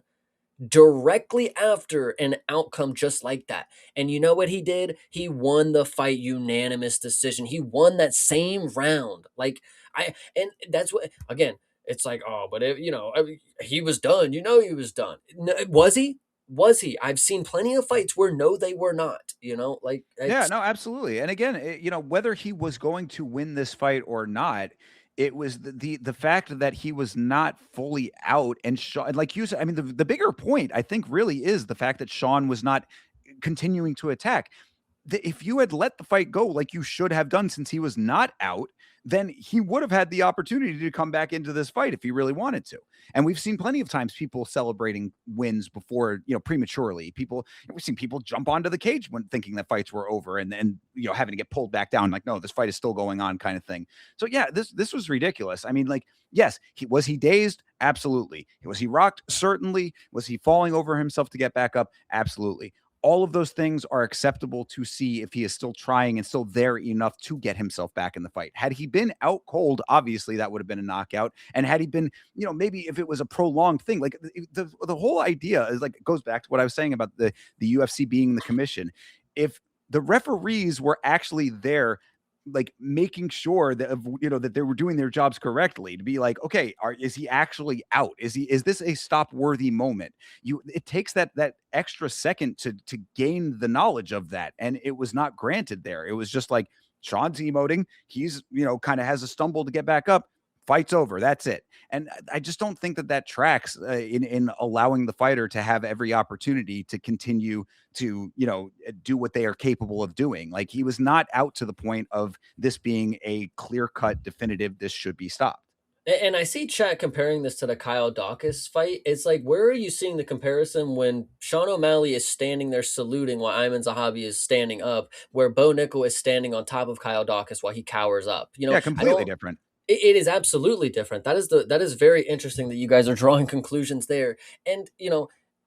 directly after an outcome just like that. And you know what he did? He won the fight unanimous decision. He won that same round. And that's what, again, it's like, oh, but I mean, he was done. He was done. Was he? Was he? I've seen plenty of fights where no, they were not. Like Yeah, it's no, absolutely. And again, whether he was going to win this fight or not, it was the fact that he was not fully out and Sean, like you said, I mean, the bigger point I think really is the fact that Sean was not continuing to attack. If you had let the fight go like you should have done since he was not out, then he would have had the opportunity to come back into this fight if he really wanted to. And we've seen plenty of times people celebrating wins before, prematurely. We've seen people jump onto the cage when thinking that fights were over and then, having to get pulled back down like, no, this fight is still going on kind of thing. So yeah, this was ridiculous. I mean, like, yes, was he dazed? Absolutely. Was he rocked? Certainly. Was he falling over himself to get back up? Absolutely. All of those things are acceptable to see if he is still trying and still there enough to get himself back in the fight. Had he been out cold, obviously that would have been a knockout. And had he been, maybe if it was a prolonged thing, like the whole idea is like, it goes back to what I was saying about the UFC being the commission. If the referees were actually there, like making sure that that they were doing their jobs correctly, to be like, okay, is he actually out? Is this a stop worthy moment? It takes that extra second to gain the knowledge of that, and it was not granted there. It was just like, Sean's emoting, he's kind of has a stumble to get back up, fight's over, that's it. And I just don't think that tracks in allowing the fighter to have every opportunity to continue to do what they are capable of doing. Like, he was not out to the point of this being a clear cut definitive, this should be stopped. And I see chat comparing this to the Kyle Dawkins fight. It's like, where are you seeing the comparison when Sean O'Malley is standing there saluting while Ayman Zahabi is standing up, where Bo Nickel is standing on top of Kyle Dawkins while he cowers up? Yeah, I completely don't. different. It is absolutely different. That is very interesting that you guys are drawing conclusions there, and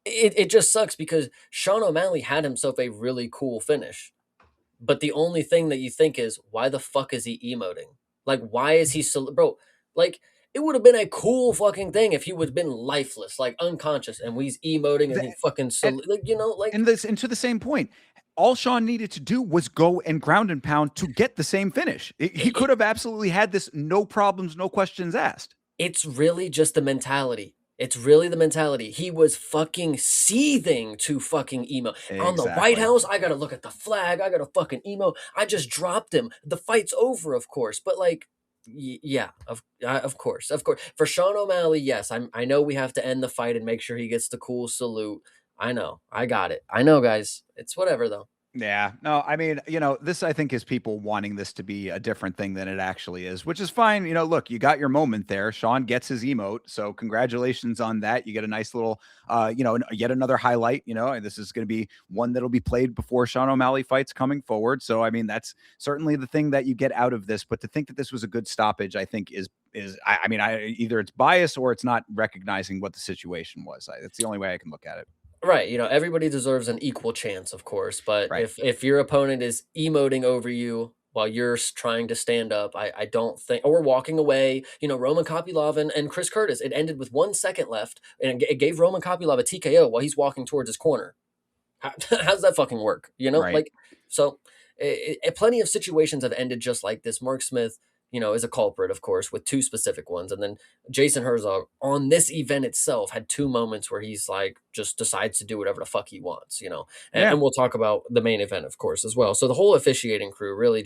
it just sucks because Sean O'Malley had himself a really cool finish, but the only thing that you think is, why the fuck is he emoting? Like, why is he so, bro? Like, it would have been a cool fucking thing if he would have been lifeless, like unconscious, and he's emoting and The- he fucking and like like. and to the same point, all Sean needed to do was go and ground and pound to get the same finish. He could have absolutely had this, no problems, no questions asked. It's really just the mentality. It's really the mentality. He was fucking seething to fucking emo. On the White Exactly. House, I gotta look at the flag. I gotta fucking emo. I just dropped him. The fight's over, of course. But like, yeah, of course, of course. For Sean O'Malley, yes, I know we have to end the fight and make sure he gets the cool salute. I know. I got it. I know, guys. It's whatever though. Yeah. No, I mean, this I think is people wanting this to be a different thing than it actually is, which is fine. Look, you got your moment there. Sean gets his emote. So congratulations on that. You get a nice little, yet another highlight, and this is going to be one that'll be played before Sean O'Malley fights coming forward. So, I mean, that's certainly the thing that you get out of this. But to think that this was a good stoppage, I think I mean, either it's bias or it's not recognizing what the situation was. That's the only way I can look at it. Right, everybody deserves an equal chance, of course, but Right. if your opponent is emoting over you while you're trying to stand up, I don't think, or walking away, Roman Kopylov and Chris Curtis, it ended with 1 second left, and it gave Roman Kopylov a TKO while he's walking towards his corner. How's that fucking work? Right. Like, so plenty of situations have ended just like this. Mark Smith, is a culprit, of course, with two specific ones. And then Jason Herzog on this event itself had two moments where he's like, just decides to do whatever the fuck he wants, Yeah. and we'll talk about the main event, of course, as well. So the whole officiating crew really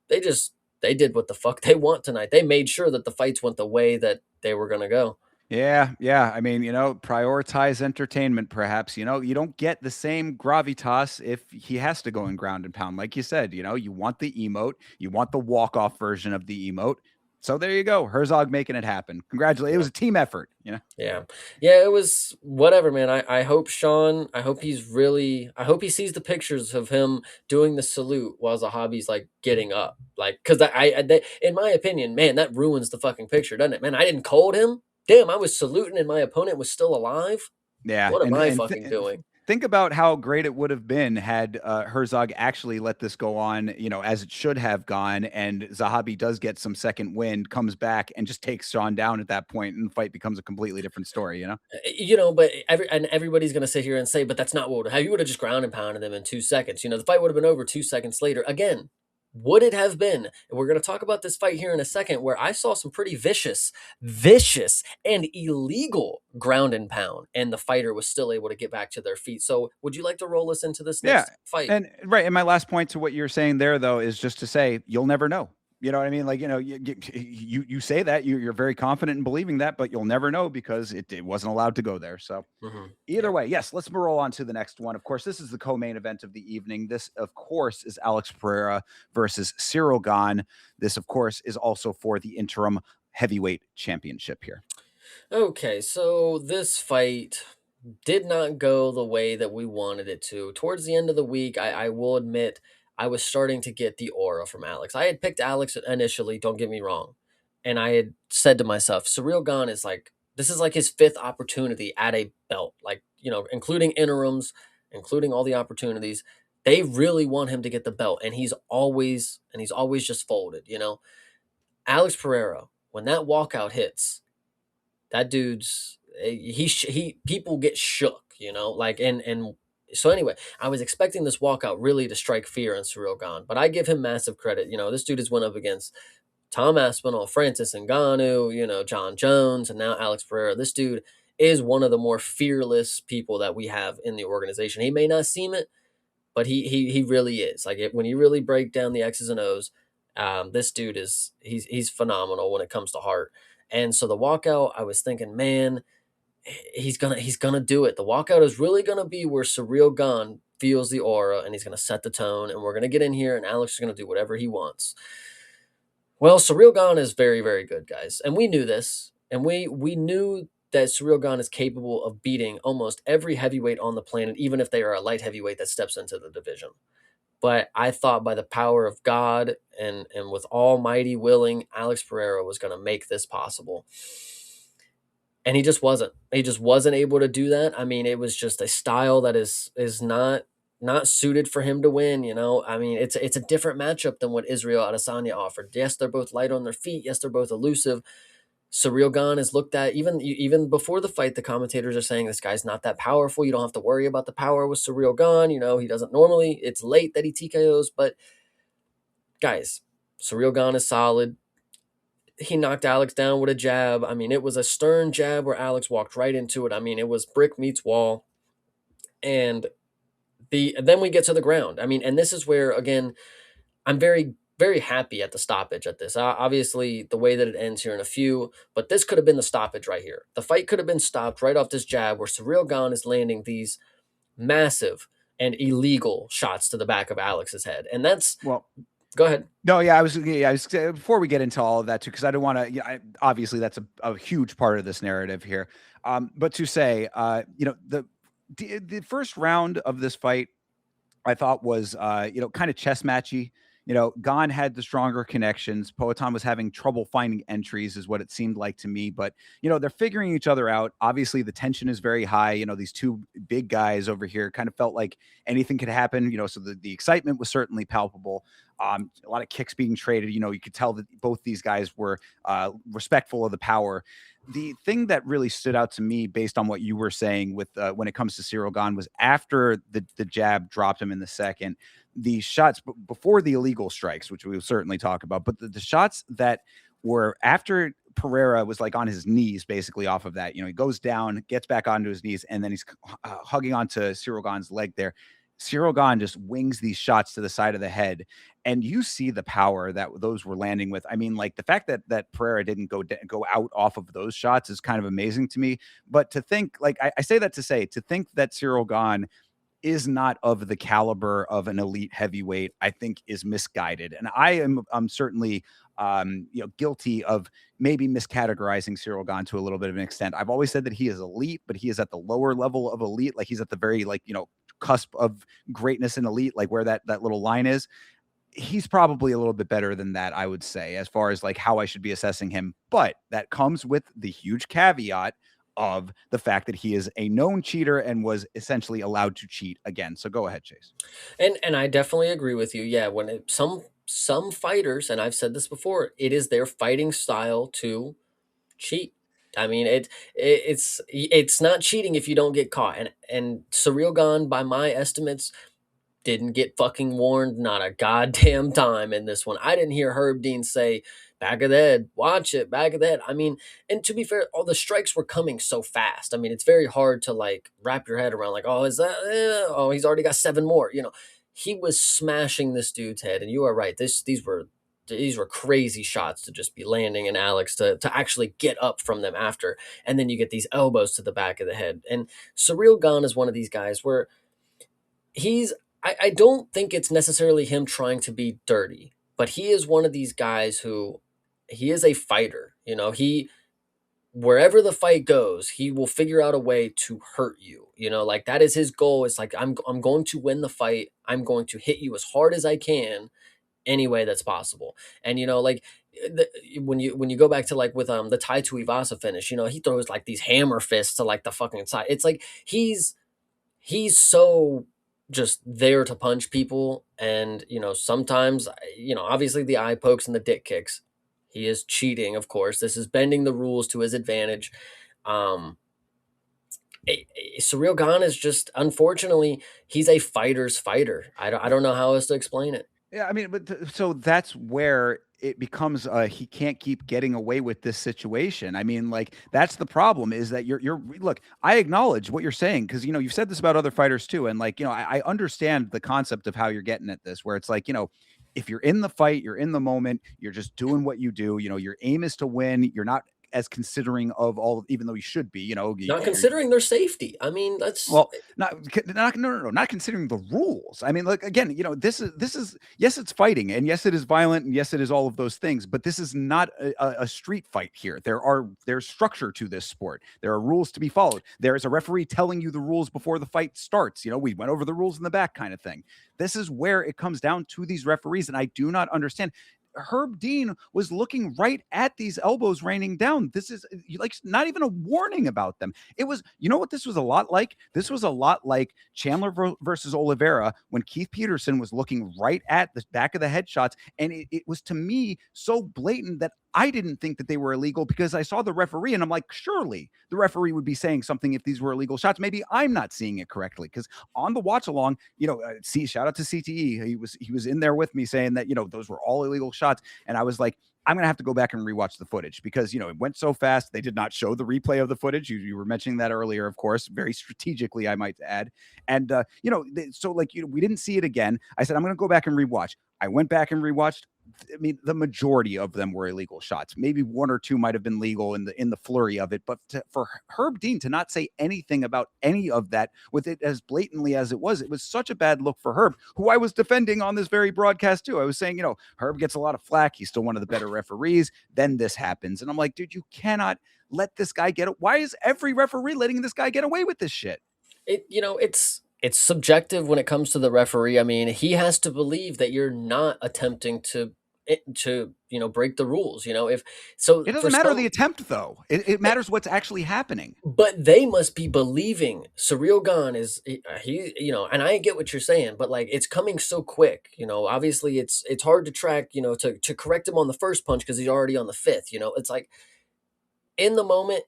they just, they did what the fuck they want tonight. They made sure that the fights went the way that they were going to go. Yeah, yeah. I mean, prioritize entertainment, perhaps. You don't get the same gravitas if he has to go and ground and pound. Like you said, you want the emote, you want the walk-off version of the emote. So there you go. Herzog making it happen. Congratulations. It was a team effort. Yeah. Yeah, it was whatever, man. I hope Sean, I hope he sees the pictures of him doing the salute while Zahabi's like getting up. Like, cause in my opinion, man, that ruins the fucking picture, doesn't it? Man, I didn't cold him. Damn, I was saluting and my opponent was still alive. Yeah, What am I and fucking doing? think about how great it would have been had Herzog actually let this go on, as it should have gone, and Zahabi does get some second wind, comes back, and just takes Sean down at that point, and the fight becomes a completely different story. But everybody's gonna sit here and say, but that's not what would have. You would have just ground and pounded them in 2 seconds. The fight would have been over 2 seconds later. Again, would it have been? And we're going to talk about this fight here in a second, where I saw some pretty vicious, and illegal ground and pound, and the fighter was still able to get back to their feet. So, would you like to roll us into this Yeah. next fight? And right. And my last point to what you're saying there, though, is just to say you'll never know. You know what I mean? Like, you say that you're very confident in believing that, but you'll never know because it wasn't allowed to go there. So either Yeah. way, yes, let's roll on to the next one. Of course, this is the co-main event of the evening. This, of course, is Alex Pereira versus Cyril Gane. This, of course, is also for the interim heavyweight championship here. Okay, so this fight did not go the way that we wanted it to. Towards the end of the week, I will admit I was starting to get the aura from Alex. I had picked Alex initially, don't get me wrong. And I had said to myself, Surreal Gone is like, this is like his fifth opportunity at a belt, like, including interims, including all the opportunities. They really want him to get the belt, and he's always just folded. Alex Pereira, when that walkout hits, that dude's he people get shook, like and so anyway, I was expecting this walkout really to strike fear in Surreal Gone, but I give him massive credit. This dude has went up against Tom Aspinall, Francis Ngannou, John Jones, and now Alex Pereira. This dude is one of the more fearless people that we have in the organization. He may not seem it, but he really is. Like when you really break down the X's and O's, this dude he's phenomenal when it comes to heart. And so the walkout, I was thinking, man, he's gonna do it. The walkout is really gonna be where Surreal Gun feels the aura, and he's gonna set the tone, and we're gonna get in here, and Alex is gonna do whatever he wants. Well, Surreal Gun is very, very good, guys, and we knew this, and we knew that Surreal Gun is capable of beating almost every heavyweight on the planet, even if they are a light heavyweight that steps into the division. But I thought by the power of God and with Almighty willing, Alex Pereira was going to make this possible. And he just wasn't. He just wasn't able to do that. I mean, it was just a style that is not suited for him to win. I mean, it's a different matchup than what Israel Adesanya offered. Yes, they're both light on their feet. Yes, they're both elusive. Surreal Gun is looked at even before the fight. The commentators are saying this guy's not that powerful. You don't have to worry about the power with Surreal Gun. He doesn't normally. It's late that he TKOs, but guys, Surreal Gun is solid. He knocked Alex down with a jab. I mean, it was a stern jab where Alex walked right into it. I mean, it was brick meets wall, and then we get to the ground. I mean, and this is where again I'm very, very happy at the stoppage at this. Obviously, the way that it ends here in a few, but this could have been the stoppage right here. The fight could have been stopped right off this jab where Surreal Gone is landing these massive and illegal shots to the back of Alex's head. And that's, Well, go ahead. no, yeah, I was before we get into all of that too, because I don't want to. Obviously, that's a huge part of this narrative here. But to say, the first round of this fight, I thought was, kind of chess matchy. Gon had the stronger connections. Poatan was having trouble finding entries, is what it seemed like to me. But they're figuring each other out. Obviously, the tension is very high. These two big guys over here kind of felt like anything could happen. So the excitement was certainly palpable. A lot of kicks being traded. You could tell that both these guys were respectful of the power. The thing that really stood out to me, based on what you were saying with when it comes to Cyril Gane, was after the jab dropped him in the second, the shots before the illegal strikes, which we will certainly talk about, but the shots that were after Pereira was like on his knees, basically off of that. He goes down, gets back onto his knees, and then he's hugging onto Cyril Gane's leg there. Cyril Gane just wings these shots to the side of the head, and you see the power that those were landing with. I mean, like the fact that Pereira didn't go out off of those shots is kind of amazing to me. But to think, like I say that to say, to think that Cyril Gane is not of the caliber of an elite heavyweight, I think is misguided. And I'm certainly guilty of maybe miscategorizing Cyril Gane to a little bit of an extent. I've always said that he is elite, but he is at the lower level of elite. Like he's at the very cusp of greatness and elite, like where that little line is. He's probably a little bit better than that, I would say, as far as like how I should be assessing him. But that comes with the huge caveat of the fact that he is a known cheater and was essentially allowed to cheat again. So go ahead, Chase. And I definitely agree with you. Yeah, some fighters, and I've said this before, it is their fighting style to cheat. I mean, it's not cheating if you don't get caught. And Surreal Gone, by my estimates, didn't get fucking warned not a goddamn time in this one. I didn't hear Herb Dean say, back of the head, watch it, back of the head. I mean, and to be fair, all the strikes were coming so fast. I mean, it's very hard to like wrap your head around, like, oh, is that, oh, he's already got seven more. You know, he was smashing this dude's head. And you are right. These were crazy shots to just be landing, and Alex to actually get up from them after. And then you get these elbows to the back of the head. And Surreal Gone is one of these guys where he's I don't think it's necessarily him trying to be dirty, but he is one of these guys who he is a fighter. You know, he wherever the fight goes, he will figure out a way to hurt you. You know, like that is his goal. It's like I'm going to win the fight. I'm going to hit you as hard as I can any way that's possible. And you know, like when you go back to like with the Tai Tuivasa finish, you know, he throws like these hammer fists to like the fucking side. It's like he's so just there to punch people. And you know, sometimes, you know, obviously the eye pokes and the dick kicks, he is cheating, of course. This is bending the rules to his advantage. um Surreal Gone is just, unfortunately, he's a fighter's fighter. I don't know how else to explain it. Yeah, I mean, but so that's where it becomes he can't keep getting away with this situation. I mean, like that's the problem is that you're look, I acknowledge what you're saying because you know you've said this about other fighters too, and like you know I understand the concept of how you're getting at this, where it's like you know if you're in the fight, you're in the moment, you're just doing what you do. You know, your aim is to win. You're not as considering of all, even though you should be. You know, Not you're considering their safety. I mean, that's well, not no, not considering the rules. I mean, like again, you know, this is yes, it's fighting, and yes, it is violent, and yes, it is all of those things. But this is not a street fight here. There's structure to this sport. There are rules to be followed. There is a referee telling you the rules before the fight starts. You know, we went over the rules in the back, kind of thing. This is where it comes down to these referees, and I do not understand. Herb Dean was looking right at these elbows raining down. This is like not even a warning about them. It was, you know what this was a lot like? This was a lot like Chandler versus Oliveira when Keith Peterson was looking right at the back of the headshots. And it was to me so blatant that I didn't think that they were illegal because I saw the referee and I'm like, surely the referee would be saying something if these were illegal shots. Maybe I'm not seeing it correctly because on the watch along, you know, see, shout out to CTE. He was in there with me saying that, you know, those were all illegal shots. And I was like, I'm going to have to go back and rewatch the footage because, you know, it went so fast. They did not show the replay of the footage. You were mentioning that earlier, of course, very strategically, I might add. And, you know, so like, you know, we didn't see it again. I said, I'm going to go back and rewatch. I went back and rewatched. I mean, the majority of them were illegal shots. Maybe one or two might have been legal in the flurry of it. But for Herb Dean to not say anything about any of that with it as blatantly as it was such a bad look for Herb, who I was defending on this very broadcast too. I was saying, you know, Herb gets a lot of flack. He's still one of the better referees. Then this happens, and I'm like, dude, you cannot let this guy get it. Why is every referee letting this guy get away with this shit? it. You know, it's subjective when it comes to the referee. I mean, he has to believe that you're not attempting to you know, break the rules. You know, if so It for doesn't matter the some. attempt, though. It matters what's actually happening. But they must be believing Surreal Gone is he, you know, and I get what you're saying, but like it's coming so quick, you know. Obviously, it's hard to track, you know, to correct him on the first punch because he's already on the fifth. You know, it's like in the moment,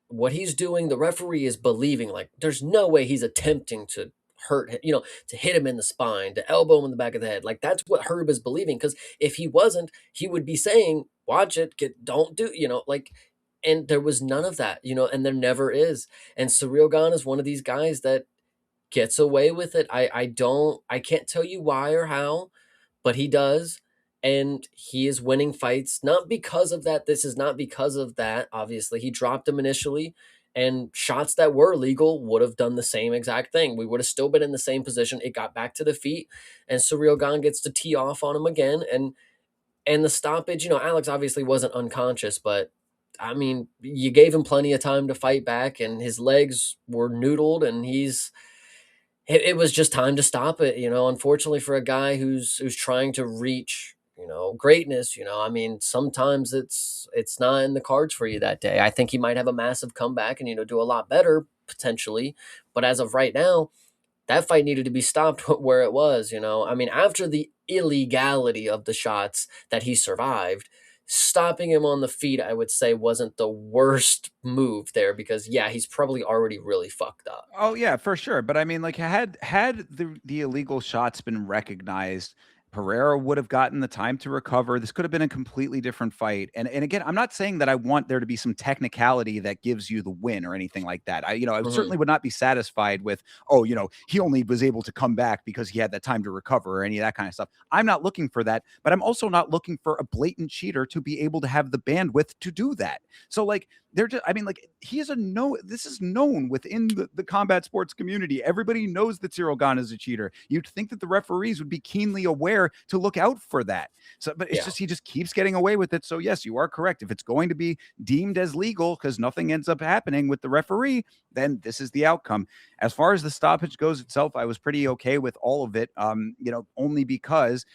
what he's doing, the referee is believing like there's no way he's attempting to hurt him, you know, to hit him in the spine, to elbow him in the back of the head. Like that's what Herb is believing. Because if he wasn't, he would be saying, "Watch it, don't do," you know, like. And there was none of that, you know, and there never is. And Surreal Gone is one of these guys that gets away with it. I can't tell you why or how, but he does. And he is winning fights, not because of that. This is not because of that. Obviously, he dropped him initially, and shots that were legal would have done the same exact thing. We would have still been in the same position. It got back to the feet, and Surreal Gone gets to tee off on him again. And the stoppage, you know, Alex obviously wasn't unconscious, but I mean, you gave him plenty of time to fight back, and his legs were noodled, and it was just time to stop it. You know, unfortunately for a guy who's trying to reach, you know, greatness. You know, I mean, sometimes it's not in the cards for you that day. I think he might have a massive comeback and, you know, do a lot better potentially, but as of right now, that fight needed to be stopped where it was. You know, I mean, after the illegality of the shots that he survived, stopping him on the feet, I would say, wasn't the worst move there because, yeah, he's probably already really fucked up. Oh yeah, for sure. But I mean, like, had the illegal shots been recognized, Pereira would have gotten the time to recover. This could have been a completely different fight. And again, I'm not saying that I want there to be some technicality that gives you the win or anything like that. I Mhm. certainly would not be satisfied with, oh, he only was able to come back because he had that time to recover or any of that kind of stuff. I'm not looking for that, but I'm also not looking for a blatant cheater to be able to have the bandwidth to do that. So like they're just, I mean, like, he is a no, this is known within the combat sports community. Everybody knows that Cyril Gane is a cheater. You'd think that the referees would be keenly aware to look out for that. So, but it's Yeah. just, he just keeps getting away with it. So yes, you are correct. If it's going to be deemed as legal because nothing ends up happening with the referee, then this is the outcome. As far as the stoppage goes itself, I was pretty okay with all of it. Only because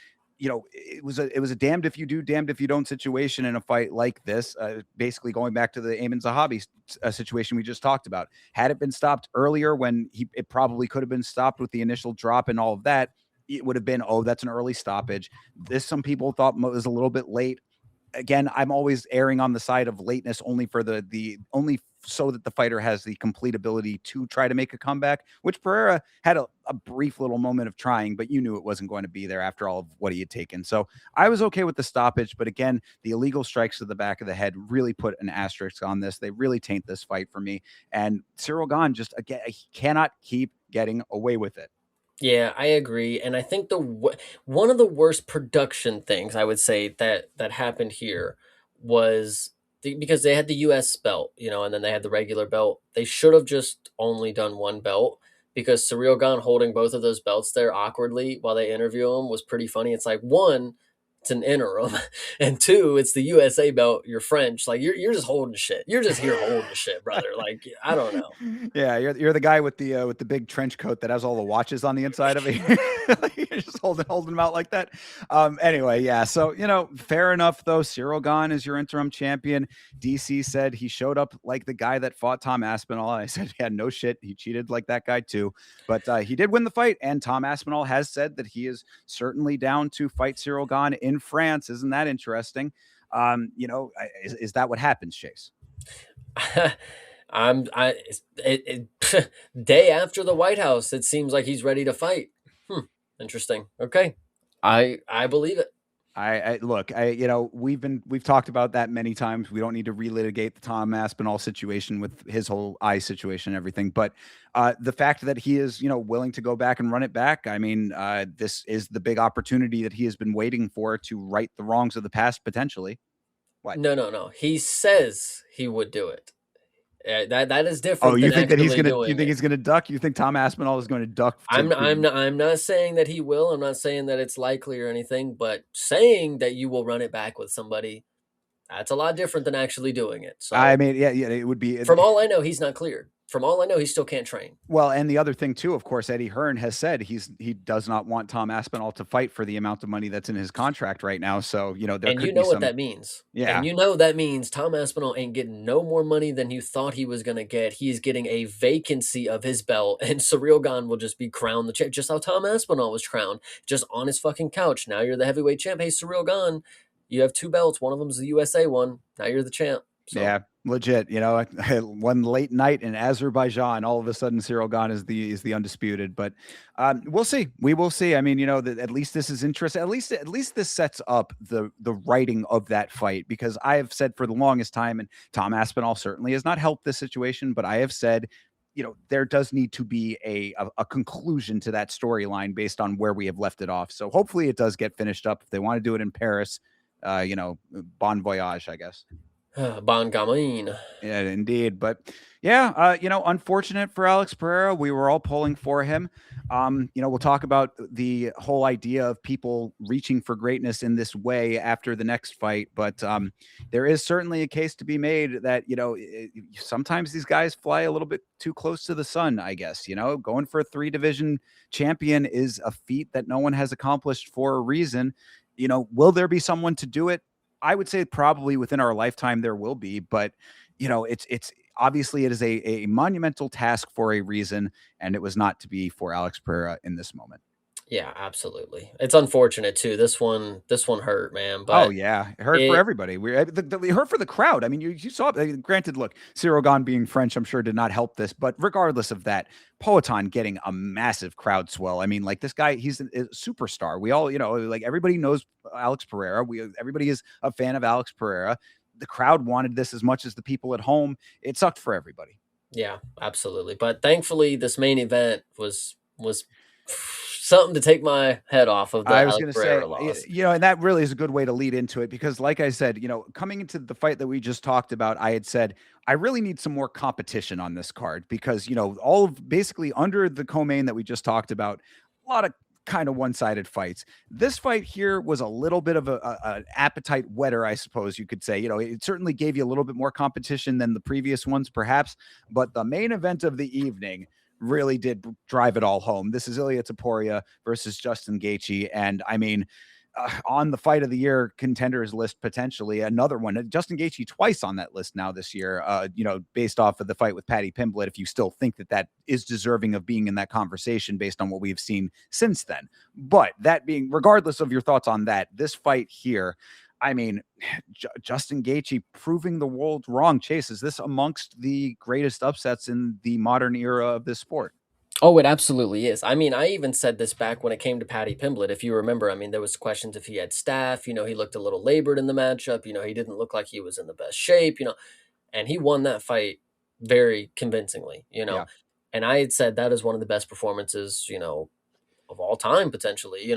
it was a damned if you do, damned if you don't situation in a fight like this. Basically, going back to the Amin Zahabi situation we just talked about. Had it been stopped earlier, when it probably could have been stopped with the initial drop and all of that, it would have been, oh, that's an early stoppage. This, some people thought, was a little bit late. Again, I'm always erring on the side of lateness, only for the only so that the fighter has the complete ability to try to make a comeback, which Pereira had a brief little moment of trying, but you knew it wasn't going to be there after all of what he had taken. So I was okay with the stoppage, but again, the illegal strikes to the back of the head really put an asterisk on this. They really taint this fight for me. And Cyril Gane just, again, he cannot keep getting away with it. Yeah, I agree, and I think one of the worst production things I would say that happened here was because they had the U.S. belt, and then they had the regular belt. They should have just only done one belt because Surreal Gun holding both of those belts there awkwardly while they interview him was pretty funny. It's like, one, it's an interim, and two, it's the USA belt. You're French, like you're just holding shit. You're just here holding shit, brother. Like I don't know. Yeah, you're the guy with the big trench coat that has all the watches on the inside of it. You're just holding them out like that. Anyway, yeah. So fair enough though. Cyril Gane is your interim champion. DC said he showed up like the guy that fought Tom Aspinall. I said, yeah, no shit, he cheated like that guy too. But he did win the fight, and Tom Aspinall has said that he is certainly down to fight Cyril Gane in France. Isn't that interesting? Is that what happens, Chase? I'm I day after the White House, it seems like he's ready to fight. Interesting. Okay. I believe it. I look, we've talked about that many times. We don't need to relitigate the Tom Aspinall situation with his whole eye situation and everything. But the fact that he is, willing to go back and run it back, I mean, this is the big opportunity that he has been waiting for to right the wrongs of the past potentially. What? No, no, no. He says he would do it. That is Oh, different you than think that actually you doing think it. he's gonna duck? You think Tom Aspinall is going to duck I'm not saying that he will. I'm not saying that it's likely or anything, but saying that you will run it back with somebody, that's a lot different than actually doing it. I So, mean, yeah, it would be. from all I know, he's not cleared. From all I know, he still can't train. Well, and the other thing too, of course, Eddie Hearn has said he does not want Tom Aspinall to fight for the amount of money that's in his contract right now. So, there And you could be know what some. that means. Yeah. And you know that means Tom Aspinall ain't getting no more money than you thought he was going to get. He's getting a vacancy of his belt, and Surreal Gon will just be crowned the champ, just how Tom Aspinall was crowned, just on his fucking couch. Now you're the heavyweight champ. Hey, Surreal Gon, you have two belts. One of them's the USA one. Now you're the champ. So, Yeah, legit. One late night in Azerbaijan, all of a sudden Cyril Gane is the undisputed. But we'll see. We will see. I mean, that at least this is interesting. At least this sets up the writing of that fight, because I have said for the longest time, and Tom Aspinall certainly has not helped this situation, but I have said, there does need to be a conclusion to that storyline based on where we have left it off. So hopefully it does get finished up. If they want to do it in Paris, bon voyage, I guess. Bon Gamin. Yeah, indeed. But yeah, unfortunate for Alex Pereira. We were all pulling for him. We'll talk about the whole idea of people reaching for greatness in this way after the next fight. But there is certainly a case to be made that, sometimes these guys fly a little bit too close to the sun, I guess. Going for a 3 division champion is a feat that no one has accomplished for a reason. Will there be someone to do it? I would say probably within our lifetime there will be, but it's obviously it is a monumental task for a reason, and it was not to be for Alex Pereira in this moment. Yeah, absolutely. It's unfortunate too. This one hurt, man, Oh but yeah, it hurt for it everybody. It hurt for the crowd. I mean, you saw. Granted, look, Sirogan being French, I'm sure did not help this. But regardless of that, Poatan getting a massive crowd swell. I mean, like this guy, he's a superstar. We all, like everybody knows Alex Pereira. Everybody is a fan of Alex Pereira. The crowd wanted this as much as the people at home. It sucked for everybody. Yeah, absolutely. But thankfully this main event was something to take my head off of the I was Alex going to say, Pereira loss. and that really is a good way to lead into it because, like I said, coming into the fight that we just talked about, I had said, I really need some more competition on this card because, all of basically under the co-main that we just talked about, a lot of kind of one-sided fights. This fight here was a little bit of an appetite whetter, I suppose you could say. It certainly gave you a little bit more competition than the previous ones, perhaps, but the main event of the evening really did drive it all home. This is Ilia Topuria versus Justin Gaethje, and I mean, on the fight of the year contenders list, potentially another one. Justin Gaethje twice on that list now this year. Based off of the fight with Paddy Pimblett, if you still think that is deserving of being in that conversation based on what we've seen since then. But that being, regardless of your thoughts on that, this fight here. I mean, Justin Gaethje proving the world wrong. Chase, is this amongst the greatest upsets in the modern era of this sport? Oh, it absolutely is. I mean, I even said this back when it came to Paddy Pimblett. If you remember, I mean, there was questions if he had staff. He looked a little labored in the matchup. He didn't look like he was in the best shape. And he won that fight very convincingly. Yeah. And I had said that is one of the best performances, of all time potentially,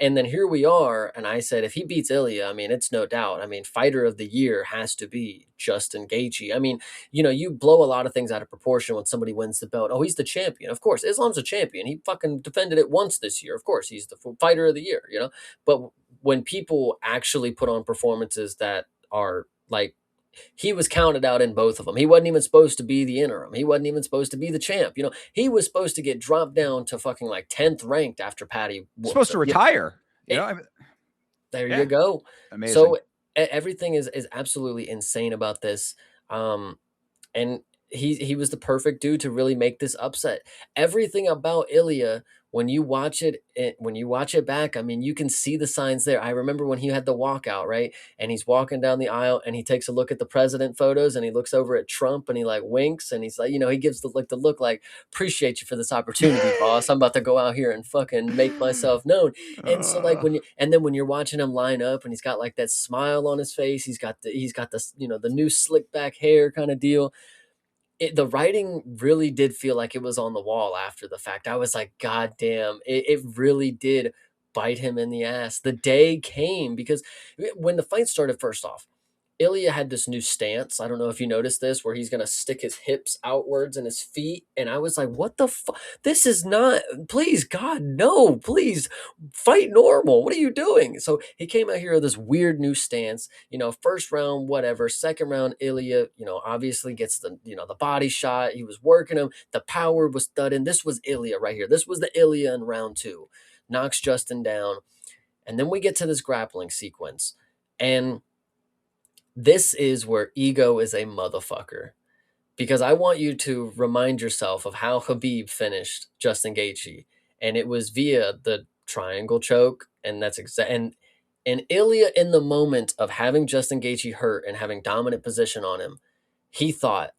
and then here we are, and I said if he beats Ilia, I mean, it's no doubt. I mean, fighter of the year has to be Justin Gaethje. I mean, you blow a lot of things out of proportion when somebody wins the belt. Oh, he's the champion. Of course, Islam's a champion. He fucking defended it once this year. Of course, he's the fighter of the year, But when people actually put on performances that are like, he was counted out in both of them. He wasn't even supposed to be the interim. He wasn't even supposed to be the champ. He was supposed to get dropped down to fucking like 10th ranked after Paddy whoops Supposed to him. retire. It, I mean, there you yeah, go. amazing. So everything is absolutely insane about this. And he was the perfect dude to really make this upset. Everything about Ilia, when you watch it back, I mean, you can see the signs there. I remember when he had the walkout, right? And he's walking down the aisle and he takes a look at the president photos and he looks over at Trump and he like winks and he's like, he gives the look like, appreciate you for this opportunity, boss. I'm about to go out here and fucking make myself known. And so like when you're watching him line up and he's got like that smile on his face, he's got the the new slick back hair kind of deal. The writing really did feel like it was on the wall after the fact. I was like, God damn, it really did bite him in the ass. The day came because when the fight started, first off, Ilia had this new stance. I don't know if you noticed this, where he's gonna stick his hips outwards and his feet. And I was like, what the fuck? This is not, please, God, no, please fight normal. What are you doing? So he came out here with this weird new stance. First round, whatever. Second round, Ilia, obviously gets the body shot. He was working him. The power was thudding. This was Ilia right here. This was the Ilia in round two. Knocks Justin down. And then we get to this grappling sequence. And this is where ego is a motherfucker. Because I want you to remind yourself of how Khabib finished Justin Gaethje. And it was via the triangle choke. And that's and Ilia, in the moment of having Justin Gaethje hurt and having dominant position on him, he thought,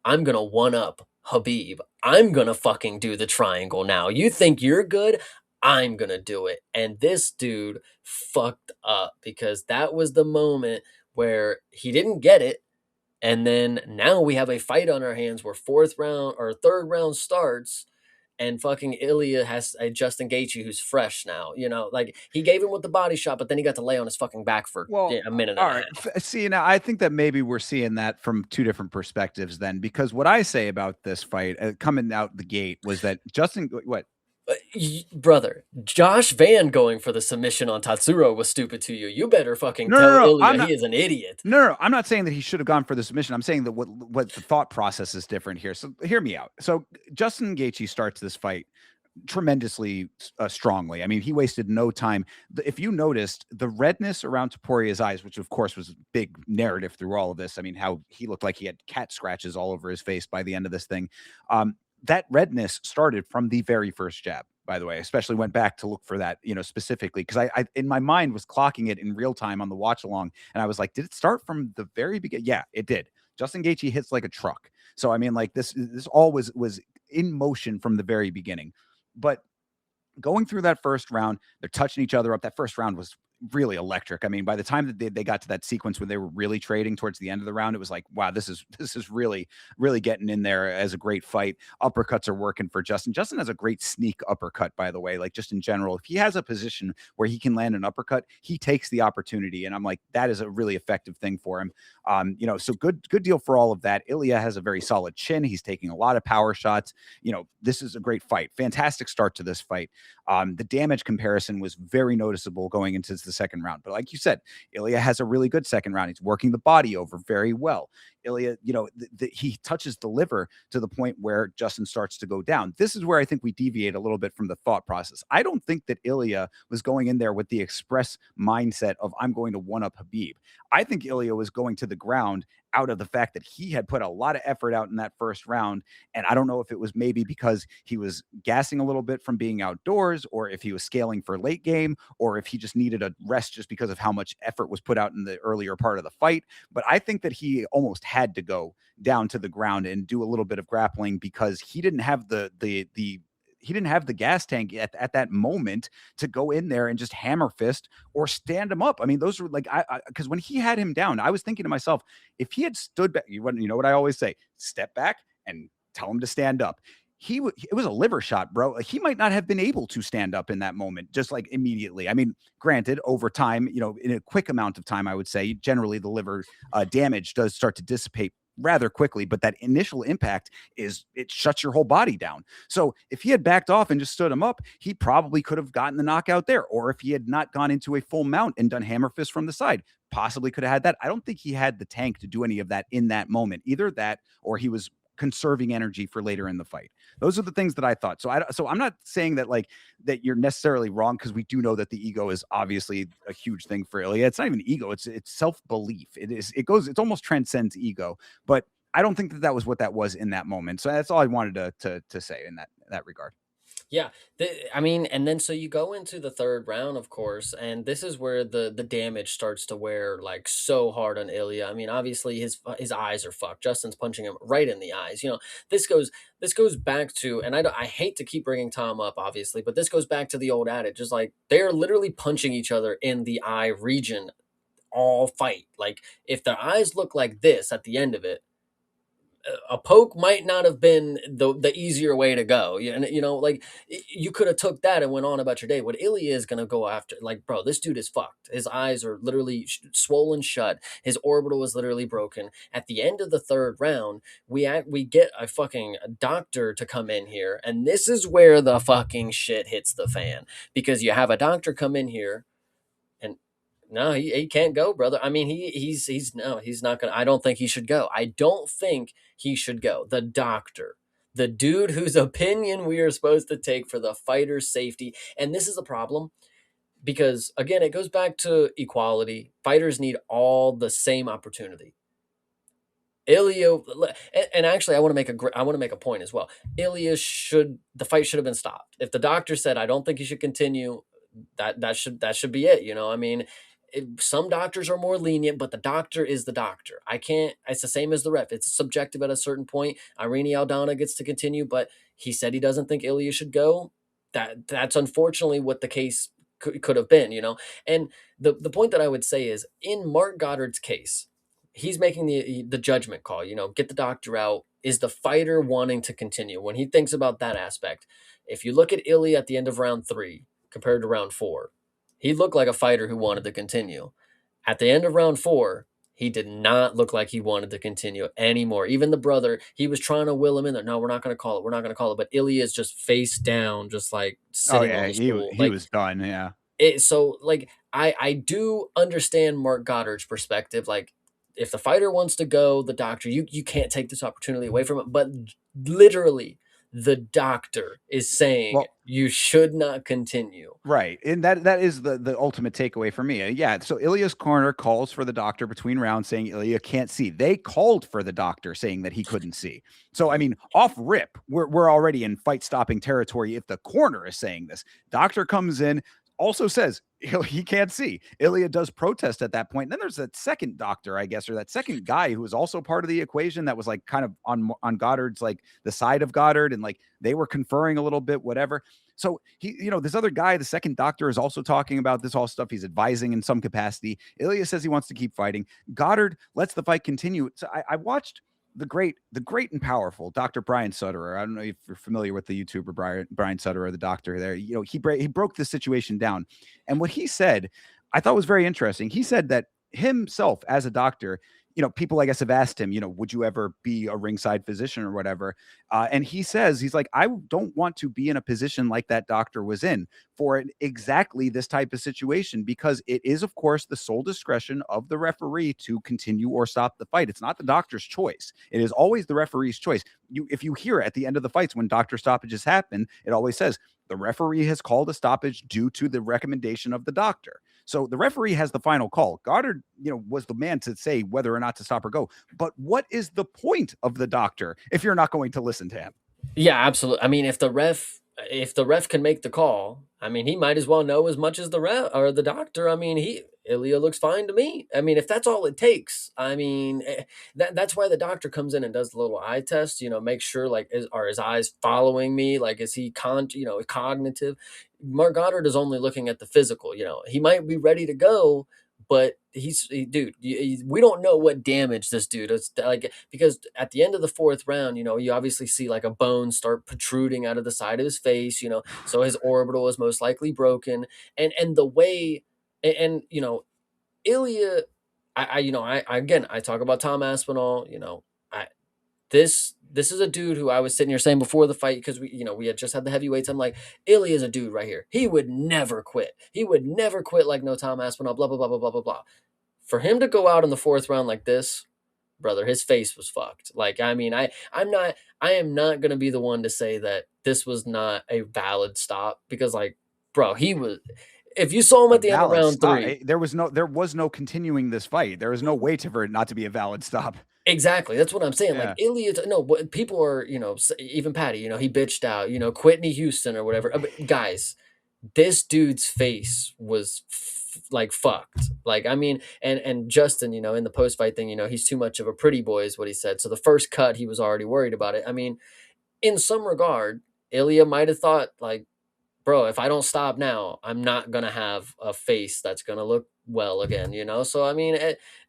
I'm going to one up Khabib. I'm going to fucking do the triangle now. You think you're good? I'm going to do it. And this dude fucked up because that was the moment where he didn't get it. And then now we have a fight on our hands where fourth round or third round starts and fucking Ilia has a Justin Gaethje who's fresh now. Like he gave him with the body shot, but then he got to lay on his fucking back for Well, a minute all and a right. half. See, now I think that maybe we're seeing that from two different perspectives then, because what I say about this fight coming out the gate was that Justin, what? Brother, Josh Van going for the submission on Tatsuro was stupid to you. You better fucking No, no, tell no, I'm Ilia not. he is an idiot. No, I'm not saying that he should have gone for the submission. I'm saying that what the thought process is different here. So hear me out. So Justin Gaethje starts this fight tremendously strongly. I mean, he wasted no time. If you noticed the redness around Topuria's eyes, which of course was a big narrative through all of this. I mean, how he looked like he had cat scratches all over his face by the end of this thing. That redness started from the very first jab. by the way. I especially went back to look for that, specifically because I in my mind was clocking it in real time on the watch along, and I was like, did it start from the very beginning? Yeah, it did. Justin Gaethje hits like a truck. So I mean, like this all was in motion from the very beginning. But going through that first round, they're touching each other up. That first round was really electric. I mean, by the time that they got to that sequence where they were really trading towards the end of the round, it was like, wow, this is really getting in there as a great fight. Uppercuts are working for Justin. Justin has a great sneak uppercut, by the way. Like just in general, if he has a position where he can land an uppercut, he takes the opportunity, and I'm like, that is a really effective thing for him. So good deal for all of that. Ilia has a very solid chin. He's taking a lot of power shots. This is a great fight. Fantastic start to this fight. The damage comparison was very noticeable going into the second round. But like you said, Ilia has a really good second round. He's working the body over very well. Ilia, he touches the liver to the point where Justin starts to go down. This is where I think we deviate a little bit from the thought process. I don't think that Ilia was going in there with the express mindset of I'm going to one up Khabib. I think Ilia was going to the ground out of the fact that he had put a lot of effort out in that first round. And I don't know if it was maybe because he was gassing a little bit from being outdoors, or if he was scaling for late game, or if he just needed a rest just because of how much effort was put out in the earlier part of the fight. But I think that he almost had to go down to the ground and do a little bit of grappling because he didn't have he didn't have the gas tank at that moment to go in there and just hammer fist or stand him up. I mean, those were like, because when he had him down, I was thinking to myself, if he had stood back, you know what I always say, step back and tell him to stand up. It was a liver shot, bro. Like, he might not have been able to stand up in that moment, just like immediately. I mean, granted, over time, in a quick amount of time, I would say generally the liver damage does start to dissipate rather quickly, but that initial impact it shuts your whole body down. So if he had backed off and just stood him up, he probably could have gotten the knockout there. Or if he had not gone into a full mount and done hammer fist from the side, possibly could have had that. I don't think he had the tank to do any of that in that moment. Either that, or he was conserving energy for later in the fight. Those are the things that I thought. So I'm not saying that like that you're necessarily wrong, because we do know that the ego is obviously a huge thing for Ilia. It's not even ego, it's self-belief. It almost transcends ego. But I don't think that was what that was in that moment. So that's all I wanted to say in that regard. Yeah, I mean, and then so you go into the third round, of course, and this is where the damage starts to wear like so hard on Ilya. I mean, obviously his eyes are fucked. Justin's punching him right in the eyes. This goes back to, and I hate to keep bringing Tom up, obviously, but this goes back to the old adage, just like they're literally punching each other in the eye region all fight. Like if their eyes look like this at the end of it, a poke might not have been the easier way to go. Like you could have took that and went on about your day. What Ilya is gonna go after, like, bro, this dude is fucked. His eyes are literally swollen shut. His orbital is literally broken. At the end of the third round, we get a fucking doctor to come in here, and this is where the fucking shit hits the fan, because you have a doctor come in here. No, he can't go, brother. I mean, he's no, he's not gonna. I don't think he should go. I don't think he should go. The doctor, the dude whose opinion we are supposed to take for the fighter's safety, and this is a problem because again, it goes back to equality. Fighters need all the same opportunity. Ilya, and actually, I want to make a point as well. The fight should have been stopped. If the doctor said, "I don't think you should continue," that should be it. I mean, some doctors are more lenient, but the doctor is the doctor. I can't. It's the same as the ref. It's subjective at a certain point. Irene Aldana gets to continue, but he said he doesn't think Ilya should go. That's unfortunately what the case could have been. And the point that I would say is, in Mark Goddard's case, he's making the judgment call. Get the doctor out. Is the fighter wanting to continue? When he thinks about that aspect, if you look at Ilya at the end of round 3 compared to round 4, he looked like a fighter who wanted to continue. At the end of round 4, he did not look like he wanted to continue anymore. Even the brother, he was trying to will him in there. No, we're not going to call it. We're not going to call it. But Ilya is just face down, just like Oh sitting on yeah, the he stool. he Like was done. Yeah. so, like I do understand Mark Goddard's perspective. Like if the fighter wants to go, the doctor, you can't take this opportunity away from him. But literally, the doctor is saying Well, you should not continue. right, and that is the ultimate takeaway for me. Yeah, so Ilia's corner calls for the doctor between rounds, saying Ilia can't see. They called for the doctor, saying that he couldn't see. So I mean, off rip, we're already in fight stopping territory. If the corner is saying this, doctor comes in, also says he can't see. Ilia does protest at that point. And then there's that second doctor, I guess, or that second guy who was also part of the equation that was like kind of on Goddard's like the side of Goddard, and like they were conferring a little bit, whatever. So he, this other guy, the second doctor, is also talking about this all stuff. He's advising in some capacity. Ilia says he wants to keep fighting. Goddard lets the fight continue. So I watched the great and powerful Dr. Brian Sutterer. I don't know if you're familiar with the YouTuber Brian Sutterer, the doctor there. He broke the situation down, and what he said, I thought was very interesting. He said that himself as a doctor, people I guess have asked him, would you ever be a ringside physician or whatever? And he says, he's like, I don't want to be in a position like that doctor was in for exactly this type of situation, because it is, of course, the sole discretion of the referee to continue or stop the fight. It's not the doctor's choice. It is always the referee's choice. If you hear at the end of the fights when doctor stoppages happen, it always says the referee has called a stoppage due to the recommendation of the doctor. So the referee has the final call. Goddard, was the man to say whether or not to stop or go. But what is the point of the doctor if you're not going to listen to him? Yeah, absolutely. I mean, if the ref can make the call, I mean, he might as well know as much as the ref or the doctor. I mean, Ilia looks fine to me. I mean, if that's all it takes, I mean, that's why the doctor comes in and does the little eye test. Make sure like are his eyes following me? Like, is he cognitive? Mark Goddard is only looking at the physical. He might be ready to go, but dude, we don't know what damage this dude is like, because at the end of the fourth round, you obviously see like a bone start protruding out of the side of his face, so his orbital is most likely broken, and the way, and Ilia, again, I talk about Tom Aspinall, I this is a dude who I was sitting here saying before the fight, because we had just had the heavyweights. I'm like, Ilia is a dude right here. He would never quit. He would never quit like no Tom Aspinall. Blah blah blah blah blah blah blah. For him to go out in the fourth round like this, brother, his face was fucked. Like, I mean, I am not gonna be the one to say that this was not a valid stop, because like, bro, he was. If you saw him A at the end of valid round stop. three, There was no continuing this fight. There was no way for it not to be a valid stop. exactly. That's what I'm saying. Like Yeah. Ilia, no, but people are, even Patty, he bitched out, Whitney Houston or whatever. But guys, this dude's face was like fucked. Like, I mean, and Justin, in the post fight thing, he's too much of a pretty boy, is what he said. So the first cut, he was already worried about it. I mean, in some regard, Ilia might have thought like, bro, if I don't stop now, I'm not gonna have a face that's gonna look well again, So I mean,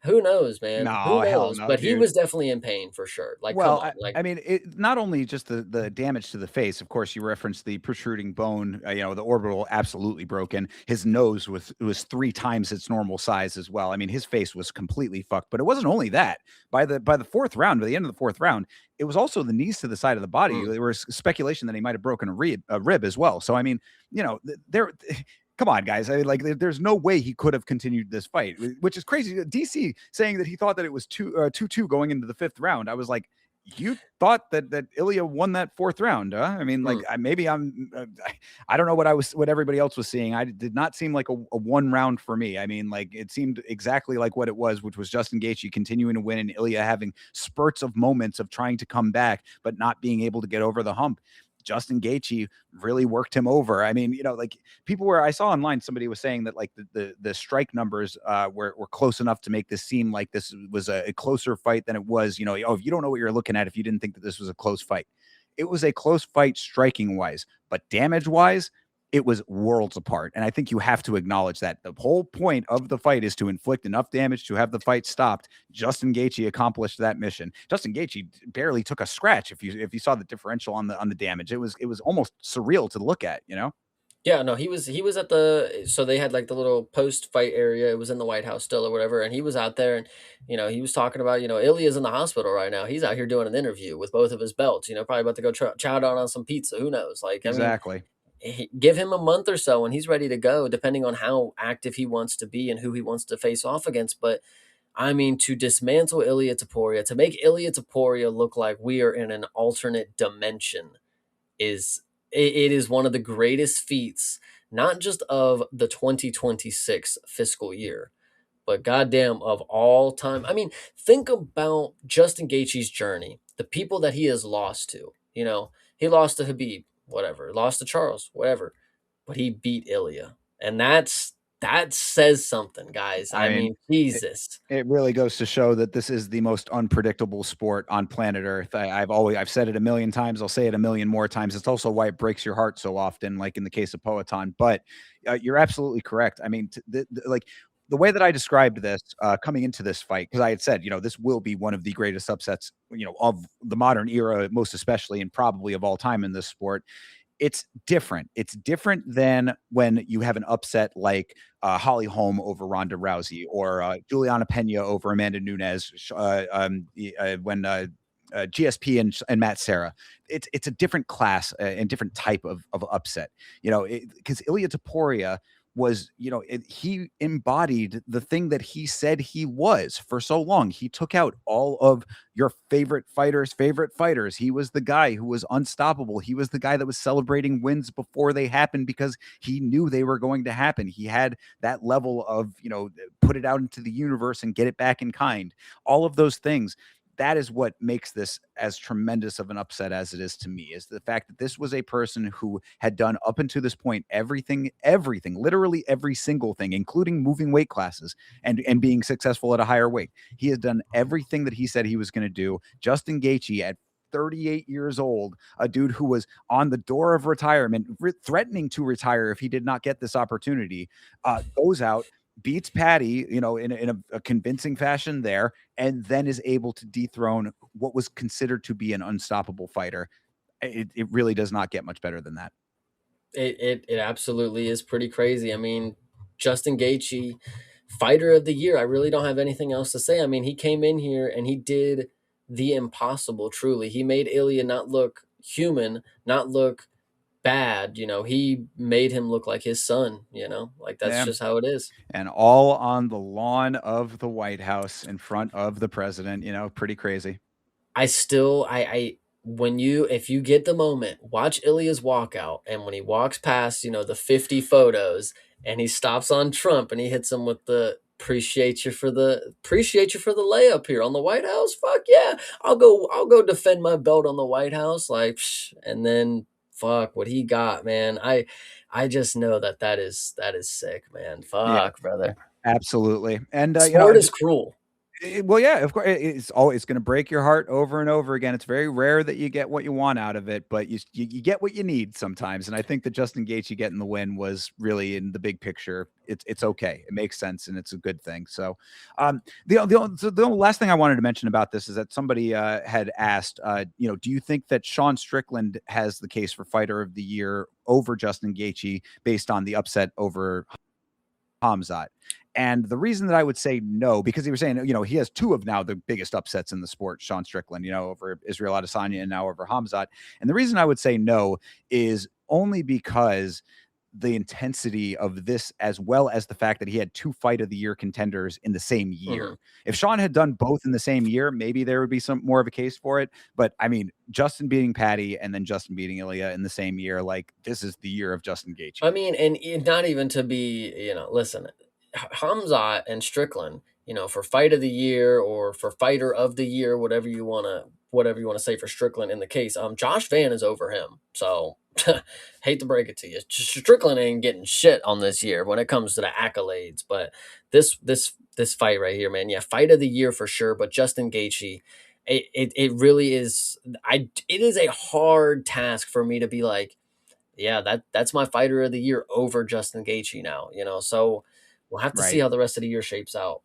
who knows, man? Who No, hell knows? no, But he dude. was definitely in pain for sure. Like, come Well, on, like, I mean, it not only just the damage to the face. Of course, you referenced the protruding bone. The orbital absolutely broken. His nose was 3 times its normal size as well. I mean, his face was completely fucked. But it wasn't only that. By the fourth round, by the end of the fourth round, it was also the knees to the side of the body. mm, There was speculation that he might have broken a rib as well. So I mean, there. Come on, guys. I mean, like, there's no way he could have continued this fight, which is crazy. DC saying that he thought that it was 2-2 going into the fifth round. I was like, you thought that Ilia won that fourth round, huh? I mean, like, mm. maybe I don't know what everybody else was seeing. I did not seem like a one round for me. I mean, like, it seemed exactly like what it was, which was Justin Gaethje continuing to win and Ilia having spurts of moments of trying to come back, but not being able to get over the hump. Justin Gaethje really worked him over. I mean, like, people were, I saw online, somebody was saying that like the strike numbers were close enough to make this seem like this was a closer fight than it was. If you don't know what you're looking at, if you didn't think that this was a close fight, it was a close fight striking wise, but damage wise, it was worlds apart. And I think you have to acknowledge that the whole point of the fight is to inflict enough damage to have the fight stopped. Justin Gaethje accomplished that mission. Justin Gaethje barely took a scratch. If you saw the differential on the damage, it was almost surreal to look at. Yeah, no, he was at so they had like the little post fight area. It was in the White House still or whatever, and he was out there, and he was talking about, Ilia's in the hospital right now. He's out here doing an interview with both of his belts. Probably about to go chow down on some pizza. Who knows? Like, I mean, Exactly. give him a month or so and he's ready to go, depending on how active he wants to be and who he wants to face off against. But I mean, to dismantle Ilia Topuria, to make Ilia Topuria look like we are in an alternate dimension, is it is one of the greatest feats, not just of the 2026 fiscal year, but goddamn of all time. I mean, think about Justin Gaethje's journey, the people that he has lost to. You know, he lost to Habib, whatever, lost to Charles, whatever, but he beat Ilia, and that says something, guys. I I mean, mean, it, Jesus. it really goes to show that this is the most unpredictable sport on planet Earth. I've said it a million times. I'll say it a million more times. It's also why it breaks your heart so often, like in the case of Poetan. But you're absolutely correct. I mean, like the way that I described this coming into this fight, because I had said, this will be one of the greatest upsets, of the modern era, most especially, and probably of all time in this sport. It's different. It's different than when you have an upset like Holly Holm over Ronda Rousey, or Juliana Pena over Amanda Nunes, when GSP and Matt Serra. It's a different class and different type of upset. Because Ilia Topuria was, he embodied the thing that he said he was for so long. He took out all of your favorite fighters. He was the guy who was unstoppable. He was the guy that was celebrating wins before they happened because he knew they were going to happen. He had that level of, put it out into the universe and get it back in kind. All of those things. That is what makes this as tremendous of an upset as it is to me, is the fact that this was a person who had done up until this point everything, literally every single thing, including moving weight classes and being successful at a higher weight. He has done everything that he said he was going to do. Justin Gaethje, at 38 years old, a dude who was on the door of retirement, threatening to retire if he did not get this opportunity, goes out, beats Patty, in a convincing fashion there, and then is able to dethrone what was considered to be an unstoppable fighter. It really does not get much better than that. It absolutely is pretty crazy. I mean, Justin Gaethje, fighter of the year. I really don't have anything else to say. I mean, he came in here and he did the impossible. Truly, he made Ilya not look human, not look bad. He made him look like his son. Like that's Yeah. just how it is. And all on the lawn of the White House in front of the president, pretty crazy. I still I when you if you get the moment, watch Ilya's walkout, and when he walks past, the 50 photos, and he stops on Trump and he hits him with the appreciate you for the layup here on the White House. Fuck yeah. I'll go defend my belt on the White House, like psh, and then fuck what he got, man. I just know that is sick, man. Yeah, Fuck, brother. absolutely. And Sport is cruel. well, yeah, of course, it's always going to break your heart over and over again. It's very rare that you get what you want out of it, but you get what you need sometimes. And I think that Justin Gaethje getting the win was really, in the big picture, it's okay. It makes sense and it's a good thing. So, the only last thing I wanted to mention about this is that somebody had asked, do you think that Sean Strickland has the case for Fighter of the Year over Justin Gaethje based on the upset over Hamzat? And the reason that I would say no, because he was saying, he has two of now the biggest upsets in the sport, Sean Strickland, over Israel Adesanya and now over Hamzat. And the reason I would say no is only because the intensity of this, as well as the fact that he had two fight of the year contenders in the same year. Mhm. If Sean had done both in the same year, maybe there would be some more of a case for it. But I mean, Justin beating Patty and then Justin beating Ilia in the same year, like, this is the year of Justin Gaethje. I mean, and not even to be, listen, Hamzat and Strickland, for fight of the year or for fighter of the year, whatever you wanna say for Strickland in the case. Josh Van is over him. So hate to break it to you. Strickland ain't getting shit on this year when it comes to the accolades. But this fight right here, man, yeah, fight of the year for sure. But Justin Gaethje, it really is. It is a hard task for me to be like, yeah, that's my fighter of the year over Justin Gaethje now. So we'll have to see Right. how the rest of the year shapes out.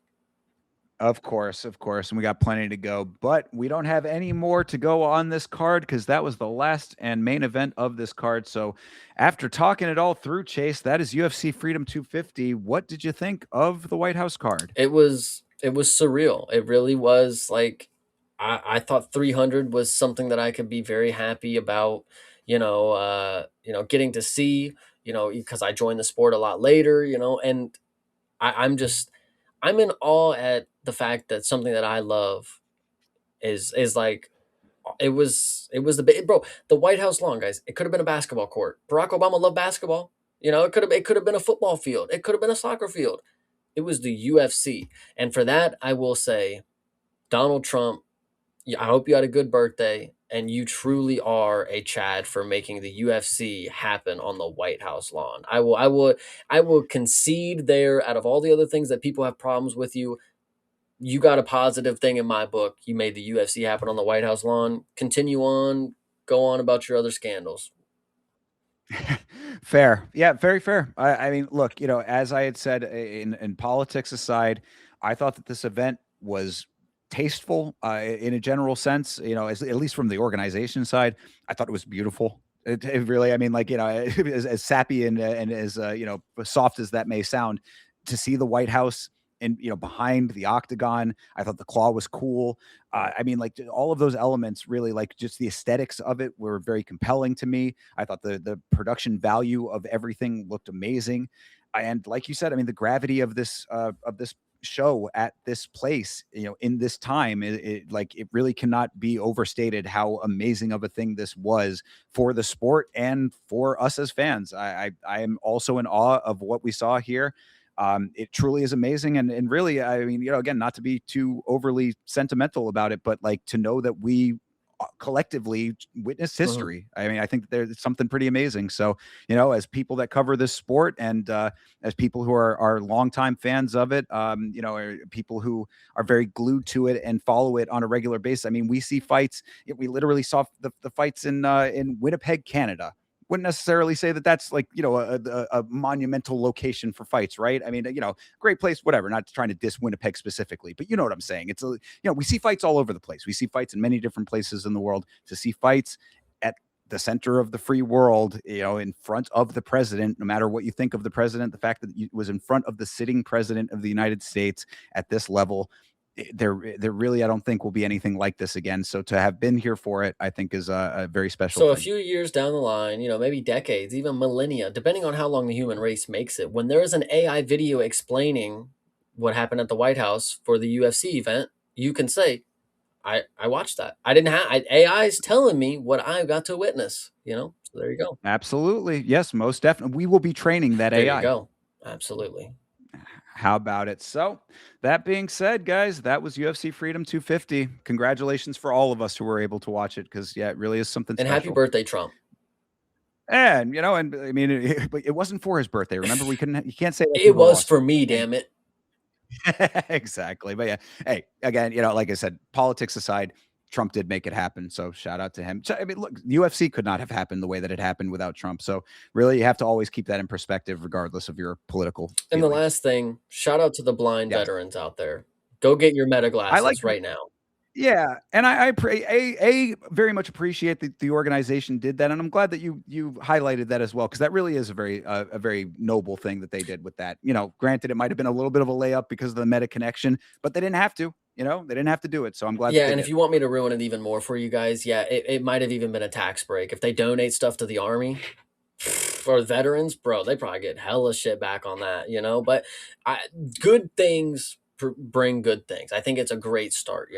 Of course, of course. And we got plenty to go, but we don't have any more to go on this card because that was the last and main event of this card. So, after talking it all through, Chase, that is UFC Freedom 250. What did you think of the White House card? It was surreal. It really was. Like I thought 300 was something that I could be very happy about. Getting to see. Because I joined the sport a lot later. And I'm in awe at the fact that something that I love is like It was bro. The White House lawn, guys. It could have been a basketball court. Barack Obama loved basketball. You know, it could have been a football field. It could have been a soccer field. It was the UFC, and for that, I will say, Donald Trump. I hope you had a good birthday, and you truly are a Chad for making the UFC happen on the White House lawn. I will concede there. Out of all the other things that people have problems with you, you got a positive thing in my book. You made the UFC happen on the White House lawn. Continue on, go on about your other scandals. Fair. Yeah, very fair. I mean, look, as I had said, in politics aside, I thought that this event was tasteful in a general sense, at least from the organization side. I thought it was beautiful. It really, I mean, like, as sappy and as, soft as that may sound, to see the White House and, behind the octagon, I thought the claw was cool. I mean, like, all of those elements really, like, just the aesthetics of it were very compelling to me. I thought the production value of everything looked amazing, and like you said, I mean, the gravity of this show at this place, in this time, it really cannot be overstated how amazing of a thing this was for the sport and for us as fans. I am also in awe of what we saw here. It truly is amazing. And really, I mean, again, not to be too overly sentimental about it, but like to know that we collectively witnessed Mhm. history. I mean, I think there's something pretty amazing. So, as people that cover this sport and as people who are longtime fans of it, or people who are very glued to it and follow it on a regular basis. I mean, we see fights. We literally saw the fights in Winnipeg, Canada. Wouldn't necessarily say that that's like, a monumental location for fights, right? I mean, great place, whatever. Not trying to diss Winnipeg specifically, but you know what I'm saying. We see fights all over the place. We see fights in many different places in the world. To see fights at the center of the free world, in front of the president, no matter what you think of the president, the fact that it was in front of the sitting president of the United States at this level, there really, I don't think, will be anything like this again. So to have been here for it, I think is a very special So a thing. few years down the line, maybe decades, even millennia, depending on how long the human race makes it, when there is an AI video explaining what happened at the White House for the UFC event, you can say, I watched that. I didn't have AI is telling me what I got to witness, So there you go. Absolutely. Yes, most definitely. We will be training that There you AI. go. Absolutely. How about it? So, that being said, guys, that was UFC Freedom 250. Congratulations for all of us who were able to watch it because, yeah, it really is something And happy special. birthday, Trump. And I mean, it wasn't for his birthday. Remember, you can't say that to It the was for lawsuit. me, Okay. damn it. Exactly. But yeah, hey, again, like I said, politics aside, Trump did make it happen. So shout out to him. I mean, look, UFC could not have happened the way that it happened without Trump. So really, you have to always keep that in perspective, regardless of your political And the feelings. last thing, shout out to the blind Yes. veterans out there. Go get your meta I like glasses right now. Yeah, and very much appreciate that the organization did that, and I'm glad that you highlighted that as well because that really is a very noble thing that they did with that. Granted, it might have been a little bit of a layup because of the meta connection, but they didn't have to. They didn't have to do it, so I'm glad that Yeah, they and if did. you want me to ruin it even more for you guys, yeah, it might have even been a tax break. If they donate stuff to the army or veterans, bro, they probably get hella shit back on that. But good things bring good things. I think it's a great start.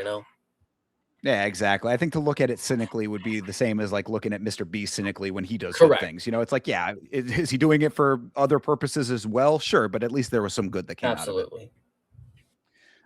Yeah, exactly. I think to look at it cynically would be the same as like looking at Mr. Beast cynically when he does good Correct. things. It's like, yeah, is he doing it for other purposes as well? Sure, but at least there was some good that came out of it. Absolutely.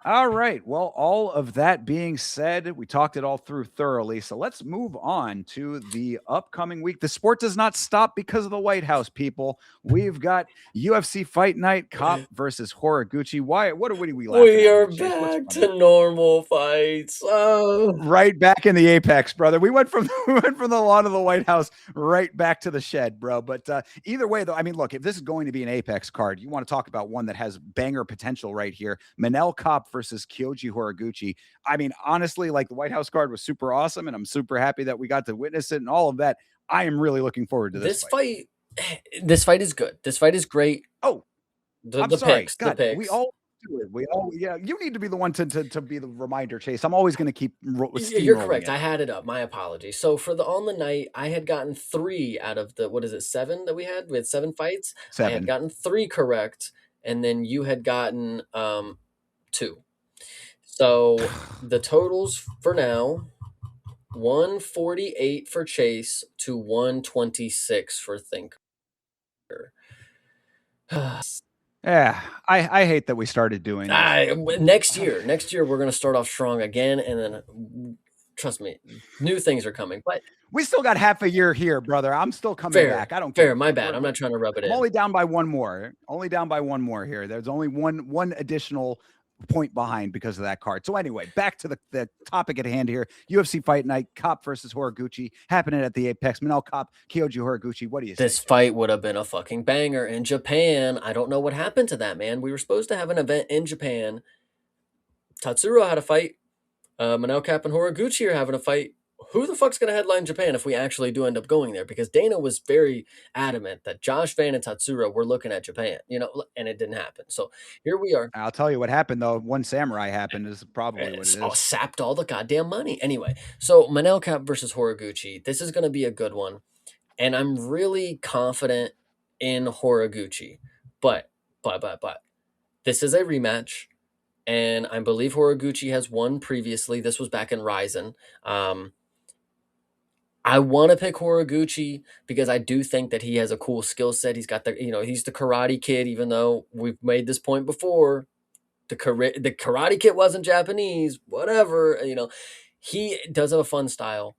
All right. Well, all of that being said, we talked it all through thoroughly. So let's move on to the upcoming week. The sport does not stop because of the White House, people. We've got UFC Fight Night, Kape versus Horiguchi. Why? What are we laughing We at are here, Chase? What's back funny? to normal fights. Oh. Right back in the apex, brother. We went from we went from the lawn of the White House right back to the shed, bro. But either way, though, I mean, look, if this is going to be an apex card, you want to talk about one that has banger potential right here. Manel Kape versus Kyoji Horiguchi. I mean, honestly, like the White House card was super awesome, and I'm super happy that we got to witness it and all of that. I am really looking forward to this This fight. fight this fight is good. This fight is great. Oh, The I'm the sorry. picks, the God, we picks. all do it. Yeah. You need to be the one to be the reminder, Chase. I'm always going to keep You're steamrolling correct. it. I had it up. My apologies. So for the on the night, I had gotten 3 out of the what is it, 7 that we had? We had 7 fights. I had 7. gotten 3 correct, and then you had gotten 2. So the totals for now 148 for Chase to 126 for Thinker. Yeah, I hate that we started doing this. Next year we're gonna start off strong again, and then trust me, new things are coming. But We still got half a year here, brother. I'm still coming back. I don't give fair. a My fuck. bad. I'm not trying to rub it I'm in. only down by one more. Only down by one more here. There's only one additional point behind because of that card. So anyway, back to the topic at hand here. UFC Fight Night, Kape versus Horiguchi, happening at the Apex. Manel Kape, Kyoji Horiguchi. What do you say? This fight would have been a fucking banger in Japan. I don't know what happened to that, man. We were supposed to have an event in Japan. Tatsuro had a fight. Manel Kape and Horiguchi are having a fight. Who the fuck's going to headline Japan if we actually do end up going there? Because Dana was very adamant that Josh Van and Tatsuro were looking at Japan, and it didn't happen. So here we are. I'll tell you what happened, though. One samurai happened is probably what it is. Sapped all the goddamn money. Anyway, so Manel Kape versus Horiguchi. This is going to be a good one. And I'm really confident in Horiguchi. But, this is a rematch. And I believe Horiguchi has won previously. This was back in Ryzen. I want to pick Horiguchi because I do think that he has a cool skill set. He's got he's the karate kid, even though we've made this point before. The karate kid wasn't Japanese, whatever. He does have a fun style.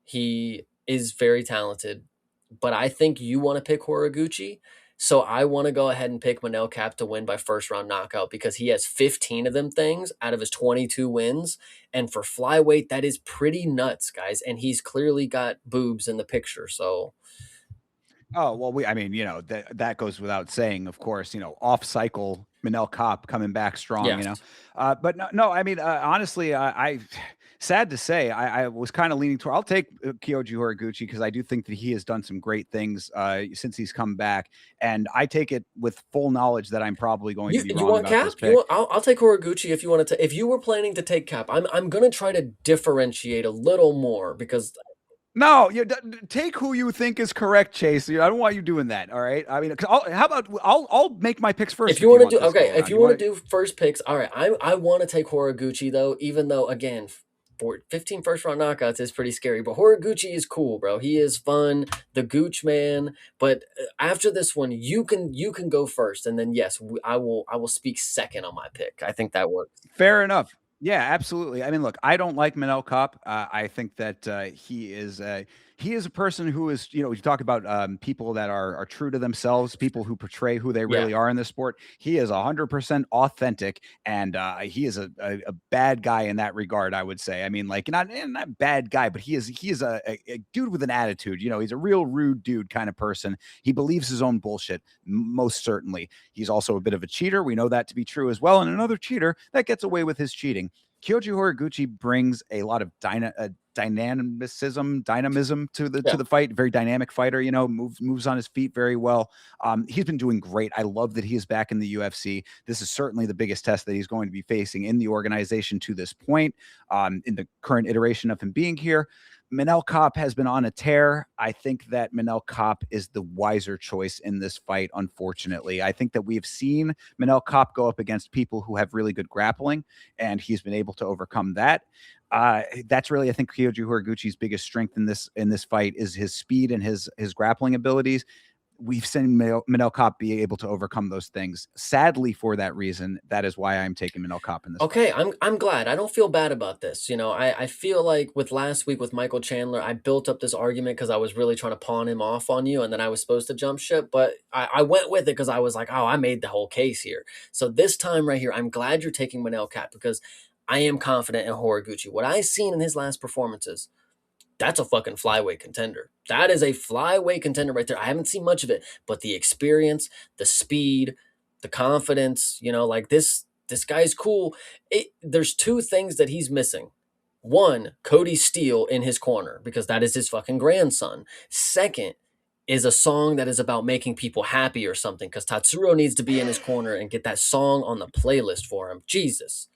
He is very talented, but I think you want to pick Horiguchi. So I want to go ahead and pick Manel Kape to win by first round knockout because he has 15 of them things out of his 22 wins. And for flyweight, that is pretty nuts, guys. And he's clearly got boobs in the picture. So. Oh, well, that goes without saying, of course, off cycle Manel Kape coming back strong, Yes. But no, I mean, honestly, I sad to say, I was kind of leaning toward. I'll take Kyoji Horiguchi because I do think that he has done some great things since he's come back, and I take it with full knowledge that I'm probably going to be wrong want about this Kape? pick. I'll take Horiguchi if you want to. If you were planning to take Kape, I'm gonna try to differentiate a little more because. No, take who you think is correct, Chase. I don't want you doing that. All right. I mean, how about I'll make my picks first. If you want to do if you want to do first picks, all right. I want to take Horiguchi though, even though again, 15 first round knockouts is pretty scary. But Horiguchi is cool, bro. He is fun, the Gooch man. But after this one, you can go first, and then yes, I will speak second on my pick. I think that works. Fair enough. Yeah, absolutely. I mean, look, I don't like Manel Kape. I think that he is a person who is, you talk about people that are true to themselves, people who portray who they really are in this sport. He is 100% authentic, and he is a bad guy in that regard. I would say. I mean, like not bad guy, but he is a dude with an attitude. He's a real rude dude kind of person. He believes his own bullshit, most certainly. He's also a bit of a cheater. We know that to be true as well. And another cheater that gets away with his cheating. Kyoji Horiguchi brings a lot of dynamism to the fight. Very dynamic fighter, moves on his feet very well. He's been doing great. I love that he is back in the UFC. This is certainly the biggest test that he's going to be facing in the organization to this point, in the current iteration of him being here. Manel Kape has been on a tear. I think that Manel Kape is the wiser choice in this fight, unfortunately. I think that we have seen Manel Kape go up against people who have really good grappling, and he's been able to overcome that. That's really, I think, Kyoji Horiguchi's biggest strength in this fight is his speed and his grappling abilities. We've seen Manel Kape be able to overcome those things. Sadly, for that reason, that is why I'm taking Manel Kape in this. Okay, I'm glad. I don't feel bad about this. I feel like with last week with Michael Chandler, I built up this argument because I was really trying to pawn him off on you, and then I was supposed to jump ship, but I went with it because I was like, oh, I made the whole case here. So this time right here, I'm glad you're taking Manel Kape because I am confident in Horiguchi. What I've seen in his last performances, that's a fucking flyweight contender. That is a flyweight contender right there. I haven't seen much of it, but the experience, the speed, the confidence, like this guy's cool. There's two things that he's missing. One, Cody Steele in his corner because that is his fucking grandson. Second is a song that is about making people happy or something because Tatsuro needs to be in his corner and get that song on the playlist for him. Jesus.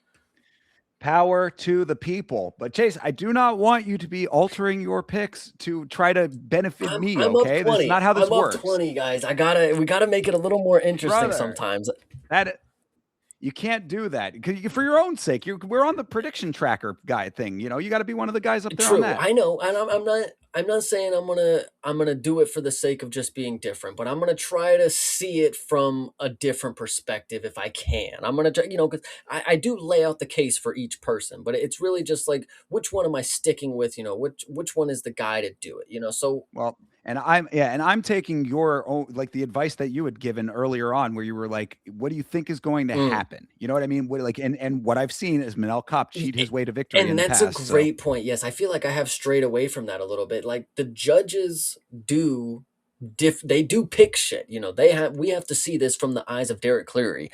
Power to the people. But Chase, I do not want you to be altering your picks to try to benefit me. Okay, this is not how this works. I'm up 20, guys. We gotta make it a little more interesting sometimes. You can't do that for your own sake. We're on the prediction tracker guy thing. You got to be one of the guys up there on True, that. I know, and I'm not saying I'm gonna do it for the sake of just being different, but I'm gonna try to see it from a different perspective if I can. I'm gonna try, because I do lay out the case for each person, but it's really just like which one am I sticking with? Which one is the guy to do it? So Well, and I'm taking your own, like the advice that you had given earlier on, where you were like, "What do you think is going to mm, happen?" You know what I mean? And what I've seen is Manel Kape cheat his way to victory in and the that's a past. So great point. Yes, I feel like I have strayed away from that a little bit. Like the judges do they do pick shit. We have to see this from the eyes of Derek Cleary,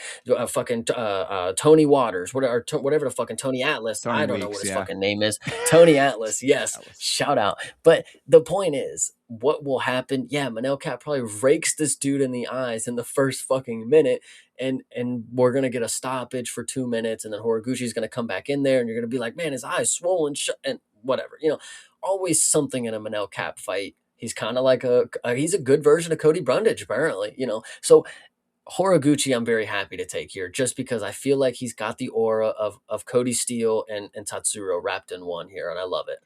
fucking Tony Waters, whatever the fucking Tony Atlas. Tony I don't know what Weeks, his yeah, fucking name is. Tony Atlas. Yes, Ellis. shout out. But the point is, what will happen? Yeah, Manel Cat probably rakes this dude in the eyes in the first fucking minute. And we're gonna get a stoppage for 2 minutes, and then Horiguchi's gonna come back in there, and you're gonna be like, man, his eyes swollen, and whatever. Always something in a Manel Cap fight. He's kind of like he's a good version of Cody Brundage, apparently. So Horiguchi, I'm very happy to take here, just because I feel like he's got the aura of Cody Steele and Tatsuro wrapped in one here, and I love it.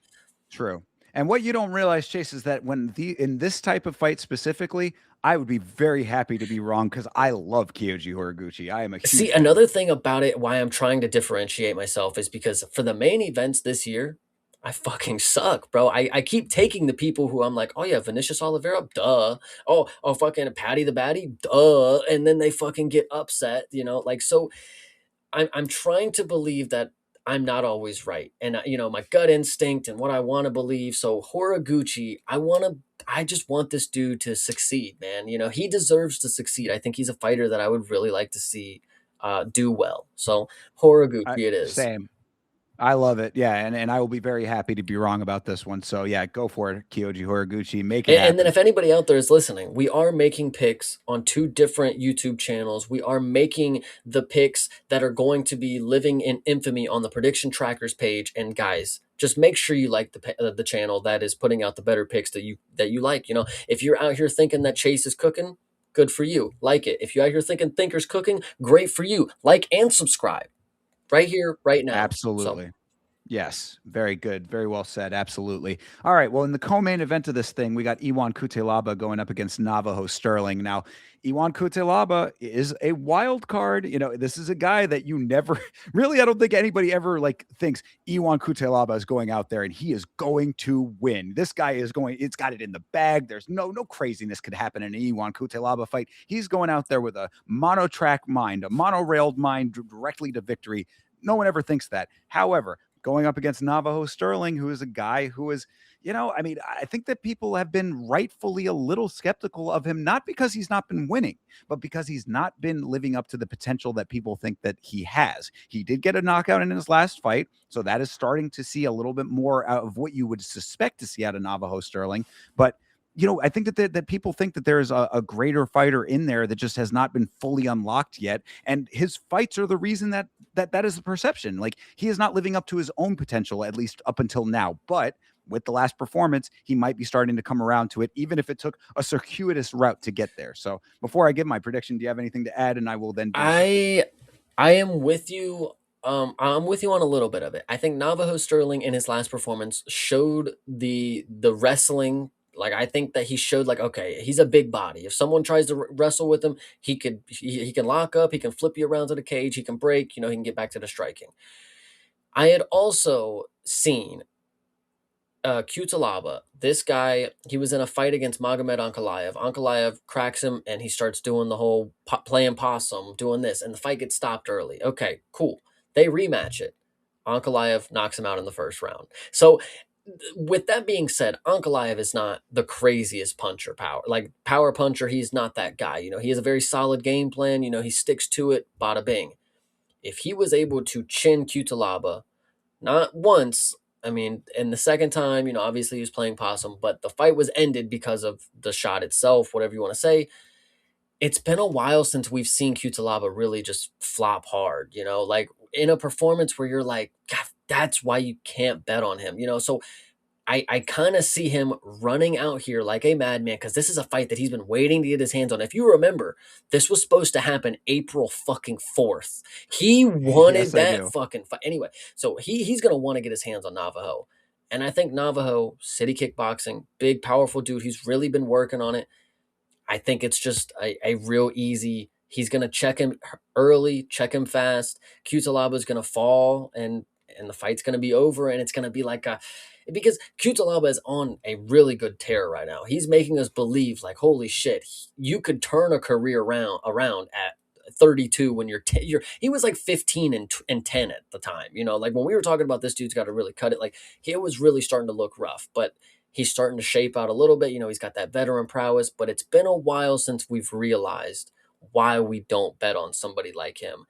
True. And what you don't realize, Chase, is that in this type of fight specifically, I would be very happy to be wrong because I love Kyoji Horiguchi. I am a See, huge fan. another thing about it, why I'm trying to differentiate myself is because for the main events this year, I fucking suck, bro. I keep taking the people who I'm like, oh yeah, Vinicius Oliveira, duh. Oh, fucking Patty the Batty, duh. And then they fucking get upset, like so. I'm trying to believe that I'm not always right, and my gut instinct and what I want to believe. So Horiguchi, I just want this dude to succeed, man. He deserves to succeed. I think he's a fighter that I would really like to see do well. So Horiguchi, it is. Same. I love it. Yeah, and I will be very happy to be wrong about this one. So yeah, go for it, Kyoji Horiguchi. Make it And then happen. if anybody out there is listening, we are making picks on two different YouTube channels. We are making the picks that are going to be living in infamy on the prediction trackers page. And guys, just make sure you like the channel that is putting out the better picks that you like. If you're out here thinking that Chase is cooking, good for you. Like it. If you're out here thinking Thinker's cooking, great for you. Like and subscribe right here, right now. So Absolutely. Yes, very good. Very well said. Absolutely. All right. Well, in the co-main event of this thing, we got Iwan Cutelaba going up against Navajo Stirling. Now, Iwan Cutelaba is a wild card. This is a guy that you never really, I don't think anybody ever like thinks Iwan Cutelaba is going out there and he is going to win. This guy is going, it's got it in the bag. There's no craziness could happen in an Iwan Cutelaba fight. He's going out there with a monotrack mind, a monorailed mind directly to victory. No one ever thinks that. However, going up against Navajo Stirling, who is a guy who is, I mean, I think that people have been rightfully a little skeptical of him, not because he's not been winning, but because he's not been living up to the potential that people think that he has. He did get a knockout in his last fight, so that is starting to see a little bit more out of what you would suspect to see out of Navajo Stirling. But I think that people think that there is a greater fighter in there that just has not been fully unlocked yet, and his fights are the reason that is the perception. Like he is not living up to his own potential, at least up until now. But with the last performance, he might be starting to come around to it, even if it took a circuitous route to get there. So before I give my prediction, do you have anything to add? And I will then do so. I am with you. I'm with you on a little bit of it. I think Navajo Sterling in his last performance showed the wrestling. Like I think that he showed like okay, he's a big body. If someone tries to wrestle with him, he can lock up, he can flip you around to the cage, he can break. He can get back to the striking. I had also seen Cutelaba. This guy, he was in a fight against Magomed Ankalaev. Ankalaev cracks him, and he starts doing the whole playing possum, doing this, and the fight gets stopped early. Okay, cool. They rematch it. Ankalaev knocks him out in the first round. So, with that being said, Ankalaev is not the craziest puncher power puncher. He's not that guy. He has a very solid game plan. He sticks to it. Bada bing. If he was able to chin Cutelaba not once. I mean, and the second time, obviously he was playing possum, but the fight was ended because of the shot itself, whatever you want to say. It's been a while since we've seen Cutelaba really just flop hard, like in a performance where you're like, God, that's why you can't bet on him, So I kind of see him running out here like a madman because this is a fight that he's been waiting to get his hands on. If you remember, this was supposed to happen April fucking 4th. He Yes, wanted I that do. fucking fight. Anyway, so he's gonna want to get his hands on Navajo. And I think Navajo, city kickboxing, big, powerful dude. He's really been working on it. I think it's just a real easy. He's gonna check him early, check him fast. Cutelaba is gonna fall, and the fight's gonna be over, and it's gonna be like a because Cutelaba is on a really good tear right now. He's making us believe like, holy shit, you could turn a career around at 32 when you're he was like 15 and 10 at the time. You know, like when we were talking about this dude's got to really cut it, like he was really starting to look rough, but he's starting to shape out a little bit. You know, he's got that veteran prowess, but it's been a while since we've realized why we don't bet on somebody like him.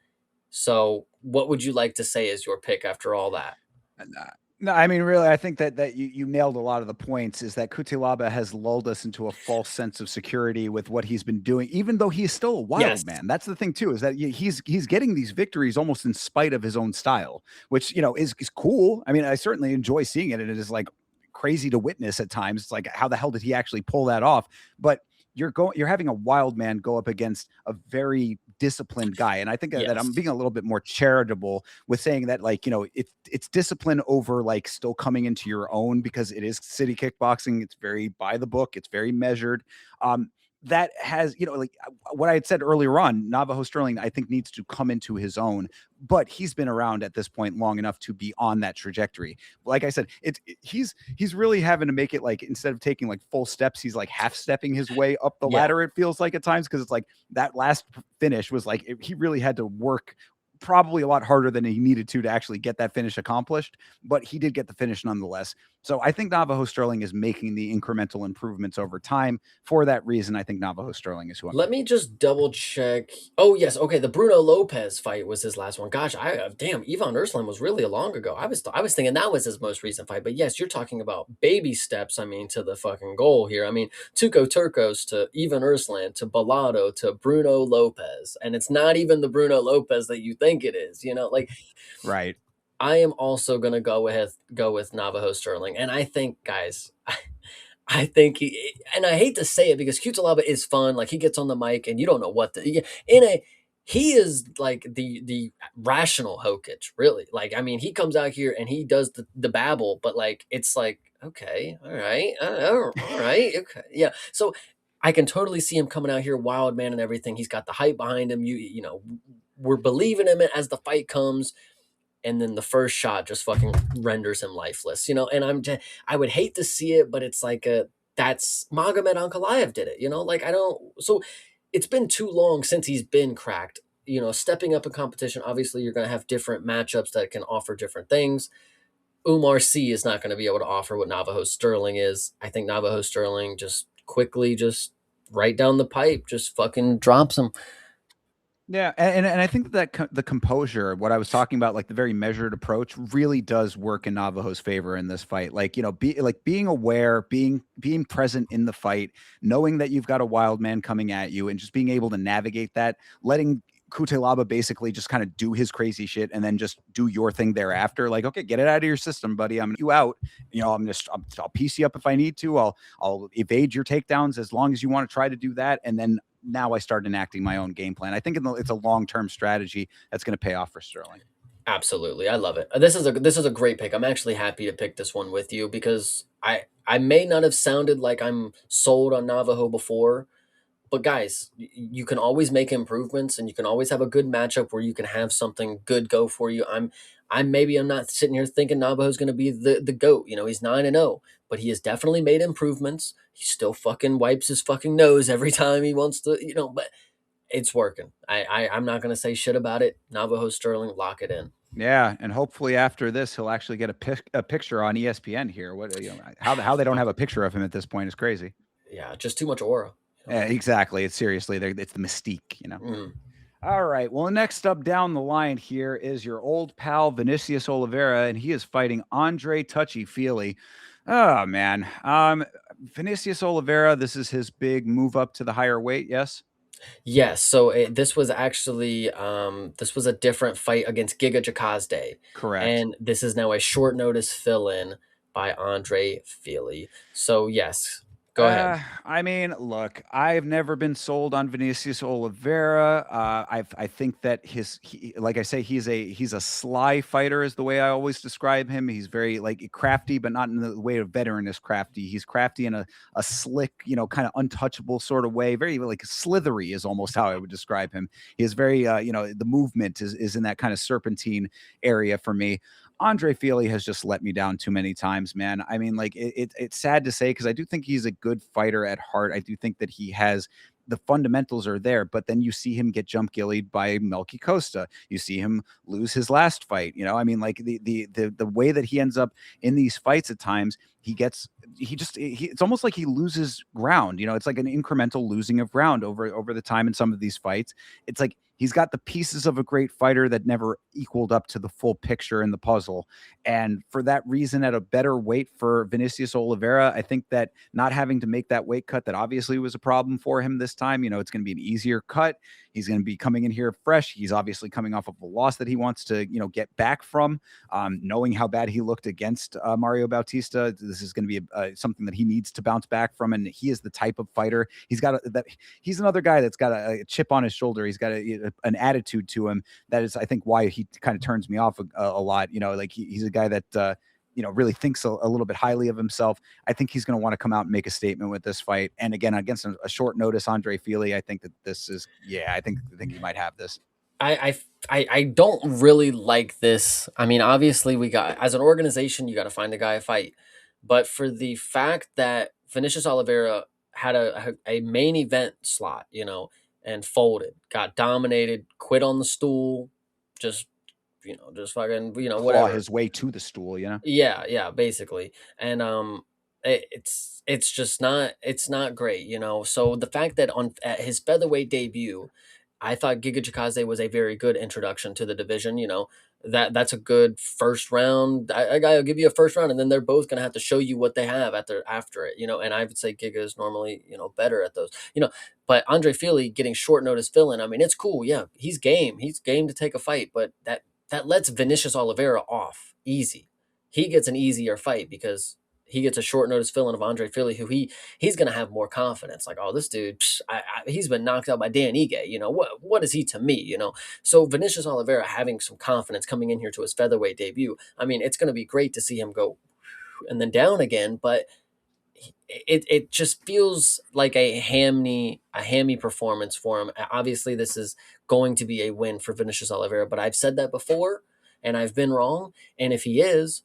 So, what would you like to say is your pick after all that? No, no, I mean, really, I think that you nailed a lot of the points. Is that Cutelaba has lulled us into a false sense of security with what he's been doing, even though he is still a Yes. wild man. That's the thing too, is that he's getting these victories almost in spite of his own style, which is cool. I mean, I certainly enjoy seeing it, and it is like crazy to witness at times. It's like, how the hell did he actually pull that off? But you're having a wild man go up against a very disciplined guy, and I think that I'm Yes. being a little bit more charitable with saying that, like, it's discipline over like still coming into your own, because it is city kickboxing. It's very by the book, it's very measured. That has, like what I had said earlier on, Navajo Sterling, I think, needs to come into his own, but he's been around at this point long enough to be on that trajectory. Like I said, he's really having to make it, like, instead of taking like full steps, he's like half stepping his way up the Yeah. ladder, it feels like at times, because it's like that last finish was like he really had to work probably a lot harder than he needed to actually get that finish accomplished, but he did get the finish nonetheless. So I think Navajo Sterling is making the incremental improvements over time. For that reason, I think Navajo Sterling is who I'm Let picking. me just double check. Oh yes, okay. The Bruno Lopez fight was his last one. Gosh, I damn, Ivan Urslan was really a long ago. I was thinking that was his most recent fight. But yes, you're talking about baby steps. I mean, to the fucking goal here. I mean, Tuco Turcos to Ivan Urslan to Balado to Bruno Lopez, and it's not even the Bruno Lopez that you think it is. You know, like Right. I am also gonna go with Navajo Sterling, and I think, guys, I think and I hate to say it because Cutelaba is fun. Like he gets on the mic and you don't know what he is like the rational Hokage, really. Like I mean, he comes out here and he does the babble, but like it's like okay, all right, all right, okay, yeah. So I can totally see him coming out here, wild man and everything. He's got the hype behind him. We're believing him as the fight comes, and then the first shot just fucking renders him lifeless, and I would hate to see it, but it's like that's Magomed Ankalaev did it, like I don't so it's been too long since he's been cracked, stepping up in competition. Obviously you're going to have different matchups that can offer different things. Umar C is not going to be able to offer what Navajo Sterling is. I think Navajo Sterling just quickly, just right down the pipe, just fucking drops him. Yeah, and I think that the composure, what I was talking about, like the very measured approach, really does work in Navajo's favor in this fight. Like, being aware, being present in the fight, knowing that you've got a wild man coming at you, and just being able to navigate that, letting Cutelaba basically just kind of do his crazy shit and then just do your thing thereafter. Like, okay, get it out of your system, buddy. I'm gonna you out. I'll piece you up if I need to. I'll evade your takedowns as long as you want to try to do that, and then now I start enacting my own game plan. I think it's a long-term strategy that's going to pay off for Sterling. Absolutely, I love it. This is a great pick. I'm actually happy to pick this one with you because I may not have sounded like I'm sold on Navajo before, but guys, you can always make improvements, and you can always have a good matchup where you can have something good go for you. I'm not sitting here thinking Navajo's going to be the goat. He's 9-0, but he has definitely made improvements. He still fucking wipes his fucking nose every time he wants to, but it's working. I'm not going to say shit about it. Navajo Sterling, lock it in. Yeah, and hopefully after this, he'll actually get a picture on ESPN here. How they don't have a picture of him at this point is crazy. Yeah, just too much aura. Yeah, exactly. It's seriously, it's the mystique. Mm. All right. Well, next up down the line here is your old pal Vinicius Oliveira, and he is fighting Andre Touchy Fili. Oh man, Vinicius Oliveira. This is his big move up to the higher weight. Yes. Yes, so this was actually this was a different fight against Giga Jakazdeh, Correct. and this is now a short notice fill in by Andre Fili. So yes, go ahead. I mean, look, I've never been sold on Vinicius Oliveira. I think that like I say, he's a sly fighter, is the way I always describe him. He's very like crafty, but not in the way of veteran is crafty. He's crafty in a slick, kind of untouchable sort of way. Very like slithery is almost how I would describe him. He is very, the movement is in that kind of serpentine area for me. Andre Fili has just let me down too many times, man. I mean, like it's sad to say because I do think he's a good fighter at heart. I do think that he has the fundamentals are there, but then you see him get jump gillied by Melky Costa. You see him lose his last fight. I mean, like the way that he ends up in these fights at times, it's almost like he loses ground. It's like an incremental losing of ground over the time in some of these fights. It's like he's got the pieces of a great fighter that never equaled up to the full picture in the puzzle. And for that reason, at a better weight for Vinicius Oliveira, I think that not having to make that weight cut that obviously was a problem for him this time, it's going to be an easier cut. He's going to be coming in here fresh. He's obviously coming off of a loss that he wants to, get back from, knowing how bad he looked against Mario Bautista. This is going to be something that he needs to bounce back from. And he is the type of fighter. He's another guy that's got a chip on his shoulder. He's got an attitude to him that is, I think, why he kind of turns me off a lot. Like he's a guy that, really thinks a little bit highly of himself. I think he's going to want to come out and make a statement with this fight. And again, against a short notice, Andre Fili, I think that this is, I think he might have this. I don't really like this. I mean, obviously, we got as an organization, you got to find a guy to fight. But for the fact that Vinicius Oliveira had a main event slot, and folded, got dominated, quit on the stool, just just fucking Claw whatever. his way to the stool. Yeah, basically. And it's just not great. So the fact that on at his featherweight debut, I thought Giga Chikadze was a very good introduction to the division. That's a good first round. I'll give you a first round, and then they're both gonna have to show you what they have after it. And I would say Giga is normally better at those. But Andre Fili getting short notice fill in. I mean, it's cool. Yeah, he's game. He's game to take a fight, but that lets Vinicius Oliveira off easy. He gets an easier fight because he gets a short notice fill-in of Andre Fili, who he's going to have more confidence. Like, oh, this dude, he's been knocked out by Dan Ige. What is he to me? So Vinicius Oliveira having some confidence coming in here to his featherweight debut. I mean, it's going to be great to see him go and then down again, but it just feels like a hammy performance for him. Obviously, this is going to be a win for Vinicius Oliveira, but I've said that before, and I've been wrong. And if he is,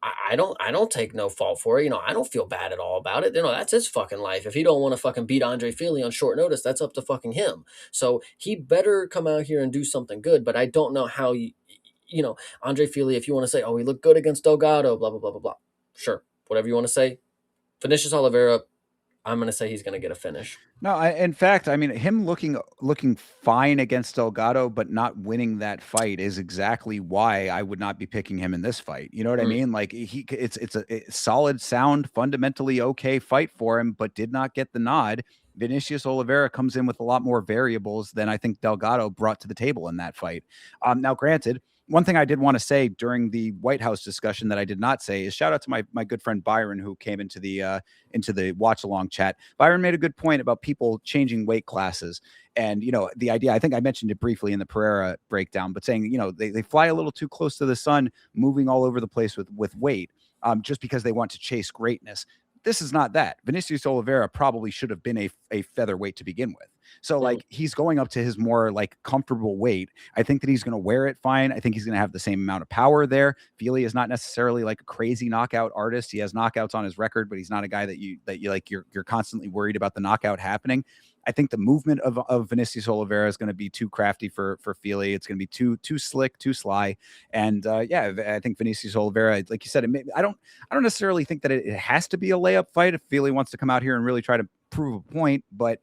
I don't take no fault for it. I don't feel bad at all about it. That's his fucking life. If he don't want to fucking beat Andre Fili on short notice, that's up to fucking him. So he better come out here and do something good. But I don't know how Andre Fili. If you want to say, oh, he looked good against Delgado, blah blah blah blah blah. Sure, whatever you want to say. Vinicius Oliveira, I'm going to say he's going to get a finish. No, in fact, I mean, him looking fine against Delgado, but not winning that fight is exactly why I would not be picking him in this fight. You know what I mean? Like it's a solid, sound, fundamentally okay fight for him, but did not get the nod. Vinicius Oliveira comes in with a lot more variables than I think Delgado brought to the table in that fight. Now, granted, one thing I did want to say during the White House discussion that I did not say is shout out to my good friend Byron, who came into the watch along chat. Byron made a good point about people changing weight classes. And, the idea, I think I mentioned it briefly in the Pereira breakdown, but saying, they fly a little too close to the sun, moving all over the place with weight, just because they want to chase greatness. This is not that. Vinicius Oliveira probably should have been a featherweight to begin with. So like he's going up to his more like comfortable weight. I think that he's going to wear it fine. I think he's going to have the same amount of power there. Fili is not necessarily like a crazy knockout artist. He has knockouts on his record, but he's not a guy that you like you're constantly worried about the knockout happening. I think the movement of Vinicius Oliveira is going to be too crafty for Fili. It's going to be too slick, too sly. And I think Vinicius Oliveira, like you said, I don't necessarily think that it has to be a layup fight if Fili wants to come out here and really try to prove a point. But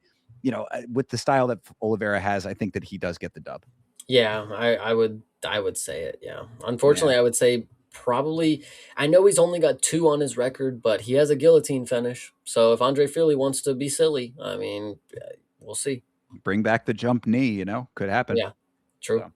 with the style that Oliveira has, I think that he does get the dub. Yeah, I would say it. Yeah, unfortunately, I would say probably. I know he's only got 2 on his record, but he has a guillotine finish. So if Andre Fili wants to be silly, I mean, we'll see. Bring back the jump knee, could happen. Yeah, true.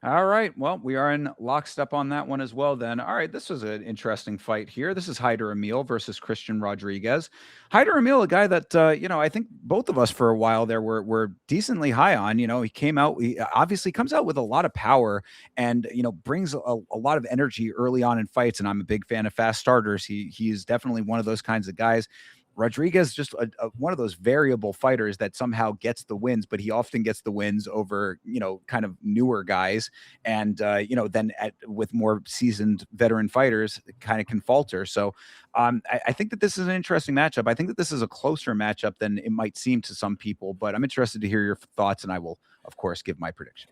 All right. Well, we are in lockstep on that one as well then. All right, this was an interesting fight here. This is Hyder Amil versus Christian Rodriguez. Hyder Amil, a guy that I think both of us for a while there were decently high on. He came out, he obviously comes out with a lot of power and brings a lot of energy early on in fights. And I'm a big fan of fast starters. He's definitely one of those kinds of guys. Rodriguez just one of those variable fighters that somehow gets the wins, but he often gets the wins over kind of newer guys, and then with more seasoned veteran fighters, kind of can falter. So I think that this is an interesting matchup. I think that this is a closer matchup than it might seem to some people, but I'm interested to hear your thoughts, and I will, of course, give my prediction.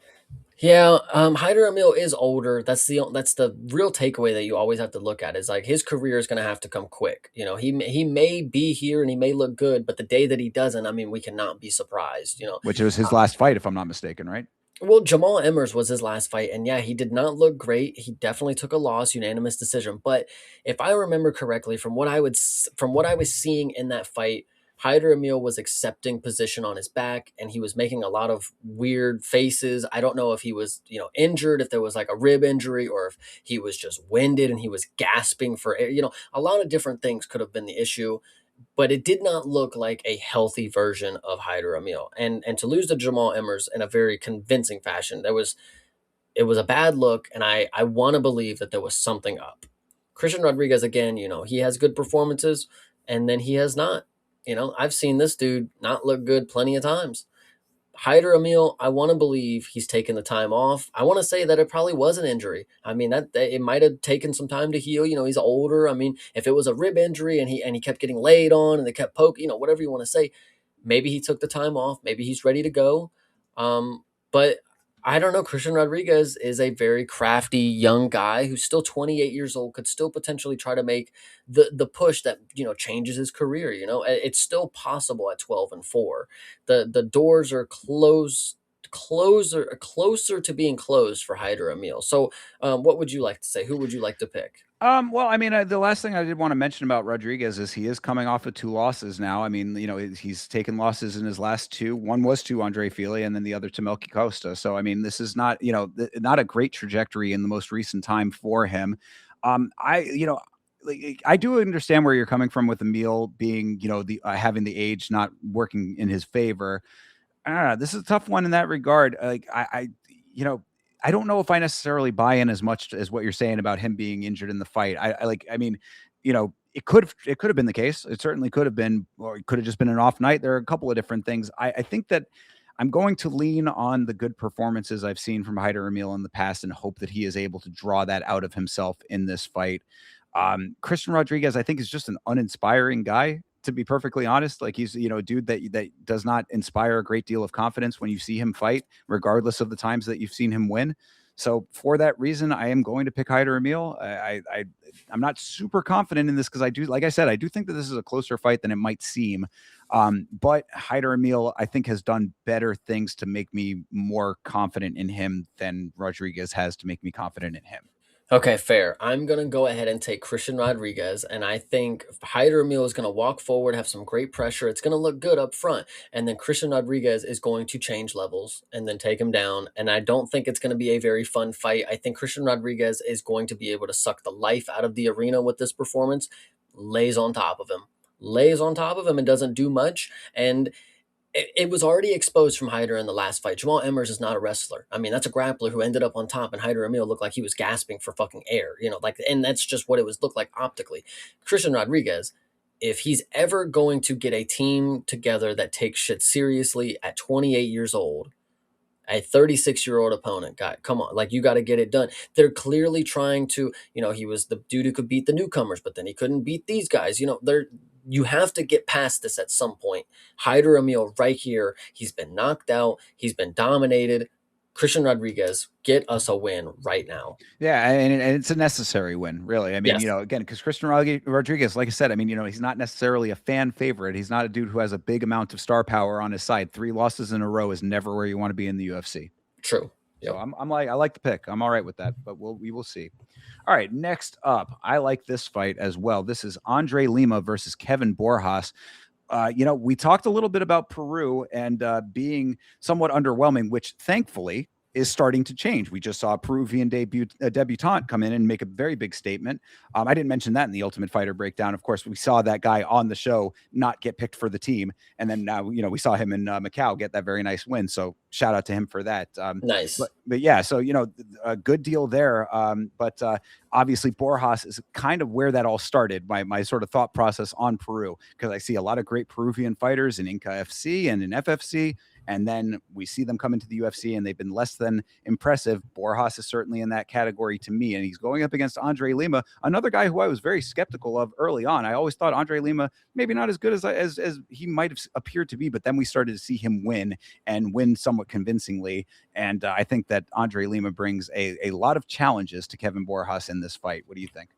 Yeah, Hyder Amil is older. That's the real takeaway that you always have to look at is like his career is going to have to come quick. He may be here and he may look good, but the day that he doesn't, I mean, we cannot be surprised. Which was his last fight, if I'm not mistaken, right? Well, Jamal Emmers was his last fight, and yeah, he did not look great. He definitely took a loss, unanimous decision. But if I remember correctly, from what I was seeing in that fight, Hyder Emil was accepting position on his back, and he was making a lot of weird faces. I don't know if he was, injured, if there was like a rib injury, or if he was just winded and he was gasping for air. A lot of different things could have been the issue, but it did not look like a healthy version of Hyder Emil. And to lose to Jamal Emmers in a very convincing fashion, it was a bad look, and I want to believe that there was something up. Christian Rodriguez again, he has good performances, and then he has not. I've seen this dude not look good plenty of times. Hyder Emil, I want to believe he's taken the time off. I want to say that it probably was an injury. I mean, that it might have taken some time to heal. He's older. I mean, if it was a rib injury and he kept getting laid on and they kept poking, whatever you want to say, maybe he took the time off. Maybe he's ready to go. But I don't know. Christian Rodriguez is a very crafty young guy who's still 28 years old, could still potentially try to make the push that changes his career. It's still possible at 12-4. The doors are closer to being closed for Hyder Emil. So, what would you like to say? Who would you like to pick? Well, I mean, the last thing I did want to mention about Rodriguez is he is coming off of two losses now. I mean, he's taken losses in his last two. One was to Andre Fili, and then the other to Melky Costa. So, I mean, this is not, not a great trajectory in the most recent time for him. I do understand where you're coming from with Emil being, the having the age not working in his favor. This is a tough one in that regard. I don't know if I necessarily buy in as much as what you're saying about him being injured in the fight. I mean, it could have been the case. It certainly could have been, or it could have just been an off night. There are a couple of different things. I think that I'm going to lean on the good performances I've seen from Hyder Emil in the past and hope that he is able to draw that out of himself in this fight. Christian Rodriguez, I think, is just an uninspiring guy, to be perfectly honest. Like, he's, a dude that does not inspire a great deal of confidence when you see him fight, regardless of the times that you've seen him win. So for that reason, I am going to pick Hyder Emil. I'm not super confident in this because I do, like I said, I do think that this is a closer fight than it might seem. But Hyder Emil, I think, has done better things to make me more confident in him than Rodriguez has to make me confident in him. Okay, fair. I'm going to go ahead and take Christian Rodriguez, and I think Hyder Emil is going to walk forward, have some great pressure. It's going to look good up front, and then Christian Rodriguez is going to change levels and then take him down, and I don't think it's going to be a very fun fight. I think Christian Rodriguez is going to be able to suck the life out of the arena with this performance, lays on top of him. Lays on top of him and doesn't do much, and it was already exposed from Hyder in the last fight. Jamal Emmers is not a wrestler. I mean, that's a grappler who ended up on top, and Hyder Emil looked like he was gasping for fucking air. And that's just what it was looked like optically. Christian Rodriguez, if he's ever going to get a team together that takes shit seriously at 28 years old, a 36-year-old opponent, guy, come on, like, you got to get it done. They're clearly trying to, he was the dude who could beat the newcomers, but then he couldn't beat these guys. You have to get past this at some point. Hyder Emil right here, he's been knocked out, he's been dominated. Christian Rodriguez, get us a win right now. Yeah, and it's a necessary win, really. I mean, Yes. Again, because Christian Rodriguez, like I said, I mean, he's not necessarily a fan favorite. He's not a dude who has a big amount of star power on his side. 3 losses in a row is never where you want to be in the UFC. True. Yep. So I like the pick. I'm all right with that, but we will see. All right, next up, I like this fight as well. This is Andre Lima versus Kevin Borjas. We talked a little bit about Peru and being somewhat underwhelming, which thankfully is starting to change. We just saw a Peruvian debutant come in and make a very big statement. I didn't mention that in the Ultimate Fighter breakdown. Of course, we saw that guy on the show not get picked for the team, and then now we saw him in Macau get that very nice win. So shout out to him for that. Nice. But yeah, so a good deal there. But obviously Borjas is kind of where that all started. My sort of thought process on Peru, because I see a lot of great Peruvian fighters in Inca FC and in FFC. And then we see them come into the UFC and they've been less than impressive. Borjas is certainly in that category to me. And he's going up against Andre Lima, another guy who I was very skeptical of early on. I always thought Andre Lima, maybe not as good as he might have appeared to be, but then we started to see him win and win somewhat convincingly. And I think that Andre Lima brings a lot of challenges to Kevin Borjas in this fight. What do you think?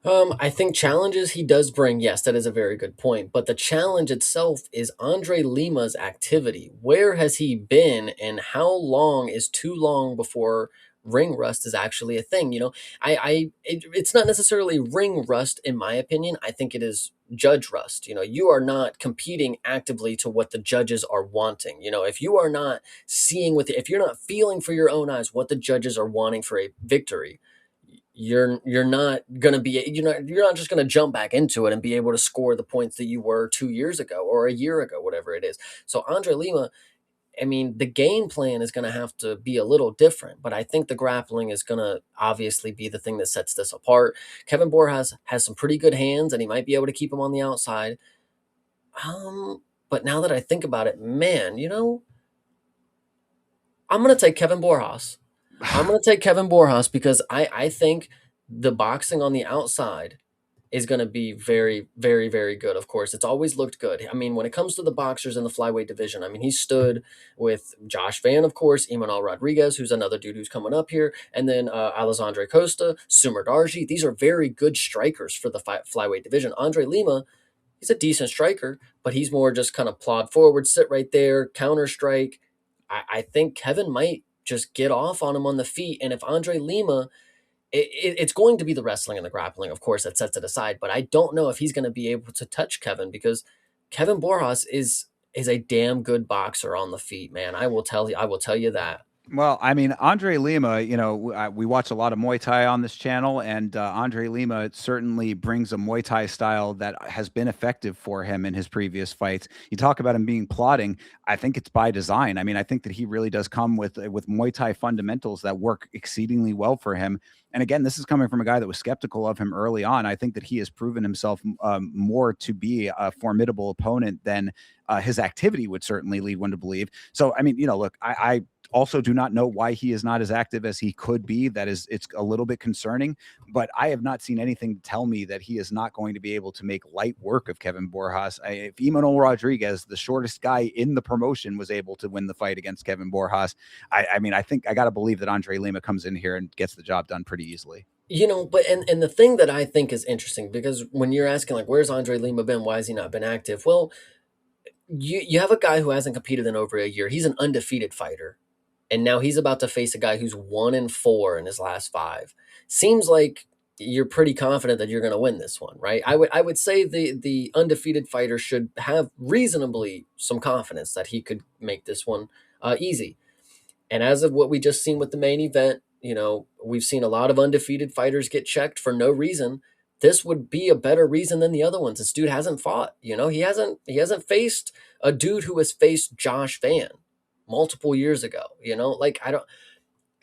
I think challenges he does bring, yes, that is a very good point. But the challenge itself is Andre Lima's activity. Where has he been, and how long is too long before ring rust is actually a thing? It's not necessarily ring rust, in my opinion. I think it is judge rust. You are not competing actively to what the judges are wanting. If you are not seeing if you're not feeling for your own eyes what the judges are wanting for a victory, you're not gonna be you're not just gonna jump back into it and be able to score the points that you were 2 years ago or a year ago, whatever it is. So Andre Lima, I mean, the game plan is gonna have to be a little different, but I think the grappling is gonna obviously be the thing that sets this apart. Kevin Borjas has some pretty good hands, and he might be able to keep him on the outside. But now that I think about it, man, I'm gonna take Kevin Borjas. I'm going to take Kevin Borjas because I think the boxing on the outside is going to be very, very, very good. Of course, it's always looked good. I mean, when it comes to the boxers in the flyweight division, I mean, he stood with Josh Van, of course, Imanol Rodriguez, who's another dude who's coming up here, and then Alessandre Costa, Sumer Darji. These are very good strikers for the flyweight division. Andre Lima, he's a decent striker, but he's more just kind of plod forward, sit right there, counter strike. I think Kevin might just get off on him on the feet. And if Andre Lima, it's going to be the wrestling and the grappling, of course, that sets it aside. But I don't know if he's going to be able to touch Kevin, because Kevin Borjas is a damn good boxer on the feet, man. I will tell you that. Well, I mean, Andre Lima, we watch a lot of Muay Thai on this channel, and Andre Lima certainly brings a Muay Thai style that has been effective for him in his previous fights. You talk about him being plotting. I think it's by design. I mean, I think that he really does come with Muay Thai fundamentals that work exceedingly well for him. And again, this is coming from a guy that was skeptical of him early on. I think that he has proven himself more to be a formidable opponent than his activity would certainly lead one to believe. So, I mean, look, I also do not know why he is not as active as he could be. It's a little bit concerning, but I have not seen anything to tell me that he is not going to be able to make light work of Kevin Borjas. If Imanol Rodriguez, the shortest guy in the promotion, was able to win the fight against Kevin Borjas, I mean, I think I got to believe that Andre Lima comes in here and gets the job done pretty easily. But and the thing that I think is interesting, because when you're asking, like, where's Andre Lima been? Why has he not been active? Well, you have a guy who hasn't competed in over a year. He's an undefeated fighter. And now he's about to face a guy who's 1-4 in his last 5. Seems like you're pretty confident that you're going to win this one, right? I would say the undefeated fighter should have reasonably some confidence that he could make this one easy. And as of what we just seen with the main event, we've seen a lot of undefeated fighters get checked for no reason. This would be a better reason than the other ones. This dude hasn't fought. He hasn't faced a dude who has faced Josh Van multiple years ago.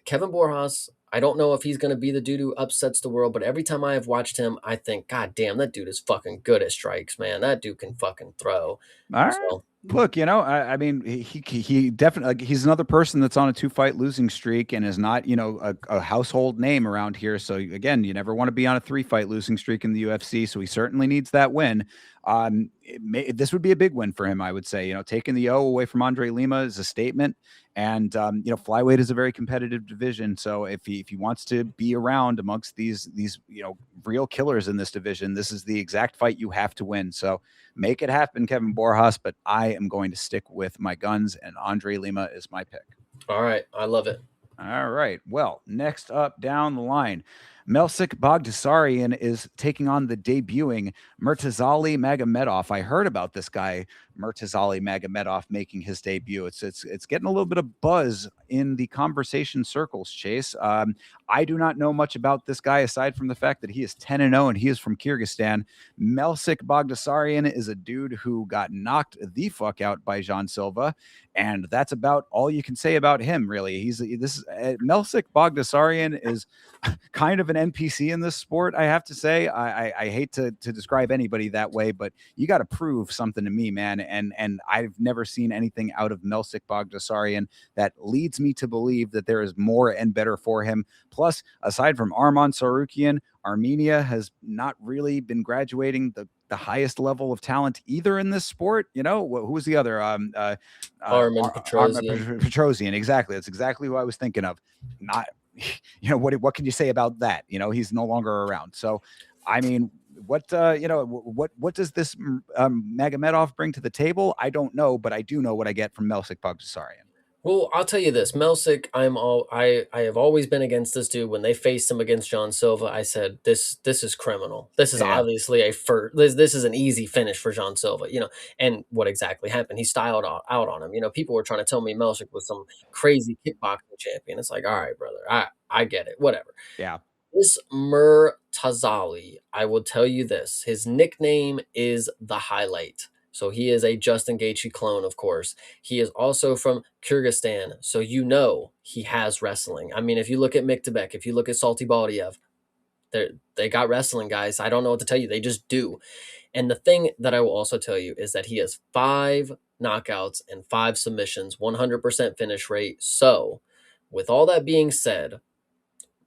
Kevin Borjas, I don't know if he's going to be the dude who upsets the world, but every time I have watched him, I think, God damn, that dude is fucking good at strikes, man. That dude can fucking throw. All right. So, Look, I mean, he definitely, he's another person that's on a 2-fight losing streak and is not, a household name around here. So again, you never want to be on a 3-fight losing streak in the UFC. So he certainly needs that win. This would be a big win for him, I would say. Taking the O away from Andre Lima is a statement. And flyweight is a very competitive division. So if he wants to be around amongst these real killers in this division, this is the exact fight you have to win. So make it happen, Kevin Borjas. But I am going to stick with my guns, and Andre Lima is my pick. all right, I love it. All right. Well, next up down the line, Melsik Baghdasaryan is taking on the debuting Murtazali Magomedov. I heard about this guy, Murtazali Magomedov, making his debut. It's getting a little bit of buzz in the conversation circles, Chase. I do not know much about this guy aside from the fact that he is 10-0 and he is from Kyrgyzstan. Melsik Baghdasaryan is a dude who got knocked the fuck out by Jean Silva, and that's about all you can say about him, really. Melsik Baghdasaryan is kind of an NPC in this sport, I have to say. I hate to describe anybody that way, but you got to prove something to me, man. And I've never seen anything out of Melsik Baghdasaryan that leads me to believe that there is more and better for him. Plus, aside from Arman Sarukian, Armenia has not really been graduating the highest level of talent either in this sport. You know, who was the other? Armin Petrosian. Petrosian, exactly. That's exactly who I was thinking of. Not, you know, what can you say about that? You know, he's no longer around. So, I mean, what does this Magomedov bring to the table? I don't know, but I do know what I get from Melsik Baghdasaryan. Well, I'll tell you this, Melsik, I have always been against this dude. When they faced him against John Silva, I said this is criminal. This is obviously this is an easy finish for John Silva, you know. And what exactly happened? He styled out on him. You know, people were trying to tell me Melsik was some crazy kickboxing champion. It's like, all right, brother, I get it, whatever. Yeah. This Murtazali, I will tell you this, his nickname is the Highlight. So he is a Justin Gaethje clone, of course. He is also from Kyrgyzstan, so you know he has wrestling. I mean, if you look at Miktabek, if you look at Salty Baldiev, they got wrestling, guys. I don't know what to tell you. They just do. And the thing that I will also tell you is that he has 5 knockouts and 5 submissions, 100% finish rate. So, with all that being said,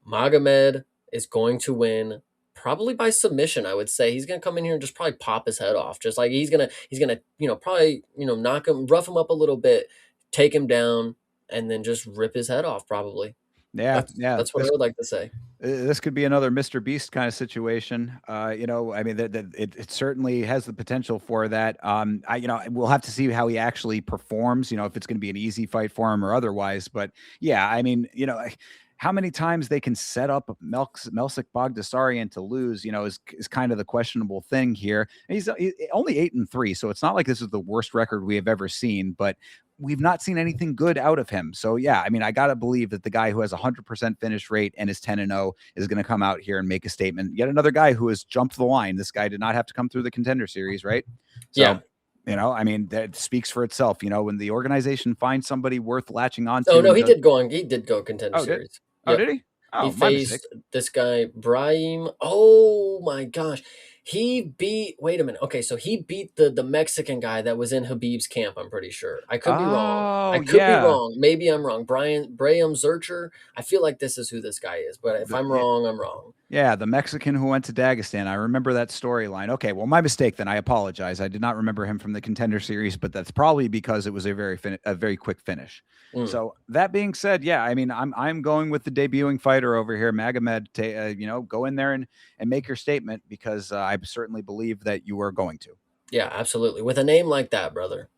Magomed is going to win probably by submission. I would say he's going to come in here and just probably pop his head off. Just like he's going to, you know, probably, you know, knock him, rough him up a little bit, take him down, and then just rip his head off probably. Yeah. That's what I would like to say. This could be another Mr. Beast kind of situation. You know, I mean, it certainly has the potential for that. You know, we'll have to see how he actually performs, you know, if it's going to be an easy fight for him or otherwise. But yeah, I mean, you know, how many times they can set up Melsik Baghdasaryan to lose, you know, is kind of the questionable thing here. And he's only 8-3, so it's not like this is the worst record we have ever seen, but we've not seen anything good out of him. So yeah, I mean, I got to believe that the guy who has 100% finish rate and is 10-0 is going to come out here and make a statement. Yet another guy who has jumped the line. This guy did not have to come through the Contender Series, right? So, yeah. You know, I mean, that speaks for itself. You know, when the organization finds somebody worth latching on to. Oh no, he did go Contender Series. Oh, did he? Oh, he faced this guy, Brahim. Oh my gosh. He beat, wait a minute. Okay, so he beat the Mexican guy that was in Habib's camp, I'm pretty sure. I could be wrong. I could be wrong. Maybe I'm wrong. Brahim Zurcher. I feel like this is who this guy is, but if I'm wrong, I'm wrong. Yeah, the Mexican who went to Dagestan. I remember that storyline. Okay, well, my mistake then. I apologize. I did not remember him from the Contender Series, but that's probably because it was a very quick finish. So that being said, yeah, I mean, I'm going with the debuting fighter over here, Magomed. You know, go in there and make your statement, because I certainly believe that you are going to. Yeah, absolutely. With a name like that, brother,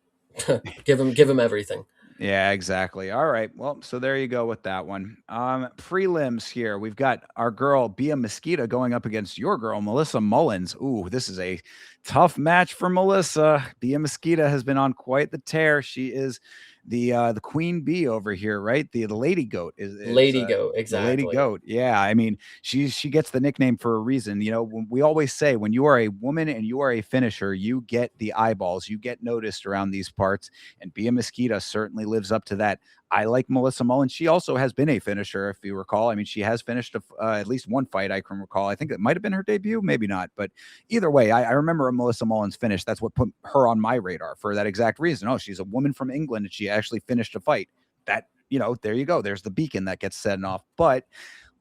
give him everything. Yeah, exactly. All right. Well, so there you go with that one. Prelims here. We've got our girl Bia Mesquita going up against your girl Melissa Mullins. Ooh, this is a tough match for Melissa. Bia Mesquita has been on quite the tear. She is the queen bee over here, right? The lady goat is lady goat, exactly. The lady goat. Yeah, I mean, she gets the nickname for a reason. You know, we always say when you are a woman and you are a finisher, you get the eyeballs, you get noticed around these parts, and Bia Mesquita certainly lives up to that. I like Melissa Mullins. She also has been a finisher, if you recall. I mean, she has finished at least one fight I can recall. I think it might have been her debut, maybe not. But either way, I remember a Melissa Mullins finish. That's what put her on my radar for that exact reason. Oh, she's a woman from England and she actually finished a fight. That, you know, there you go. There's the beacon that gets set off. But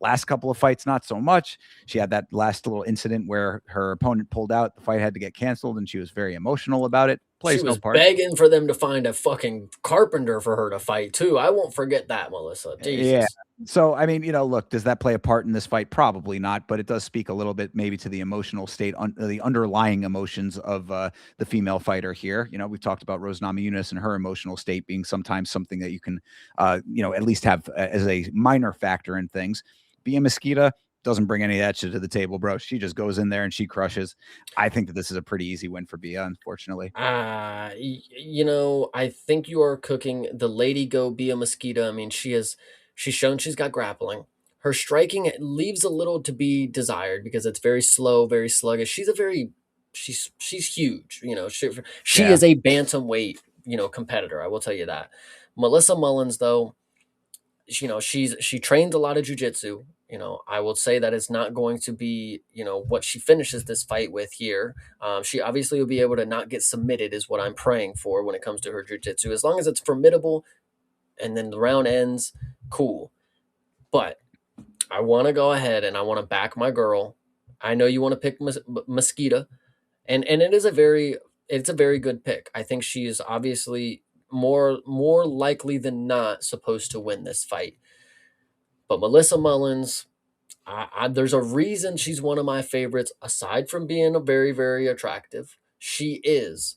last couple of fights, not so much. She had that last little incident where her opponent pulled out. The fight had to get canceled, and she was very emotional about it. She was begging for them to find a fucking carpenter for her to fight, too. I won't forget that, Melissa. Jesus. Yeah. So, I mean, you know, look, does that play a part in this fight? Probably not, but it does speak a little bit maybe to the emotional state, the underlying emotions of the female fighter here. You know, we've talked about Rose Namajunas and her emotional state being sometimes something that you can, you know, at least have as a minor factor in things. Bia Mesquita, doesn't bring any of that shit to the table, bro. She just goes in there and she crushes. I think that this is a pretty easy win for Bia, unfortunately. I think you are cooking the lady go be a mosquito. I mean, she's shown she's got grappling. Her striking leaves a little to be desired because it's very slow, very sluggish. She's huge. She Yeah. is a bantamweight, competitor. I will tell you that. Melissa Mullins, though, she trained a lot of jujitsu. I will say that it's not going to be what she finishes this fight with here. She obviously will be able to not get submitted, is what I'm praying for when it comes to her jujitsu. As long as it's formidable and then the round ends, cool. But I want to go ahead and I want to back my girl. I know you want to pick Mesquita, and it's a very good pick. I think she is obviously more likely than not supposed to win this fight. But Melissa Mullins, there's a reason she's one of my favorites. Aside from being a very, very attractive, she is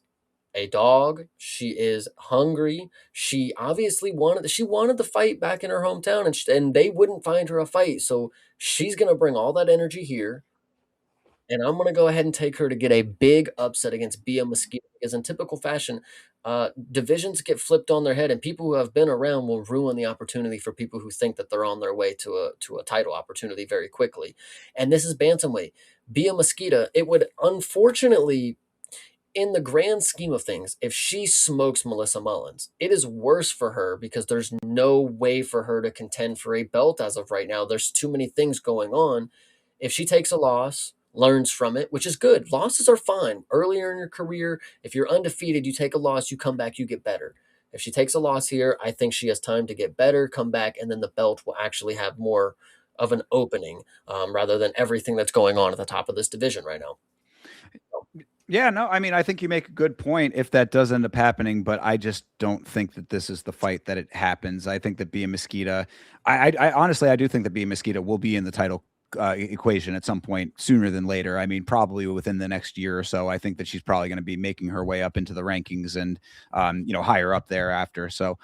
a dog. She is hungry. She obviously wanted the fight back in her hometown, and they wouldn't find her a fight. So she's gonna bring all that energy here, and I'm gonna go ahead and take her to get a big upset against Bia Mosquito because in typical fashion, divisions get flipped on their head, and people who have been around will ruin the opportunity for people who think that they're on their way to a title opportunity very quickly. And this is bantamweight. Bia Mosquito, it would unfortunately, in the grand scheme of things, if she smokes Melissa Mullins, it is worse for her because there's no way for her to contend for a belt as of right now. There's too many things going on. If she takes a loss, learns from it, which is good. Losses are fine. Earlier in your career, if you're undefeated, you take a loss, you come back, you get better. If she takes a loss here, I think she has time to get better, come back, and then the belt will actually have more of an opening rather than everything that's going on at the top of this division right now. Yeah, no, I mean, I think you make a good point if that does end up happening, but I just don't think that this is the fight that it happens. I think that Bia Mosquito, I honestly, I do think that Bia Mosquito will be in the title equation at some point sooner than later. I mean, probably within the next year or so. I think that she's probably going to be making her way up into the rankings and, higher up thereafter. So,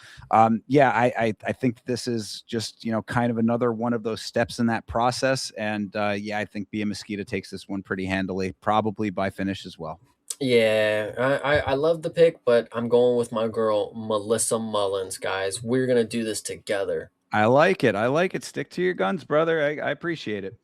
yeah, I think this is just, kind of another one of those steps in that process. And yeah, I think Bia Mosquito takes this one pretty handily, probably by finish as well. Yeah, I love the pick, but I'm going with my girl Melissa Mullins, guys. We're gonna do this together. I like it. I like it. Stick to your guns, brother. I appreciate it.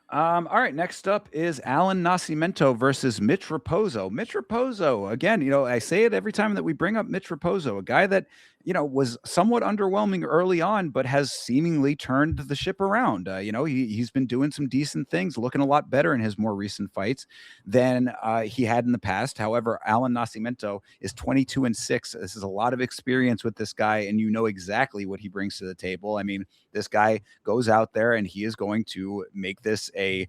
All right, next up is Allan Nascimento versus Mitch Raposo. Mitch Raposo, again, I say it every time that we bring up Mitch Raposo, a guy that, was somewhat underwhelming early on, but has seemingly turned the ship around. He's been doing some decent things, looking a lot better in his more recent fights than he had in the past. However, Allan Nascimento is 22-6. This is a lot of experience with this guy, and you know exactly what he brings to the table. I mean, this guy goes out there and he is going to make this a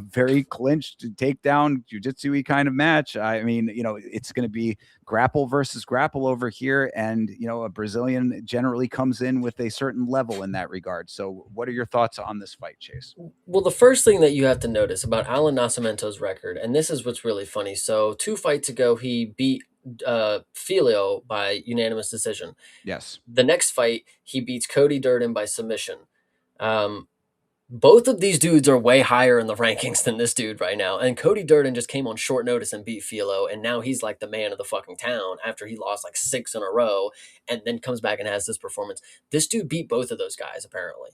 very clinched takedown jiu-jitsu-y kind of match. I mean, it's going to be grapple versus grapple over here, and a Brazilian generally comes in with a certain level in that regard. So what are your thoughts on this fight, Chase? Well, the first thing that you have to notice about Allan Nascimento's record, and this is what's really funny. So 2 fights ago, he beat Filio by unanimous decision. Yes. The next fight, he beats Cody Durden by submission. Um, Both of these dudes are way higher in the rankings than this dude right now. And Cody Durden just came on short notice and beat Filo, and now he's like the man of the fucking town after he lost like 6 in a row and then comes back and has this performance. This dude beat both of those guys, apparently.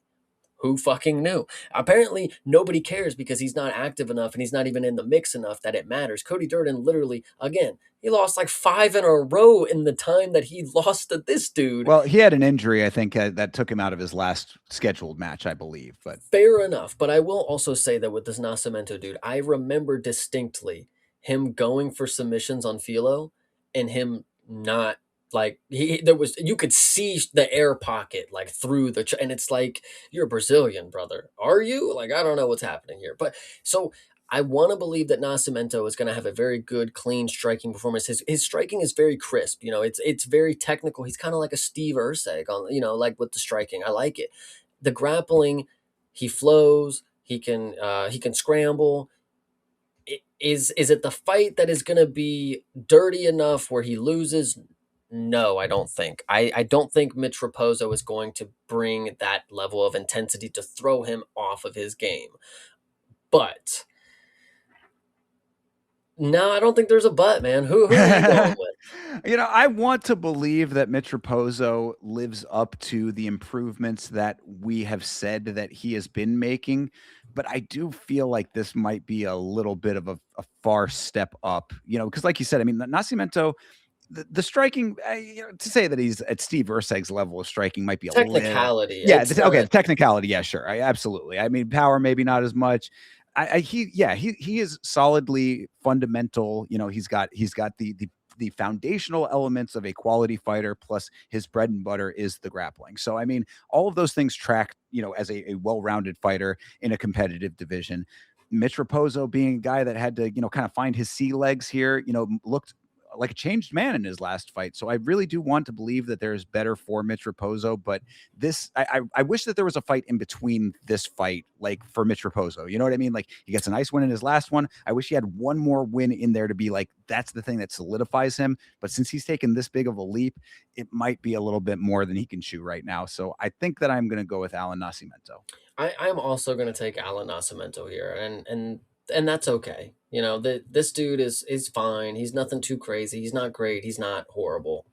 Who fucking knew? Apparently, nobody cares because he's not active enough and he's not even in the mix enough that it matters. Cody Durden literally, again, he lost like 5 in a row in the time that he lost to this dude. Well, he had an injury, I think, that took him out of his last scheduled match, I believe. But fair enough. But I will also say that with this Nascimento dude, I remember distinctly him going for submissions on Filo and him not like there was you could see the air pocket like through and it's like you're a Brazilian, brother. Are you? Like I don't know what's happening here. But so I want to believe that Nascimento is going to have a very good, clean striking performance. His striking is very crisp. It's very technical. He's kind of like a Steve Urseg on like with the striking. I like it. The grappling, he flows. He can scramble. Is it the fight that is going to be dirty enough where he loses? No, I don't think. I don't think Mitch Raposo is going to bring that level of intensity to throw him off of his game. But no, I don't think there's a but, man. Who are you going with? I want to believe that Mitch Raposo lives up to the improvements that we have said that he has been making, but I do feel like this might be a little bit of a far step up, because like you said, I mean, Nascimento, the striking, to say that he's at Steve Urseg's level of striking might be a little, Technicality, yeah, it's okay, not. the technicality, yeah, sure, absolutely. I mean, power maybe not as much. He is solidly fundamental. He's got the foundational elements of a quality fighter, plus his bread and butter is the grappling. So I mean, all of those things track, as a well-rounded fighter in a competitive division. Mitch Raposo being a guy that had to, kind of find his sea legs here, looked like a changed man in his last fight. So I really do want to believe that there's better for Mitch Raposo, but I wish that there was a fight in between this fight, like for Mitch Raposo. You know what I mean? Like he gets a nice win in his last one. I wish he had one more win in there to be like, that's the thing that solidifies him. But since he's taken this big of a leap, it might be a little bit more than he can chew right now. So I think that I'm going to go with Allan Nascimento. I'm also going to take Allan Nascimento here, and that's okay. This dude is fine. He's nothing too crazy. He's not great. He's not horrible.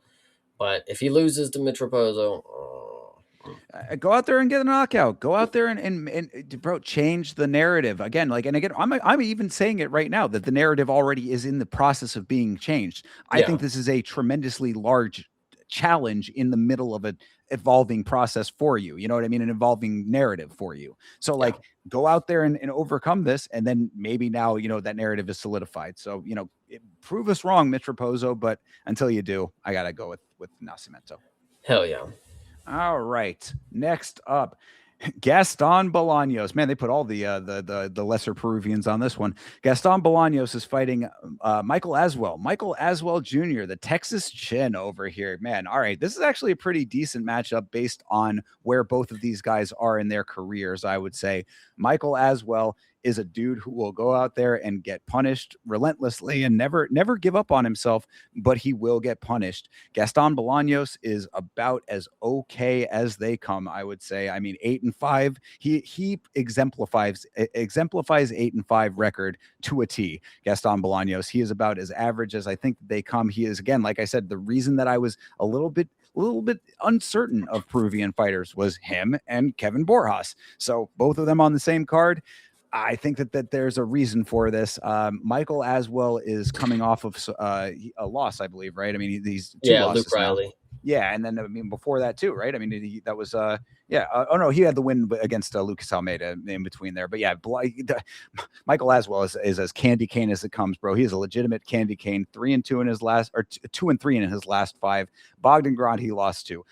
But if he loses to Mitch Raposo, Go out there and get a knockout. Go out there and bro, change the narrative again. Like, and again, I'm even saying it right now that the narrative already is in the process of being changed. I yeah, think this is a tremendously large challenge in the middle of an evolving process for you. You know what I mean? An evolving narrative for you. So yeah. like, go out there and overcome this, and then maybe now that narrative is solidified. So prove us wrong, Mitch Raposo. But until you do, I gotta go with Nascimento. Hell yeah. All right. Next up, Gaston Bolaños. Man, they put all the lesser Peruvians on this one. Gaston Bolaños is fighting Michael Aswell. Michael Aswell Jr., the Texas Chin over here. Man, all right. This is actually a pretty decent matchup based on where both of these guys are in their careers, I would say. Michael Aswell is a dude who will go out there and get punished relentlessly and never give up on himself, but he will get punished. Gaston Bolaños is about as okay as they come, I would say. I mean, 8-5. He exemplifies 8-5 record to a T. Gaston Bolaños. He is about as average as I think they come. He is, again, like I said, the reason that I was a little bit uncertain of Peruvian fighters was him and Kevin Borjas. So both of them on the same card. I think that there's a reason for this. Michael Aswell is coming off of a loss, I believe, right? I mean, he's two Yeah, Luke losses now. Riley. Yeah, and then I mean before that too, right? I mean that was yeah. Oh no, he had the win against Lucas Almeida in between there. But yeah, Michael Aswell is as candy cane as it comes, bro. He is a legitimate candy cane. 3-2 in his last, or 2-3 in his last 5. Bogdan Grant he lost to.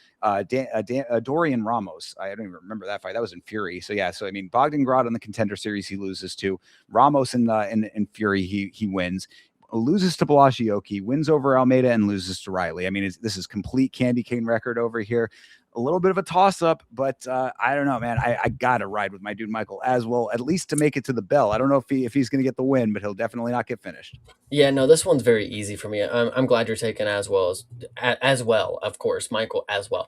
Dorian Ramos. I don't even remember that fight. That was in Fury. So yeah. So I mean, Bogdan Grant on the Contender Series he loses to. Ramos in Fury he wins. Loses to Blasioki, wins over Almeida, and loses to Riley. I mean, this is complete candy cane record over here. A little bit of a toss-up, but I don't know, man. I got to ride with my dude Michael Aswell, at least to make it to the bell. I don't know if he's going to get the win, but he'll definitely not get finished. Yeah, no, this one's very easy for me. I'm glad you're taking as well, of course, Michael Aswell.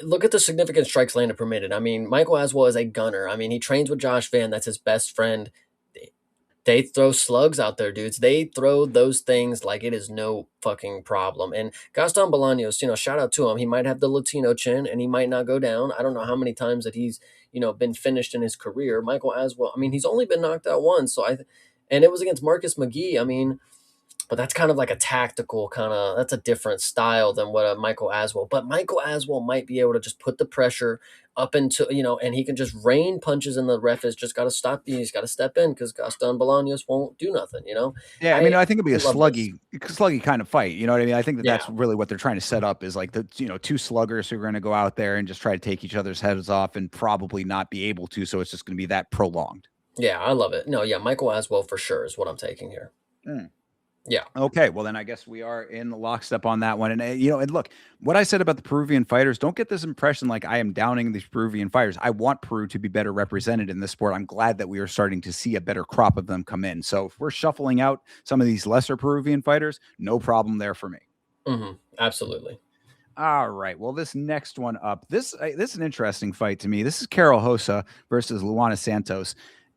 Look at the significant strikes landed per minute. I mean, Michael Aswell is a gunner. I mean, he trains with Josh Van. That's his best friend. They throw slugs out there, dudes. They throw those things like it is no fucking problem. And Gaston Bolaños, shout out to him. He might have the Latino chin and he might not go down. I don't know how many times that he's, been finished in his career. Michael Aswell, I mean, he's only been knocked out once. And it was against Marcus McGee. I mean, but that's kind of like a tactical that's a different style than what a Michael Aswell. But Michael Aswell might be able to just put the pressure up into, and he can just rain punches and the ref has just got to stop these. He's got to step in because Gaston Bolaños won't do nothing. Yeah, I mean, I think it'll be a love this. sluggy kind of fight. You know what I mean? I think Yeah. that's really what they're trying to set up is like the two sluggers who are going to go out there and just try to take each other's heads off and probably not be able to. So it's just going to be that prolonged. Yeah, I love it. No, yeah, Michael Aswell for sure is what I'm taking here. Mm. Yeah. Okay, well then I guess we are in lockstep on that one. And and look, what I said about the Peruvian fighters, don't get this impression like I am downing these Peruvian fighters. I want Peru to be better represented in this sport. I'm glad that we are starting to see a better crop of them come in. So if we're shuffling out some of these lesser Peruvian fighters, no problem there for me. Absolutely. All right. Well, this next one up, this is an interesting fight to me. This is Karol Rosa versus Luana Santos.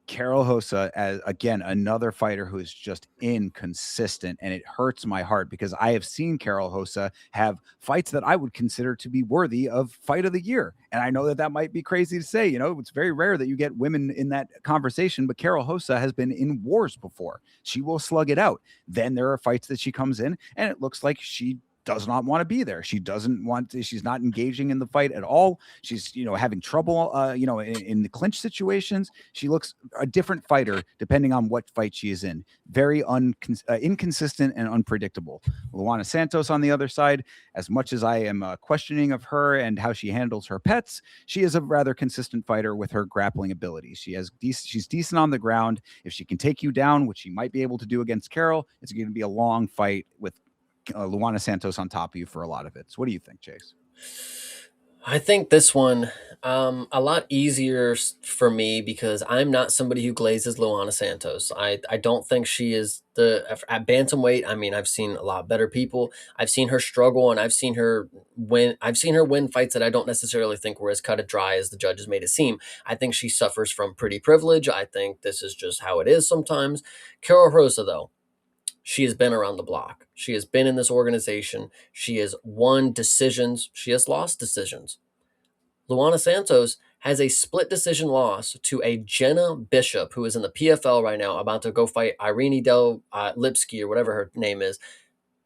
Karol Rosa, as again, another fighter who is just inconsistent, and it hurts my heart because I have seen Karol Rosa have fights that I would consider to be worthy of fight of the year. And I know that that might be crazy to say. You know, it's very rare that you get women in that conversation, but Karol Rosa has been in wars before. She will slug it out. Then there are fights that she comes in, and it looks like she does not want to be there. She doesn't want to, she's not engaging in the fight at all. She's, having trouble, in the clinch situations. She looks a different fighter depending on what fight she is in. Very inconsistent and unpredictable. Luana Santos on the other side, as much as I am questioning of her and how she handles her pets, she is a rather consistent fighter with her grappling abilities. She's decent on the ground. If she can take you down, which she might be able to do against Karol, it's going to be a long fight with Luana Santos on top of you for a lot of it. So what do you think, Chase? I think this one a lot easier for me because I'm not somebody who glazes Luana Santos. I don't think she is at bantamweight. I mean, I've seen a lot better people. I've seen her struggle and I've seen her win. I've seen her win fights that I don't necessarily think were as cut and dry as the judges made it seem. I think she suffers from pretty privilege. I think this is just how it is sometimes. Karol Rosa, though, she has been around the block. She has been in this organization. She has won decisions. She has lost decisions. Luana Santos has a split decision loss to a Jenna Bishop, who is in the PFL right now, about to go fight Irene Del Lipsky or whatever her name is.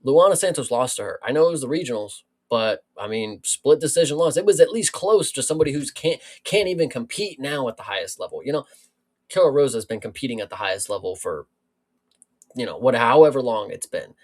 Luana Santos lost to her. I know it was the regionals, but I mean, split decision loss. It was at least close to somebody who's can't even compete now at the highest level. Karol Rosa has been competing at the highest level for however long it's been.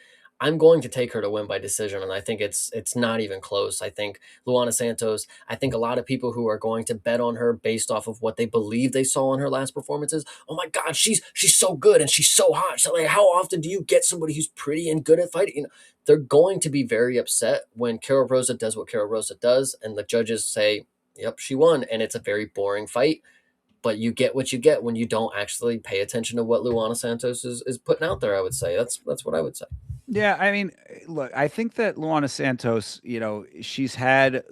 I'm going to take her to win by decision, and I think it's not even close. I think Luana Santos. I think a lot of people who are going to bet on her based off of what they believe they saw in her last performances. Oh my God, she's so good and she's so hot. So like, how often do you get somebody who's pretty and good at fighting? They're going to be very upset when Karol Rosa does what Karol Rosa does, and the judges say, "Yep, she won," and it's a very boring fight. But you get what you get when you don't actually pay attention to what Luana Santos is putting out there. I would say that's what I would say. Yeah, I mean, look, I think that Luana Santos, she's had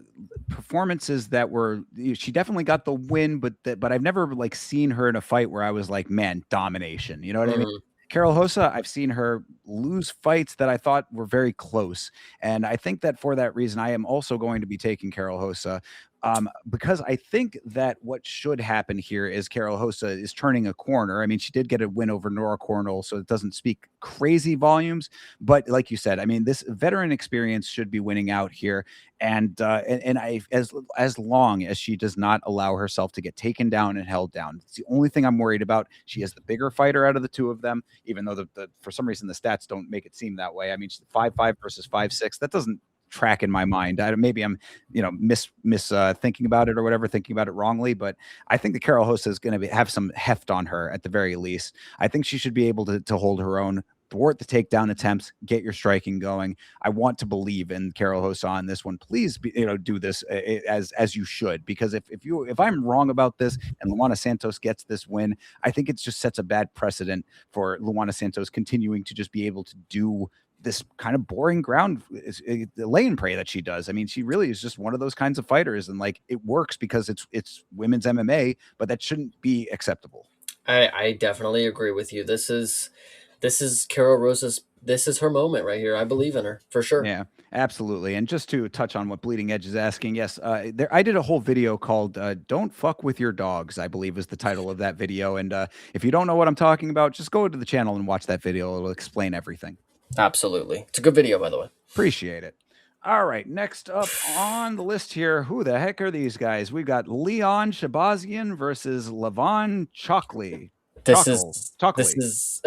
performances that were she definitely got the win, but I've never like seen her in a fight where I was like, man, domination. You know what I mean? Mhm. Karol Rosa, I've seen her lose fights that I thought were very close. And I think that for that reason, I am also going to be taking Karol Rosa. Because I think that what should happen here is Karol Rosa is turning a corner. I mean, she did get a win over Nora Cornell, so it doesn't speak crazy volumes. But like you said, I mean, this veteran experience should be winning out here. And I as long as she does not allow herself to get taken down and held down, it's the only thing I'm worried about. She is the bigger fighter out of the two of them, even though the for some reason the stats don't make it seem that way. I mean, she's 5'5" versus 5'6". That doesn't track in my mind. Maybe I'm, miss thinking about it or whatever, thinking about it wrongly. But I think the Karol Rosa is going to have some heft on her at the very least. I think she should be able to hold her own, thwart the takedown attempts, get your striking going. I want to believe in Karol Rosa on this one. Please, do this as you should, because if I'm wrong about this and Luana Santos gets this win, I think it just sets a bad precedent for Luana Santos continuing to just be able to do this kind of boring ground lay and pray that she does. I mean, she really is just one of those kinds of fighters, and like it works because it's women's MMA, but that shouldn't be acceptable. I definitely agree with you. This is Karol Rosa's. This is her moment right here. I believe in her for sure. Yeah, absolutely. And just to touch on what Bleeding Edge is asking, yes, I did a whole video called "Don't Fuck with Your Dogs," I believe is the title of that video. And if you don't know what I'm talking about, just go to the channel and watch that video. It'll explain everything. Absolutely, it's a good video, by the way. Appreciate it. All right, next up on the list here, who the heck are these guys? We've got Leon Shabazian versus Levon Chalkley. This Chockle. is this Chalkley. is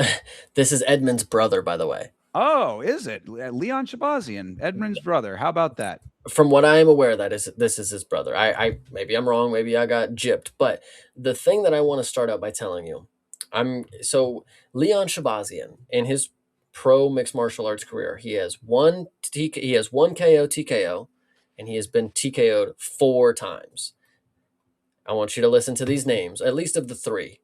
this is Edmund's brother, by the way. Oh, is it? Leon Shabazian, Edmund's brother. How about that? From what I am aware, this is his brother. I maybe I'm wrong, maybe I got gypped, but the thing that I want to start out by telling you, Leon Shabazian in his pro mixed martial arts career, he has one KO TKO, and he has been TKO'd 4 times. I want you to listen to these names, at least of the 3.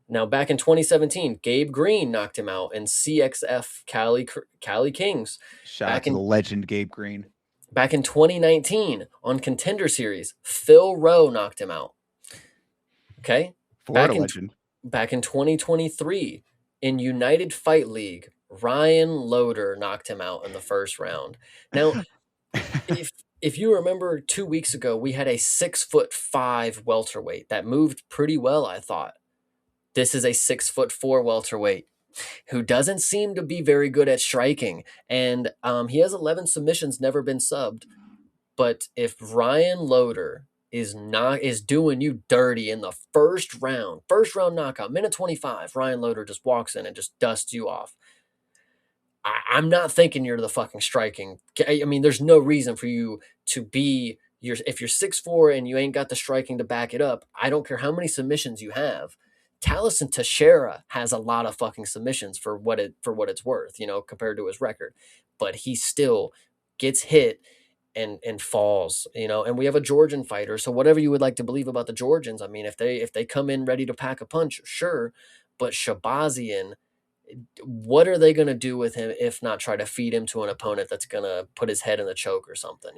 Now, back in 2017, Gabe Green knocked him out in CXF Cali Kings. Shout out Back to the in legend Gabe Green, back in 2019 on Contender Series, Phil Rowe knocked him out. Okay, Florida back in legend. back in 2023 in United Fight League, Ryan Loader knocked him out in the first round. Now, if if you remember 2 weeks ago, we had a 6'5" welterweight that moved pretty well, I thought. This is a 6'4" welterweight who doesn't seem to be very good at striking, and he has 11 submissions, never been subbed. But if Ryan Loader is doing you dirty in the first round knockout, minute 25, Ryan Loader just walks in and just dusts you off. I'm not thinking you're the fucking striking. I mean, there's no reason for you to be if you're 6'4" and you ain't got the striking to back it up. I don't care how many submissions you have. Taliesin Teixeira has a lot of fucking submissions for what it's worth, compared to his record. But he still gets hit and falls, and we have a Georgian fighter. So whatever you would like to believe about the Georgians, I mean, if they come in ready to pack a punch, sure. But Shabazian, what are they going to do with him if not try to feed him to an opponent that's going to put his head in the choke or something?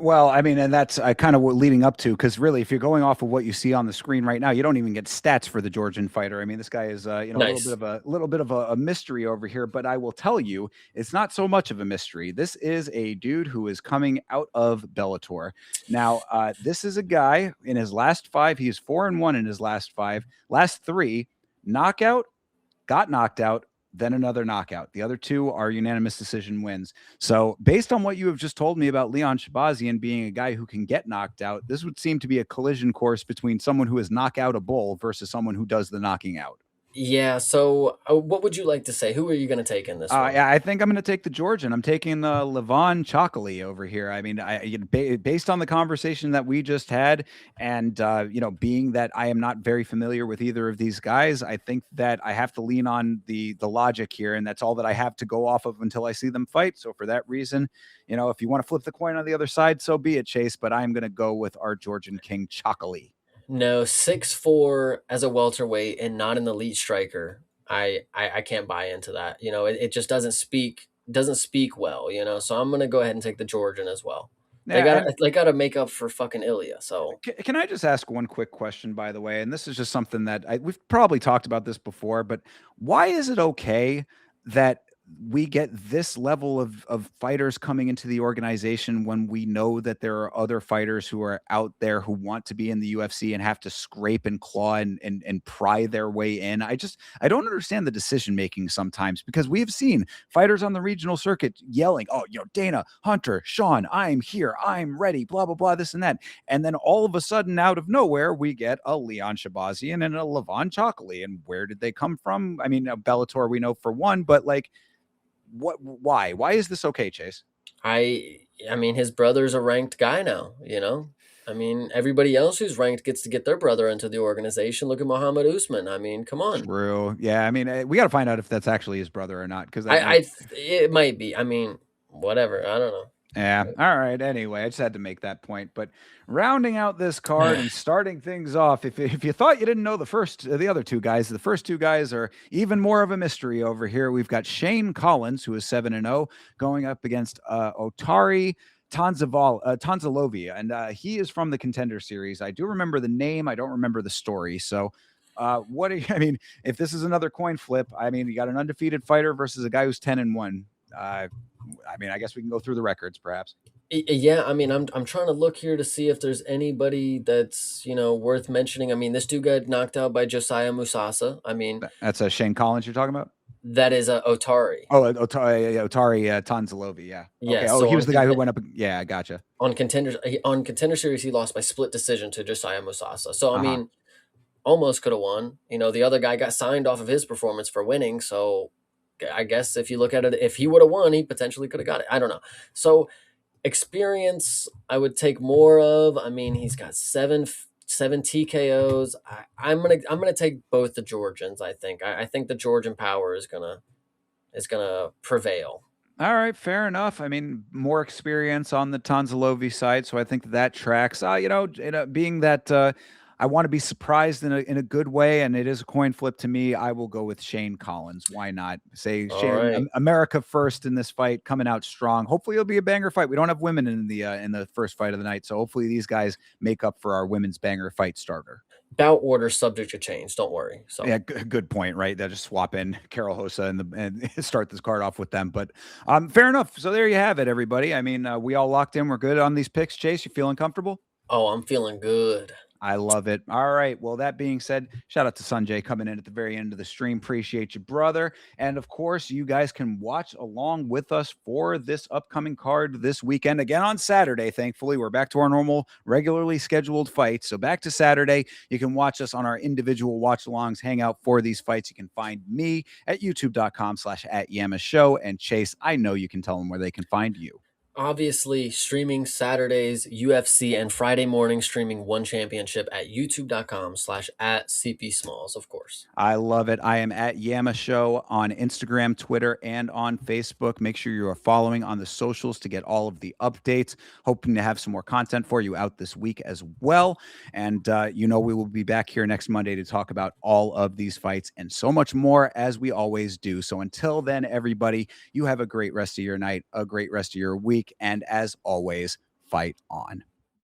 Well, I mean, and that's kind of what leading up to, because really, if you're going off of what you see on the screen right now, you don't even get stats for the Georgian fighter. I mean, this guy is, Nice. a little bit of a mystery over here. But I will tell you, it's not so much of a mystery. This is a dude who is coming out of Bellator. Now, this is a guy in his last 5. He's 4-1 in his last 5. Last 3, knockout, got knocked out, then another knockout. The other 2 are unanimous decision wins. So based on what you have just told me about Leon Shabazian being a guy who can get knocked out, this would seem to be a collision course between someone who is knock out a bull versus someone who does the knocking out. Yeah. So, what would you like to say? Who are you going to take in this one? Yeah, I think I'm going to take the Georgian. I'm taking Levon Chockley over here. I mean, based on the conversation that we just had, and being that I am not very familiar with either of these guys, I think that I have to lean on the logic here, and that's all that I have to go off of until I see them fight. So for that reason, if you want to flip the coin on the other side, so be it, Chase. But I'm going to go with our Georgian King Chockley. No, 6'4" as a welterweight and not an elite striker. I can't buy into that. It just doesn't speak well. So I'm gonna go ahead and take the Georgian as well. Yeah, They gotta make up for fucking Ilia. So can I just ask one quick question, by the way? And this is just something that we've probably talked about this before, but why is it okay that we get this level of fighters coming into the organization when we know that there are other fighters who are out there who want to be in the UFC and have to scrape and claw and pry their way in? I don't understand the decision making sometimes, because we have seen fighters on the regional circuit yelling, "Oh, Dana, Hunter, Sean, I'm here, I'm ready, blah blah blah, this and that," and then all of a sudden, out of nowhere, we get a Leon Shabazian and a Levon Chockley. And where did they come from? I mean, Bellator, we know for one, but like, why is this okay, Chase? I mean, his brother's a ranked guy now. I mean, everybody else who's ranked gets to get their brother into the organization. Look at Muhammad Usman. I mean, come on. True. Yeah. I mean, we got to find out if that's actually his brother or not, because It might be. I mean, whatever. I don't know. yeah. All right. Anyway, I just had to make that point. But rounding out this card and starting things off, if you thought you didn't know the other 2 guys, the first 2 guys are even more of a mystery over here. We've got Shane Collins, who is 7-0, going up against Otari Tanzalovia, and he is from the Contender Series. I do remember the name. I don't remember the story. So what are you, I mean, if this is another coin flip, I mean, you got an undefeated fighter versus a guy who's 10-1. I mean, I guess we can go through the records, perhaps. Yeah, I mean, I'm trying to look here to see if there's anybody that's worth mentioning. I mean, this dude got knocked out by Josiah Musasa. I mean, That's a Shane Collins you're talking about. that is a Otari. Oh, Otari Tanzalovi. Yeah. Okay. Yes. Oh, So he was the guy who went up. Yeah, gotcha. on contender series, he lost by split decision to Josiah Musasa. So I Uh-huh. mean, almost could have won. The other guy got signed off of his performance for winning. So I guess if you look at it, if he would have won, he potentially could have got it. I don't know. So experience, I would take more of. I mean, he's got seven TKOs. I'm gonna take both the Georgians. I think. I think the Georgian power is gonna prevail. All right, fair enough. I mean, more experience on the Tanzalovi side, so I think that tracks. Being that I want to be surprised in a good way, and it is a coin flip to me. I will go with Shane Collins. Why not? Say All Shane, right. America first in this fight, coming out strong. Hopefully, it'll be a banger fight. We don't have women in the first fight of the night, so hopefully these guys make up for our women's banger fight starter. Bout order subject to change. Don't worry. So Yeah, good point, right? They'll just swap in Karol Hosa and start this card off with them. But fair enough. So there you have it, everybody. I mean, we all locked in. We're good on these picks. Chase, you feeling comfortable? oh, I'm feeling good. I love it. All right. Well, that being said, shout out to Sanjay coming in at the very end of the stream. Appreciate you, brother. And of course, you guys can watch along with us for this upcoming card this weekend. Again on Saturday, thankfully. We're back to our normal, regularly scheduled fights. So back to Saturday. You can watch us on our individual watch alongs, hang out for these fights. You can find me at youtube.com/@YamaShow. And Chase, I know you can tell them where they can find you. Obviously, streaming Saturdays, UFC, and Friday morning streaming One Championship at youtube.com/@CP Smalls, of course. I love it. I am at Yama Show on Instagram, Twitter, and on Facebook. Make sure you are following on the socials to get all of the updates. Hoping to have some more content for you out this week as well. And, we will be back here next Monday to talk about all of these fights and so much more as we always do. So until then, everybody, you have a great rest of your night, a great rest of your week. And as always, fight on.